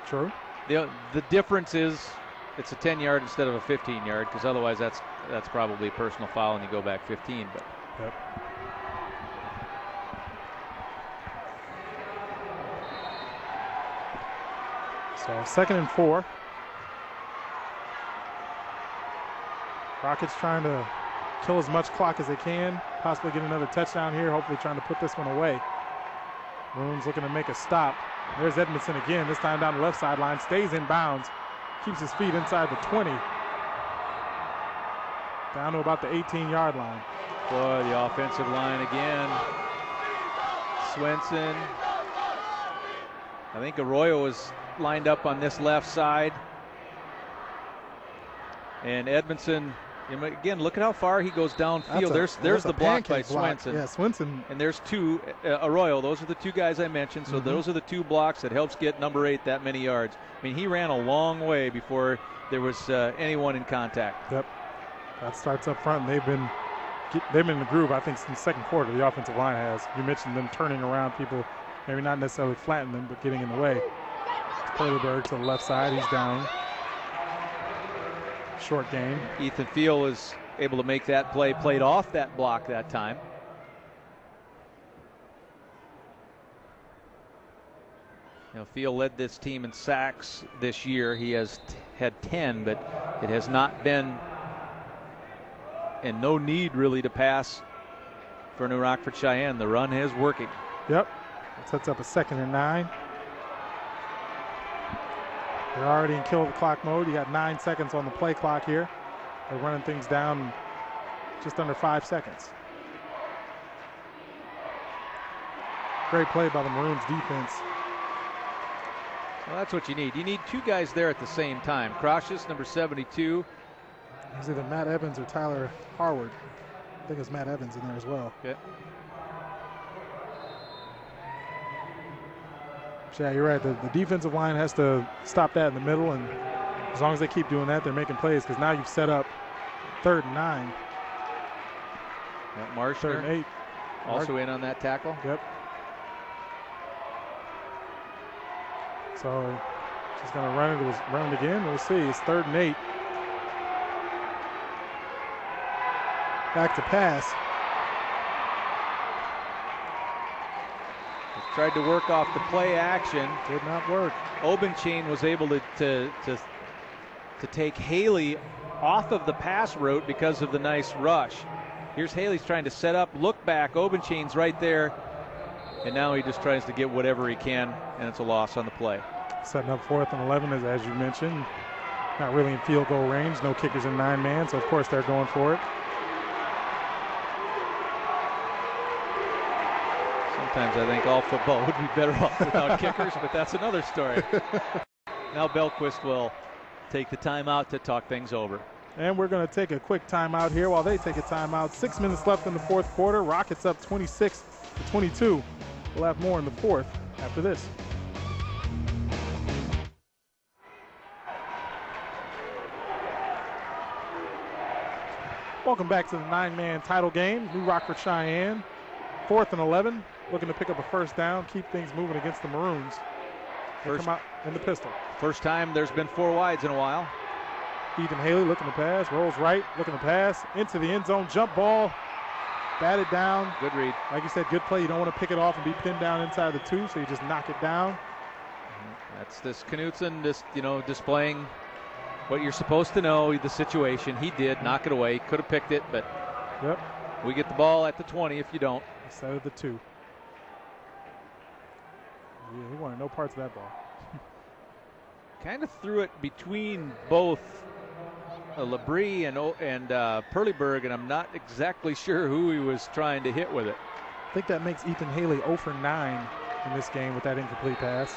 True. The difference is it's a 10-yard instead of a 15-yard, because otherwise that's probably a personal foul and you go back 15. But yep. So 2nd and 4. Rockets trying to kill as much clock as they can, possibly get another touchdown here, hopefully trying to put this one away. Moon's looking to make a stop. There's Edmondson again, this time down the left sideline, stays in bounds, keeps his feet inside the 20. Down to about the 18-yard line. Boy, the offensive line again. Swenson. I think Arroyo is lined up on this left side. And Edmondson, again, look at how far he goes downfield. There's the block by Swenson. Yeah, Swenson. And there's two, Arroyo. Those are the two guys I mentioned. So those are the two blocks that helps get number 8 that many yards. I mean, he ran a long way before there was anyone in contact. Yep. That starts up front, and they've been in the groove, I think, since the second quarter. The offensive line has. You mentioned them turning around people, maybe not necessarily flattening them, but getting in the way. Perleberg to the left side. He's down. Short game. Ethan Field is able to make that play, played off that block that time. Field led this team in sacks this year. He has had 10, but it has not been, and no need really to pass for New Rockford Sheyenne. The run is working. Yep. It sets up a 2nd and 9. They're already in kill the clock mode. You got 9 seconds on the play clock here. They're running things down just under 5 seconds. Great play by the Maroons defense. Well, that's what you need. You need two guys there at the same time. Crocious, number 72. It's either Matt Evans or Tyler Harward. I think it's Matt Evans in there as well. Okay. Yeah, you're right. The defensive line has to stop that in the middle, and as long as they keep doing that, they're making plays, because now you've set up 3rd and 9. Marshall 3rd and 8. Also in on that tackle. Yep. So she's going to run it again. We'll see. It's 3rd and 8. Back to pass. Tried to work off the play action. Did not work. Obenchain was able to take Haley off of the pass route because of the nice rush. Here's Haley's trying to set up, look back. Obenchain's right there. And now he just tries to get whatever he can, and it's a loss on the play. Setting up 4th and 11, as you mentioned. Not really in field goal range. No kickers in 9-man, so of course they're going for it. Sometimes I think all football would be better off without kickers, but that's another story. Now Belquist will take the timeout to talk things over. And we're going to take a quick timeout here while they take a timeout. 6 minutes left in the 4th quarter. Rockets up 26-22. We'll have more in the 4th after this. Welcome back to the 9-man title game. New Rockford Sheyenne, 4th and 11, looking to pick up a first down, keep things moving against the Maroons. They come out in the pistol. First time there's been 4 wides in a while. Ethan Haley looking to pass, rolls right, looking to pass, into the end zone, jump ball, batted down. Good read. Like you said, good play. You don't want to pick it off and be pinned down inside the 2, so you just knock it down. That's this Knutson just, displaying what you're supposed to know, the situation. He did knock it away. Could have picked it, but we get the ball at the 20 if you don't. Instead of the 2. Yeah, he wanted no parts of that ball. Kind of threw it between both Labrie and Perleberg, and I'm not exactly sure who he was trying to hit with it. I think that makes Ethan Haley 0 for 9 in this game with that incomplete pass.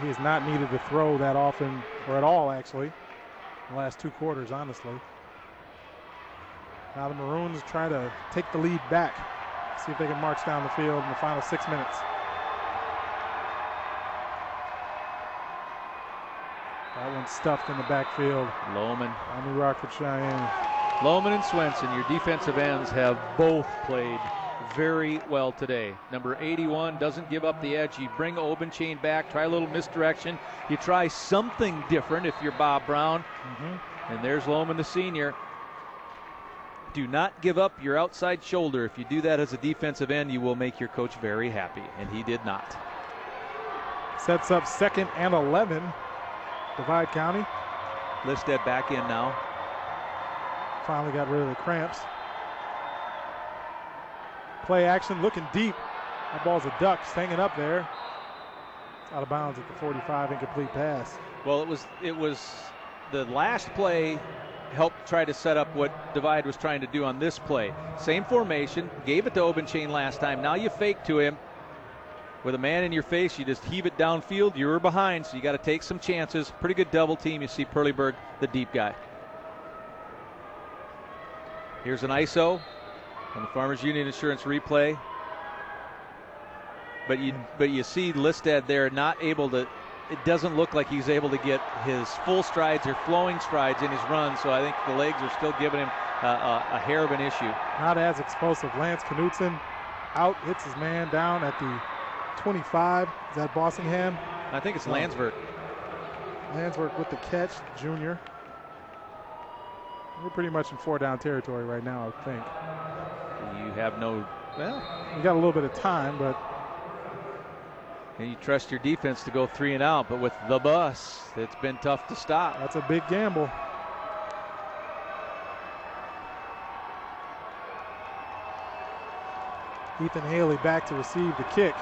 He has not needed to throw that often, or at all, actually, in the last 2 quarters, honestly. Now the Maroons try to take the lead back, see if they can march down the field in the final 6 minutes. That one's stuffed in the backfield. Lohman. New Rockford Sheyenne. Lohman and Swenson, your defensive ends, have both played very well today. Number 81 doesn't give up the edge. You bring Obenchain back, try a little misdirection. You try something different if you're Bob Brown. And there's Lohman, the senior. Do not give up your outside shoulder. If you do that as a defensive end, you will make your coach very happy, and he did not. Sets up 2nd and 11. Divide County. Listad back in now. Finally got rid of the cramps. Play action, looking deep. That ball's a duck, just hanging up there. It's out of bounds at the 45, incomplete pass. Well, it was the last play helped try to set up what Divide was trying to do on this play. Same formation, gave it to Obenchain last time. Now you fake to him. With a man in your face, you just heave it downfield. You were behind, so you got to take some chances. Pretty good double team. You see Perleberg, the deep guy. Here's an ISO on the Farmers Union Insurance replay. But you see Listad there not able to. It doesn't look like he's able to get his full strides or flowing strides in his run. So I think the legs are still giving him a hair of an issue. Not as explosive. Lance Knutson out, hits his man down at the 25. Is that Bossingham? I think it's Landsberg. Landsberg with the catch, junior. We're pretty much in 4-down territory right now, I think. You have no, well. You got a little bit of time, but. And you trust your defense to go 3 and out, but with the bus, it's been tough to stop. That's a big gamble. Ethan Haley back to receive the kick.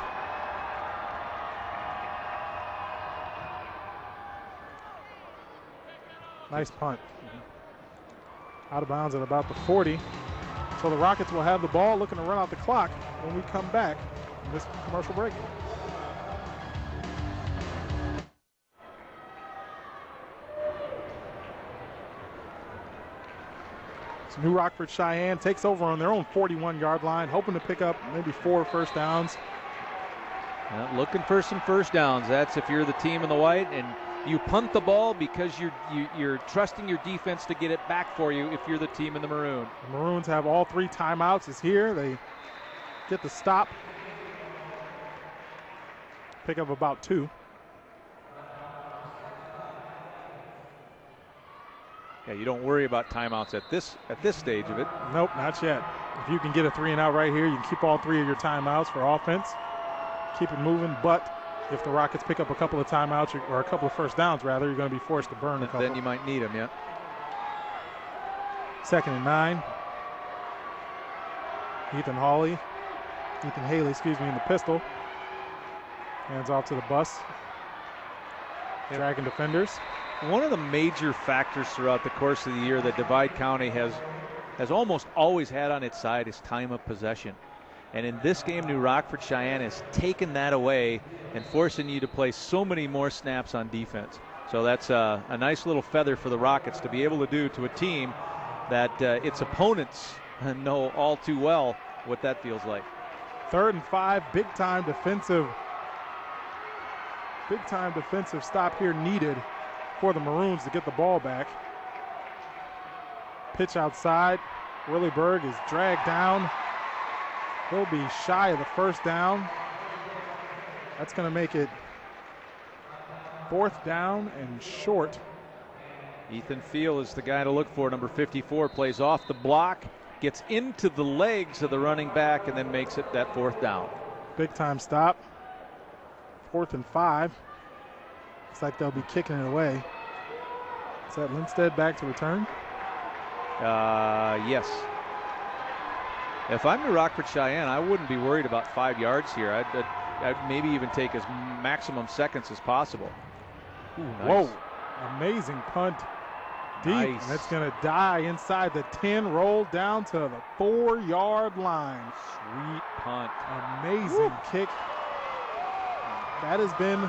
Nice punt. Out of bounds at about the 40. So the Rockets will have the ball, looking to run out the clock when we come back from this commercial break. So New Rockford Sheyenne takes over on their own 41-yard line, hoping to pick up maybe 4 first downs. Looking for some first downs. That's if you're the team in the white, and you punt the ball because you're trusting your defense to get it back for you if you're the team in the maroon. The Maroons have all 3 timeouts. Is here. They get the stop. Pick up about 2. Yeah, you don't worry about timeouts at this stage of it. Nope, not yet. If you can get a 3 and out right here, you can keep all 3 of your timeouts for offense. Keep it moving, but if the Rockets pick up a couple of timeouts or a couple of first downs, rather, you're going to be forced to burn a couple. Then you might need them, yeah. 2nd and 9. Ethan Haley, in the pistol. Hands off to the bus. Dragging defenders. One of the major factors throughout the course of the year that Divide County has almost always had on its side is time of possession. And in this game, New Rockford Sheyenne has taken that away and forcing you to play so many more snaps on defense. So that's a nice little feather for the Rockets to be able to do to a team that its opponents know all too well what that feels like. 3rd and 5, big time defensive stop here needed for the Maroons to get the ball back. pitch outside. Whirlyberg is dragged down. He'll be shy of the first down. That's going to make it 4th down and short. Ethan Field is the guy to look for. Number 54 plays off the block, gets into the legs of the running back, and then makes it that 4th down. Big time stop. 4th and 5. Looks like they'll be kicking it away. Is that Lindstedt back to return? Yes. If I'm the Rockford Cheyenne, I wouldn't be worried about 5 yards here. I'd maybe even take as maximum seconds as possible. Ooh, nice. Whoa, amazing punt. Deep, Nice. and it's going to die inside the 10, roll down to the 4-yard line. Sweet punt. Amazing kick. That has been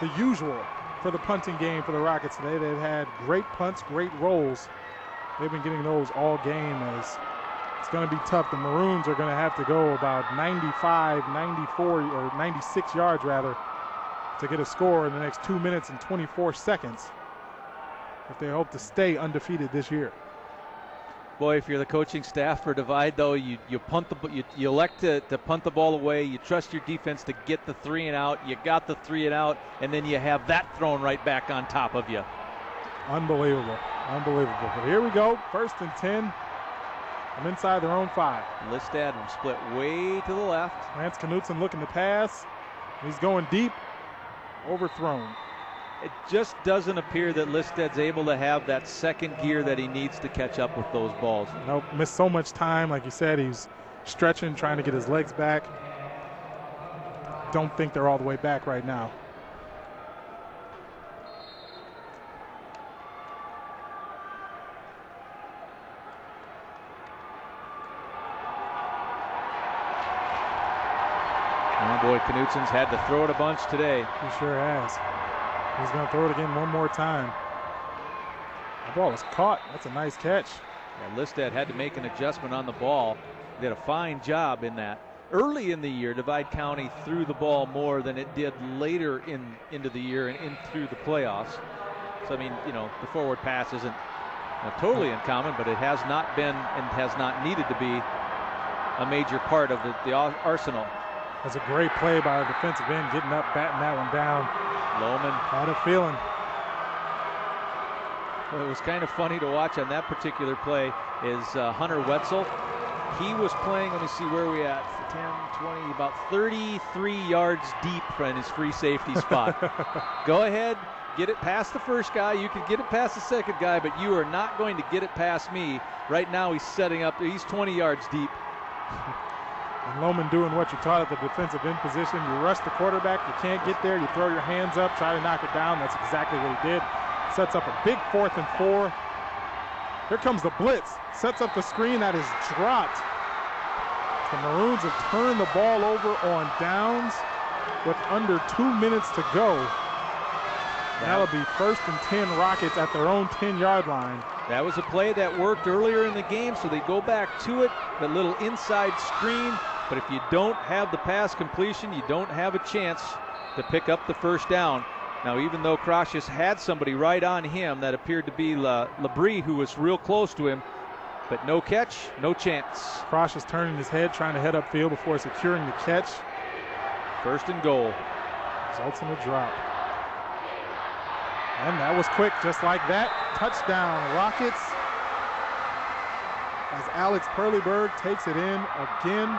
the usual for the punting game for the Rockets today. They've had great punts, great rolls. They've been getting those all game, as it's going to be tough. The Maroons are going to have to go about 95, 94, or 96 yards rather, to get a score in the next 2 minutes and 24 seconds if they hope to stay undefeated this year. Boy, if you're the coaching staff for Divide, though, you punt you elect to punt the ball away. You trust your defense to get the 3 and out. You got the 3 and out, and then you have that thrown right back on top of you. Unbelievable. Unbelievable. But here we go. 1st and 10. I'm inside their own 5. Listad split way to the left. Lance Knutson looking to pass. He's going deep. Overthrown. It just doesn't appear that Listed's able to have that second gear that he needs to catch up with those balls. Nope. Missed so much time. Like you said, he's stretching, trying to get his legs back. Don't think they're all the way back right now. Oh boy, Knutson's had to throw it a bunch today. He sure has. He's going to throw it again one more time. The ball is caught. That's a nice catch. Yeah, Listad had to make an adjustment on the ball. Did a fine job in that. Early in the year, Divide County threw the ball more than it did later into the year and in through the playoffs. So, I mean, you know, the forward pass isn't totally uncommon, but it has not been and has not needed to be a major part of the arsenal. That's a great play by our defensive end, getting up, batting that one down. Lohman had a feeling. Well, it was kind of funny to watch on that particular play is Hunter Wetzel. He was playing, let me see where we at, 10, 20, about 33 yards deep from his free safety spot. Go ahead, get it past the first guy. You can get it past the second guy, but you are not going to get it past me. Right now he's setting up, he's 20 yards deep. And Lohman doing what you're taught at the defensive end position. You rush the quarterback, you can't get there, you throw your hands up, try to knock it down. That's exactly what he did. Sets up a big 4th and 4. Here comes the blitz. Sets up the screen that is dropped. The Maroons have turned the ball over on downs with under 2 minutes to go. That'll be 1st and 10 Rockets at their own 10-yard line. That was a play that worked earlier in the game, so they go back to it, the little inside screen. But if you don't have the pass completion, you don't have a chance to pick up the first down. Now, even though Crocious had somebody right on him, that appeared to be Labrie, who was real close to him, but no catch, no chance. Crocious turning his head, trying to head upfield before securing the catch. 1st and goal. Results in a drop. And that was quick, just like that. Touchdown, Rockets. As Alex Perlyberg takes it in again.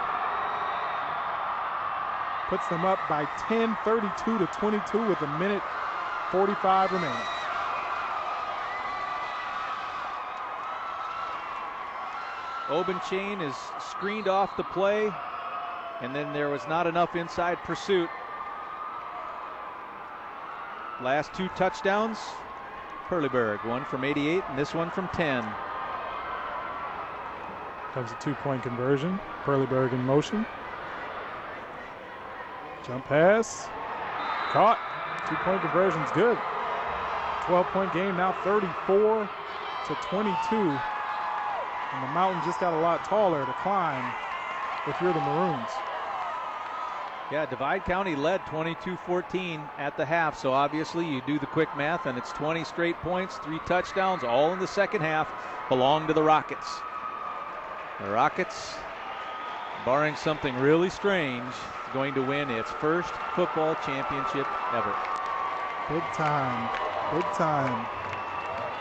Puts them up by 10, 32-22 with 1:45 remaining. Obenchain is screened off the play, and then there was not enough inside pursuit. Last 2 touchdowns, Perlyberg, one from 88 and this one from 10. Comes a 2-point conversion. Perlyberg in motion. Jump pass. Caught. 2-point conversion's good. 12-point game now, 34-22. And the mountain just got a lot taller to climb if you're the Maroons. Yeah, Divide County led 22-14 at the half, so obviously you do the quick math, and it's 20 straight points, 3 touchdowns, all in the second half, belong to the Rockets. The Rockets, barring something really strange, is going to win its first football championship ever. Big time, big time.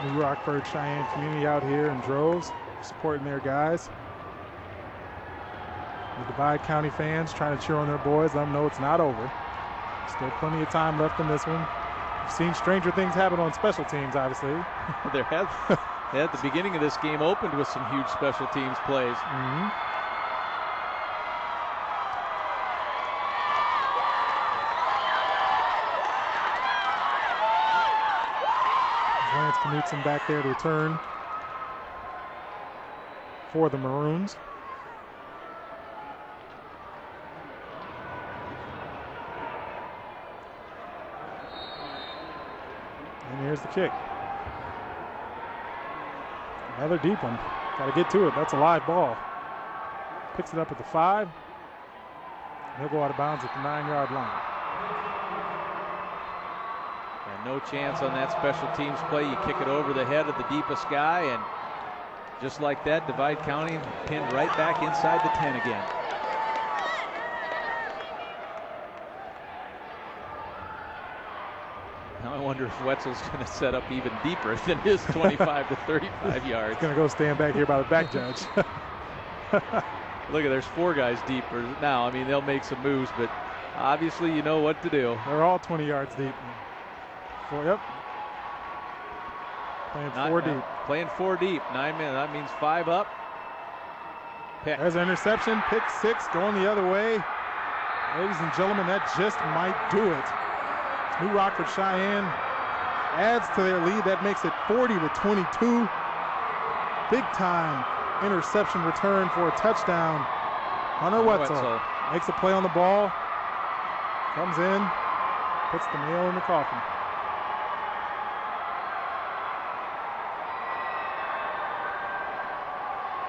New Rockford Cheyenne community out here in droves, supporting their guys. The Divide County fans trying to cheer on their boys, let them know it's not over. Still plenty of time left in this one. We've seen stranger things happen on special teams, obviously. There has. At the beginning of this game opened with some huge special teams plays. Lance Knutson back there to return for the Maroons. And here's the kick. Another deep one. Got to get to it. That's a live ball. Picks it up at the 5. He'll go out of bounds at the 9-yard line. And no chance on that special teams play. You kick it over the head of the deepest guy, and just like that, Divide County pinned right back inside the 10 again. Now I wonder if Wetzel's going to set up even deeper than his 25 to 35 yards. He's going to go stand back here by the back judge. Look at, there's 4 guys deeper now. I mean, they'll make some moves, but obviously you know what to do. They're all 20 yards deep. Yep. Playing 4 deep. Playing 4 deep. 9 men. That means 5 up. Pick. There's an interception. Pick 6 going the other way. Ladies and gentlemen, that just might do it. New Rockford Cheyenne adds to their lead. That makes it 40 to 22. Big time interception return for a touchdown. Hunter Wetzel makes a play on the ball. Comes in, puts the nail in the coffin.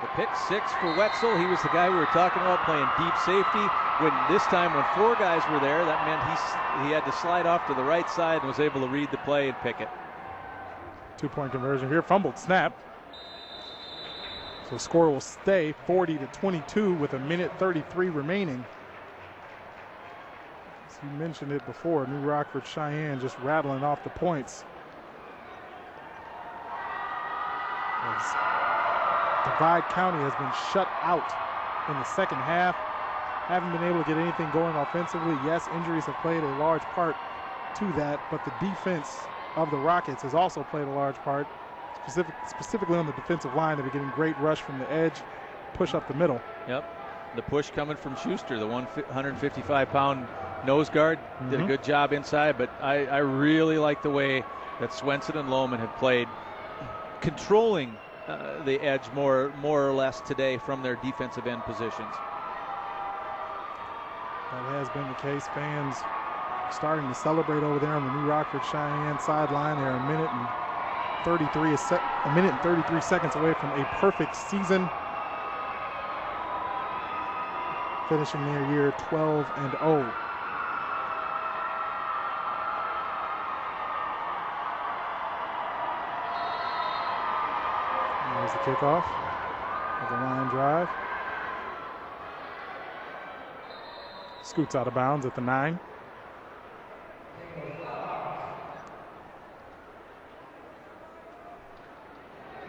The pick 6 for Wetzel. He was the guy we were talking about playing deep safety. When 4 guys were there, that meant he had to slide off to the right side and was able to read the play and pick it. 2-point conversion here. Fumbled snap. So the score will stay 40 to 22 with 1:33 remaining. As you mentioned it before, New Rockford Cheyenne just rattling off the points. As Divide County has been shut out in the second half. Haven't been able to get anything going offensively. Yes, injuries have played a large part to that, but the defense of the Rockets has also played a large part. Specifically on the defensive line, they've been getting great rush from the edge, push up the middle. Yep, the push coming from Schuster, the 155-pound nose guard, did a good job inside, but I really like the way that Swenson and Lohman have played, controlling the edge more or less today from their defensive end positions. That has been the case. Fans starting to celebrate over there on the New Rockford Cheyenne sideline. They're a minute and 33 seconds away from a perfect season, finishing their year 12-0. There's the kickoff of the line drive. Scoots out of bounds at the 9.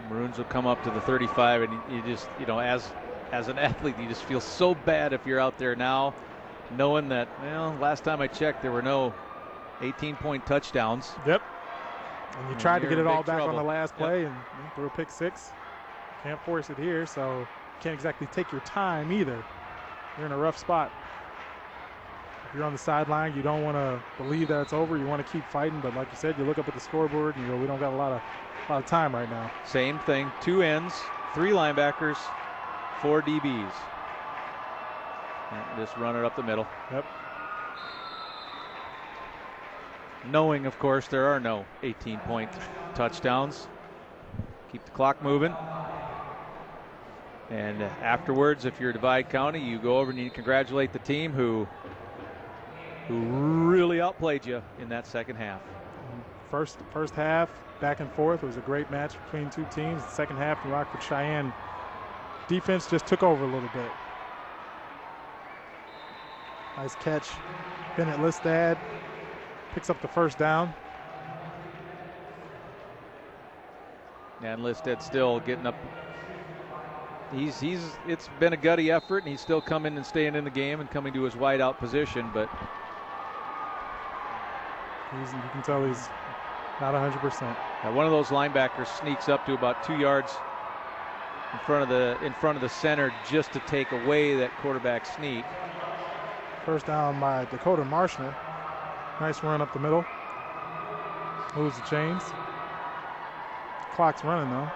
Maroons will come up to the 35, and you just, as an athlete, you just feel so bad if you're out there now, knowing that, last time I checked, there were no 18-point touchdowns. Yep. And you tried to get it all back trouble on the last play and threw a pick 6. Can't force it here, so can't exactly take your time either. You're in a rough spot. If you're on the sideline, you don't want to believe that it's over. You want to keep fighting, but like you said, you look up at the scoreboard and you go, we don't got a lot of time right now. Same thing, 2 ends, 3 linebackers, 4 DBs. And just run it up the middle. Yep. Knowing, of course, there are no 18-point touchdowns. Keep the clock moving. And afterwards, if you're Divide County, you go over and you congratulate the team who who really outplayed you in that second half. First half, back and forth. It was a great match between two teams. The second half, the Rockford Sheyenne defense just took over a little bit. Nice catch. Bennett Listad picks up the first down. And Listad still getting up. It's been a gutty effort, and he's still coming and staying in the game and coming to his wide out position, but you can tell he's not 100%. Now one of those linebackers sneaks up to about 2 yards in front of the center just to take away that quarterback sneak. First down by Dakota Marshner. Nice run up the middle. Moves the chains. Clock's running though.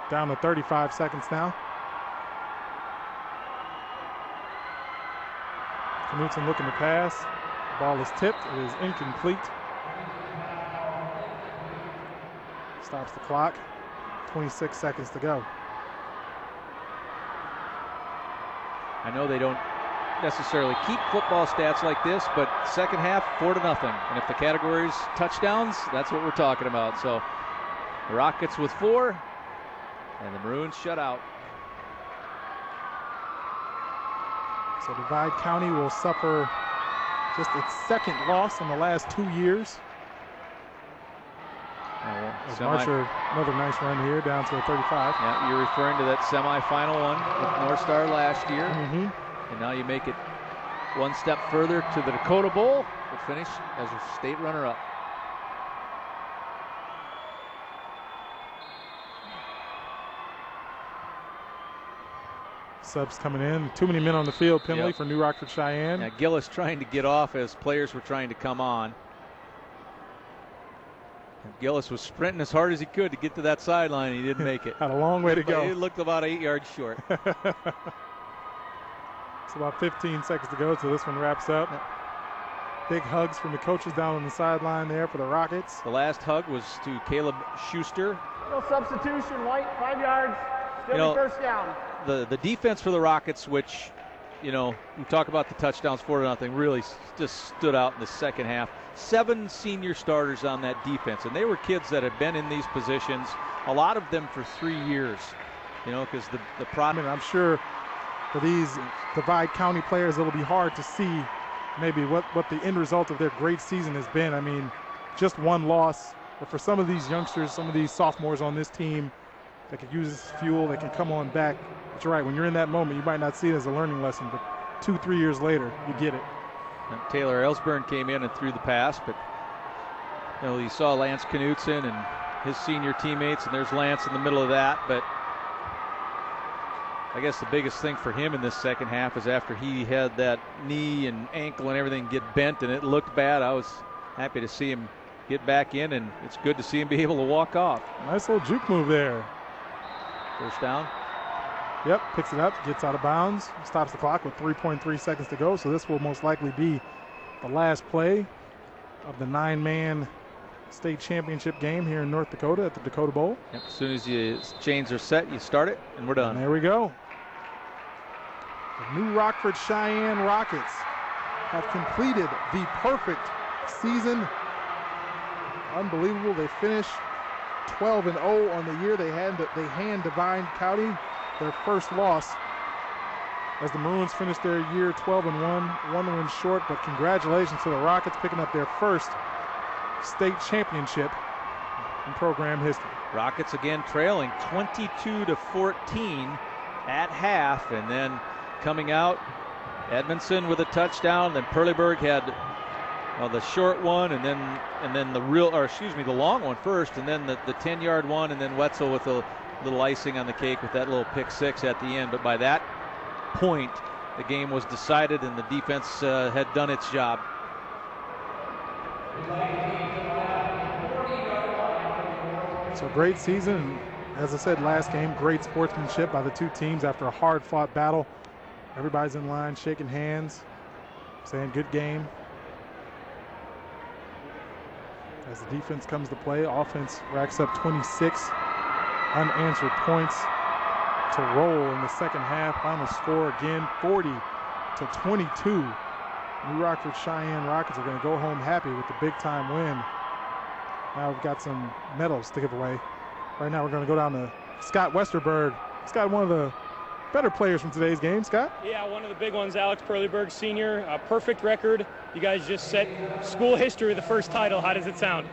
Down to 35 seconds now. Knutson looking to pass. The ball is tipped. It is incomplete. Stops the clock. 26 seconds to go. I know they don't necessarily keep football stats like this, but second half, 4-0. And if the category's touchdowns, that's what we're talking about. So the Rockets with 4, and the Maroons shut out. So Divide County will suffer just its second loss in the last 2 years. Marshall, another nice run here, down to a 35. Yeah, you're referring to that semifinal one with North Star last year. Mm-hmm. And now you make it one step further to the Dakota Bowl, but finish as a state runner-up. Subs coming in. Too many men on the field. Penalty for New Rockford Sheyenne. Yeah, Gillis trying to get off as players were trying to come on. And Gillis was sprinting as hard as he could to get to that sideline. He didn't make it. Had a long way to go. He looked about 8 yards short. It's about 15 seconds to go, so this one wraps up. Big hugs from the coaches down on the sideline there for the Rockets. The last hug was to Caleb Schuster. No substitution, White, 5 yards. Still first down. The defense for the Rockets, which, you know, we talk about the touchdowns 4-0, really just stood out in the second half. 7 senior starters on that defense, and they were kids that had been in these positions, a lot of them for 3 years, you know, because the problem. I'm sure for these Divide County players, it'll be hard to see maybe what the end result of their great season has been. I mean, just one loss, but for some of these youngsters, some of these sophomores on this team that could use this fuel, they can come on back. But you're right, when you're in that moment, you might not see it as a learning lesson, but 2-3 years later, you get it. And Taylor Ellsburn came in and threw the pass, but you know, you saw Lance Knutson and his senior teammates, and there's Lance in the middle of that. But I guess the biggest thing for him in this second half is after he had that knee and ankle and everything get bent and it looked bad, I was happy to see him get back in, and it's good to see him be able to walk off. Nice little juke move there. First down. Yep, picks it up, gets out of bounds, stops the clock with 3.3 seconds to go. So this will most likely be the last play of the 9-man state championship game here in North Dakota at the Dakota Bowl. Yep, as soon as your chains are set, you start it, and we're done. And there we go. The New Rockford Sheyenne Rockets have completed the perfect season. Unbelievable. They finished 12-0 on the year. They hand Divide County their first loss as the Maroons finished their year 12-1, 1 win short. But congratulations to the Rockets picking up their first state championship in program history. Rockets again trailing 22-14 at half, and then coming out, Edmondson with a touchdown. Then Perleberg had the short one, and then the long one first, and then the 10-yard one, and then Wetzel with a little icing on the cake with that little pick six at the end. But by that point, the game was decided, and the defense had done its job. So great season. As I said last game, great sportsmanship by the two teams after a hard-fought battle. Everybody's in line, shaking hands, saying good game. As the defense comes to play, offense racks up 26 unanswered points to roll in the second half. Final score again, 40-22. New Rockford Cheyenne Rockets are going to go home happy with the big-time win. Now we've got some medals to give away. Right now we're going to go down to Scott Westerberg. Scott, one of the better players from today's game. Scott? Yeah, one of the big ones, Alex Perleyberg, senior. A perfect record. You guys just set school history with the first title. How does it sound?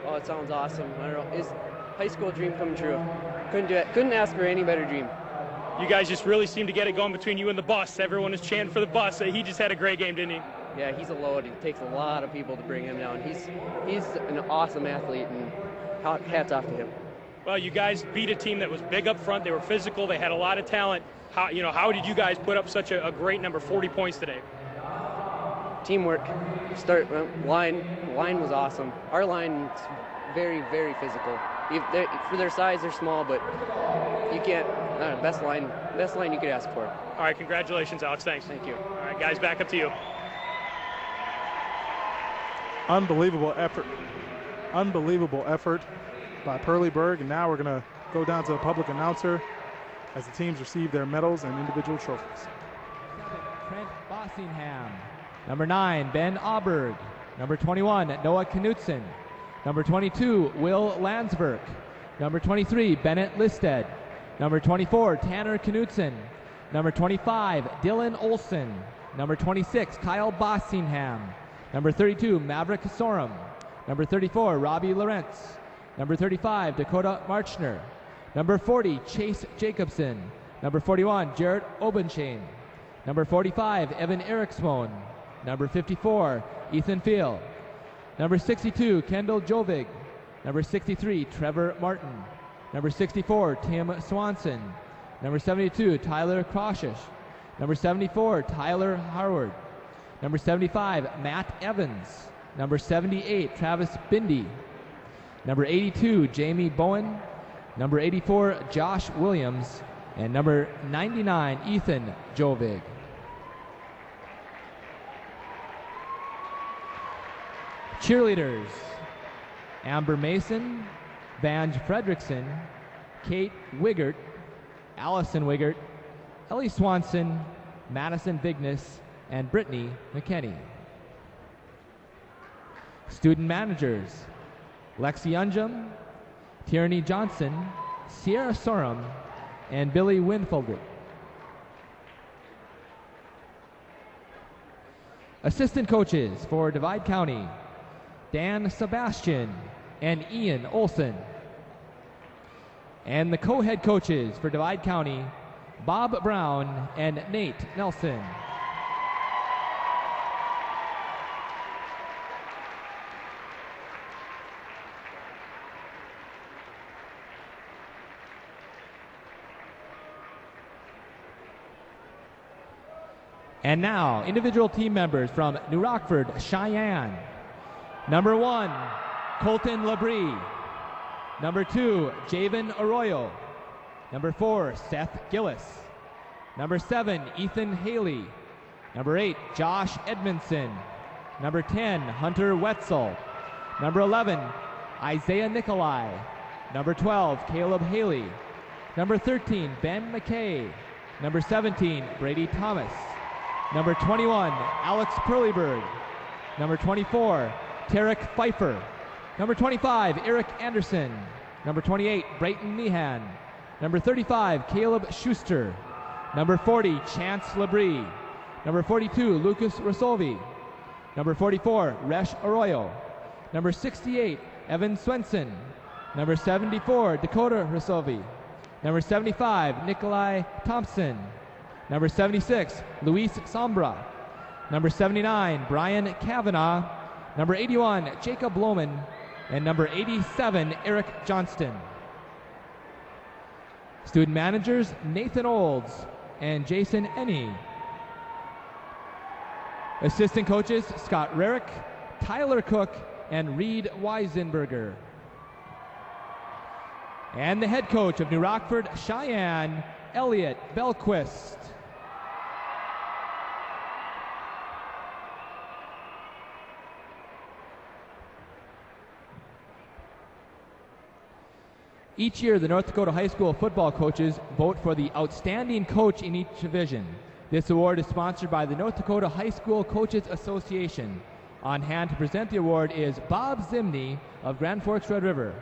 Oh, it sounds awesome. I don't know. It's high school dream come true. Couldn't do it. Couldn't ask for any better dream. You guys just really seem to get it going between you and the bus. Everyone is chanting for the bus. He just had a great game, didn't he? Yeah, he's a load. It takes a lot of people to bring him down. He's an awesome athlete, and hats off to him. Well, you guys beat a team that was big up front. They were physical. They had a lot of talent. How did you guys put up such a great number, 40 points today? Teamwork. Line was awesome. Our line's very, very physical. For their size, they're small, but you can't. Best line you could ask for. All right, congratulations, Alex. Thanks. Thank you. All right, guys, back up to you. Unbelievable effort by Perleyberg, and now we're going to go down to the public announcer as the teams receive their medals and individual trophies. Trent Bossingham. Number 9, Ben Auberg. Number 21, Noah Knutson. Number 22, Will Landsberg. Number 23, Bennett Listed. Number 24, Tanner Knutson. Number 25, Dylan Olson. Number 26, Kyle Bossingham. Number 32, Maverick Sorum. Number 34, Robbie Lawrence. Number 35, Dakota Marchner. Number 40, Chase Jacobson. Number 41, Jarrett Obenchain. Number 45, Evan Eriksmoen. Number 54, Ethan Field. Number 62, Kendall Jovig. Number 63, Trevor Martin. Number 64, Tim Swanson. Number 72, Tyler Kroshish. Number 74, Tyler Harward. Number 75, Matt Evans. Number 78, Travis Bindi. Number 82, Jamie Bowen. Number 84, Josh Williams. And number 99, Ethan Jovig. Cheerleaders: Amber Mason, Vange Fredrickson, Kate Wiggert, Allison Wiggert, Ellie Swanson, Madison Vignes, and Brittany McKenney. Student managers: Lexi Unjum, Tierney Johnson, Sierra Sorum, and Billy Winfelder. Assistant coaches for Divide County: Dan Sebastian and Ian Olson. And the co-head coaches for Divide County: Bob Brown and Nate Nelson. And now, individual team members from New Rockford, Cheyenne. Number 1, Colton Labrie. Number 2, Javen Arroyo. Number 4, Seth Gillis. Number 7, Ethan Haley. Number 8, Josh Edmondson. Number 10, Hunter Wetzel. Number 11, Isaiah Nikolai. Number 12, Caleb Haley. Number 13, Ben McKay. Number 17, Brady Thomas. Number 21, Alex Perleyberg. Number 24, Tarek Pfeiffer. Number 25, Eric Anderson. Number 28, Brayton Meehan. Number 35, Caleb Schuster. Number 40, Chance Labrie. Number 42, Lucas Rosovi. Number 44, Resh Arroyo. Number 68, Evan Swenson. Number 74, Dakota Rosovi. Number 75, Nikolai Thompson. Number 76, Luis Sombra. Number 79, Brian Kavanaugh. Number 81, Jacob Lohman. And number 87, Eric Johnston. Student managers: Nathan Olds and Jason Enney. Assistant coaches: Scott Rarick, Tyler Cook, and Reed Weisenberger. And the head coach of New Rockford, Cheyenne, Elliot Belquist. Each year, the North Dakota High School football coaches vote for the outstanding coach in each division. This award is sponsored by the North Dakota High School Coaches Association. On hand to present the award is Bob Zimney of Grand Forks Red River.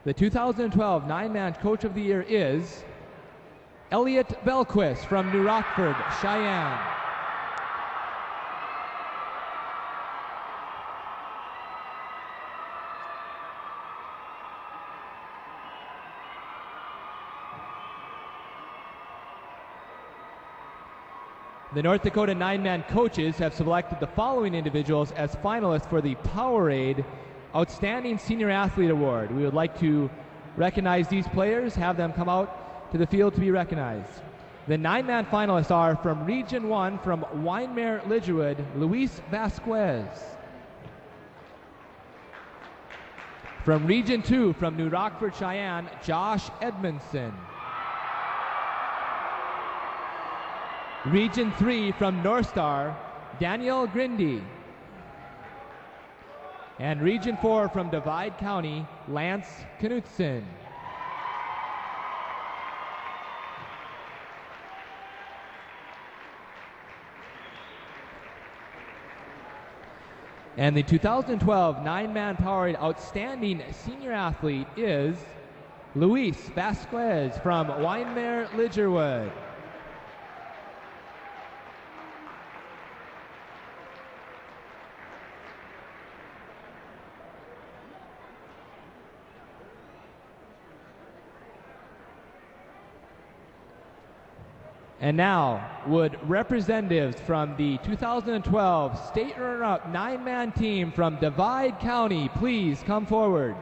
The 2012 nine-man Coach of the Year is Elliot Belquist from New Rockford, Sheyenne. The North Dakota nine-man coaches have selected the following individuals as finalists for the Powerade Outstanding Senior Athlete Award. We would like to recognize these players, have them come out to the field to be recognized. The nine-man finalists are from Region 1 from Winemere-Lidgerwood, Luis Vasquez. From Region 2 from New Rockford, Cheyenne, Josh Edmondson. Region 3 from North Star, Daniel Grindy. And Region 4 from Divide County, Lance Knutson. And the 2012 nine-man Powerade Outstanding Senior Athlete is Luis Vasquez from Winemere-Lidgerwood. And now, would representatives from the 2012 state runner-up nine-man team from Divide County please come forward?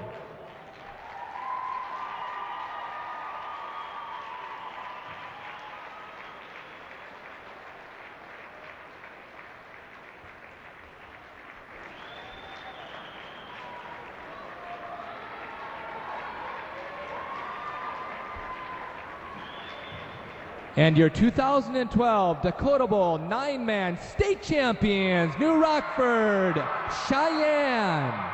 And your 2012 Dakota Bowl nine-man state champions, New Rockford, Sheyenne.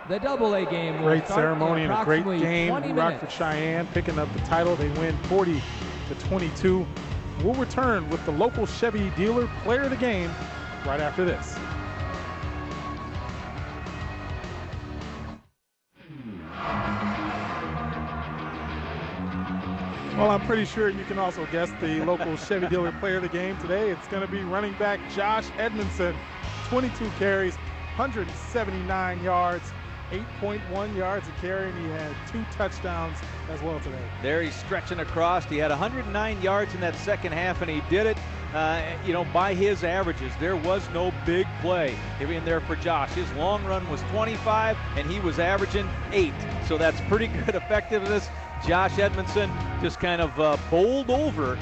The double-A game will great start ceremony in and a great approximately game. 20 New minutes. Rockford Cheyenne picking up the title. They win 40-22. We'll return with the local Chevy dealer player of the game right after this. Well, I'm pretty sure you can also guess the local Chevy dealer player of the game today. It's going to be running back Josh Edmondson, 22 carries, 179 yards, 8.1 yards a carry, and he had 2 touchdowns as well today. There he's stretching across. He had 109 yards in that second half, and he did it, by his averages. There was no big play in there for Josh. His long run was 25, and he was averaging 8. So that's pretty good effectiveness. Josh Edmondson just kind of bowled over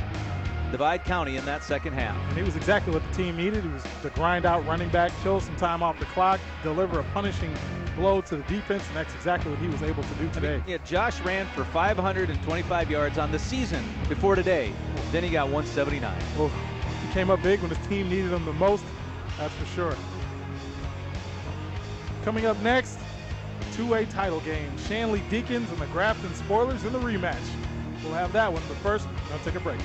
Divide County in that second half. And he was exactly what the team needed. He was the grind-out running back, kill some time off the clock, deliver a punishing blow to the defense, and that's exactly what he was able to do today. Yeah, Josh ran for 525 yards on the season before today. Then he got 179. Well, he came up big when his team needed him the most, that's for sure. Coming up next, 2A title game. Shanley Deacons and the Grafton Spoilers in the rematch. We'll have that one, but first, I'll take a break.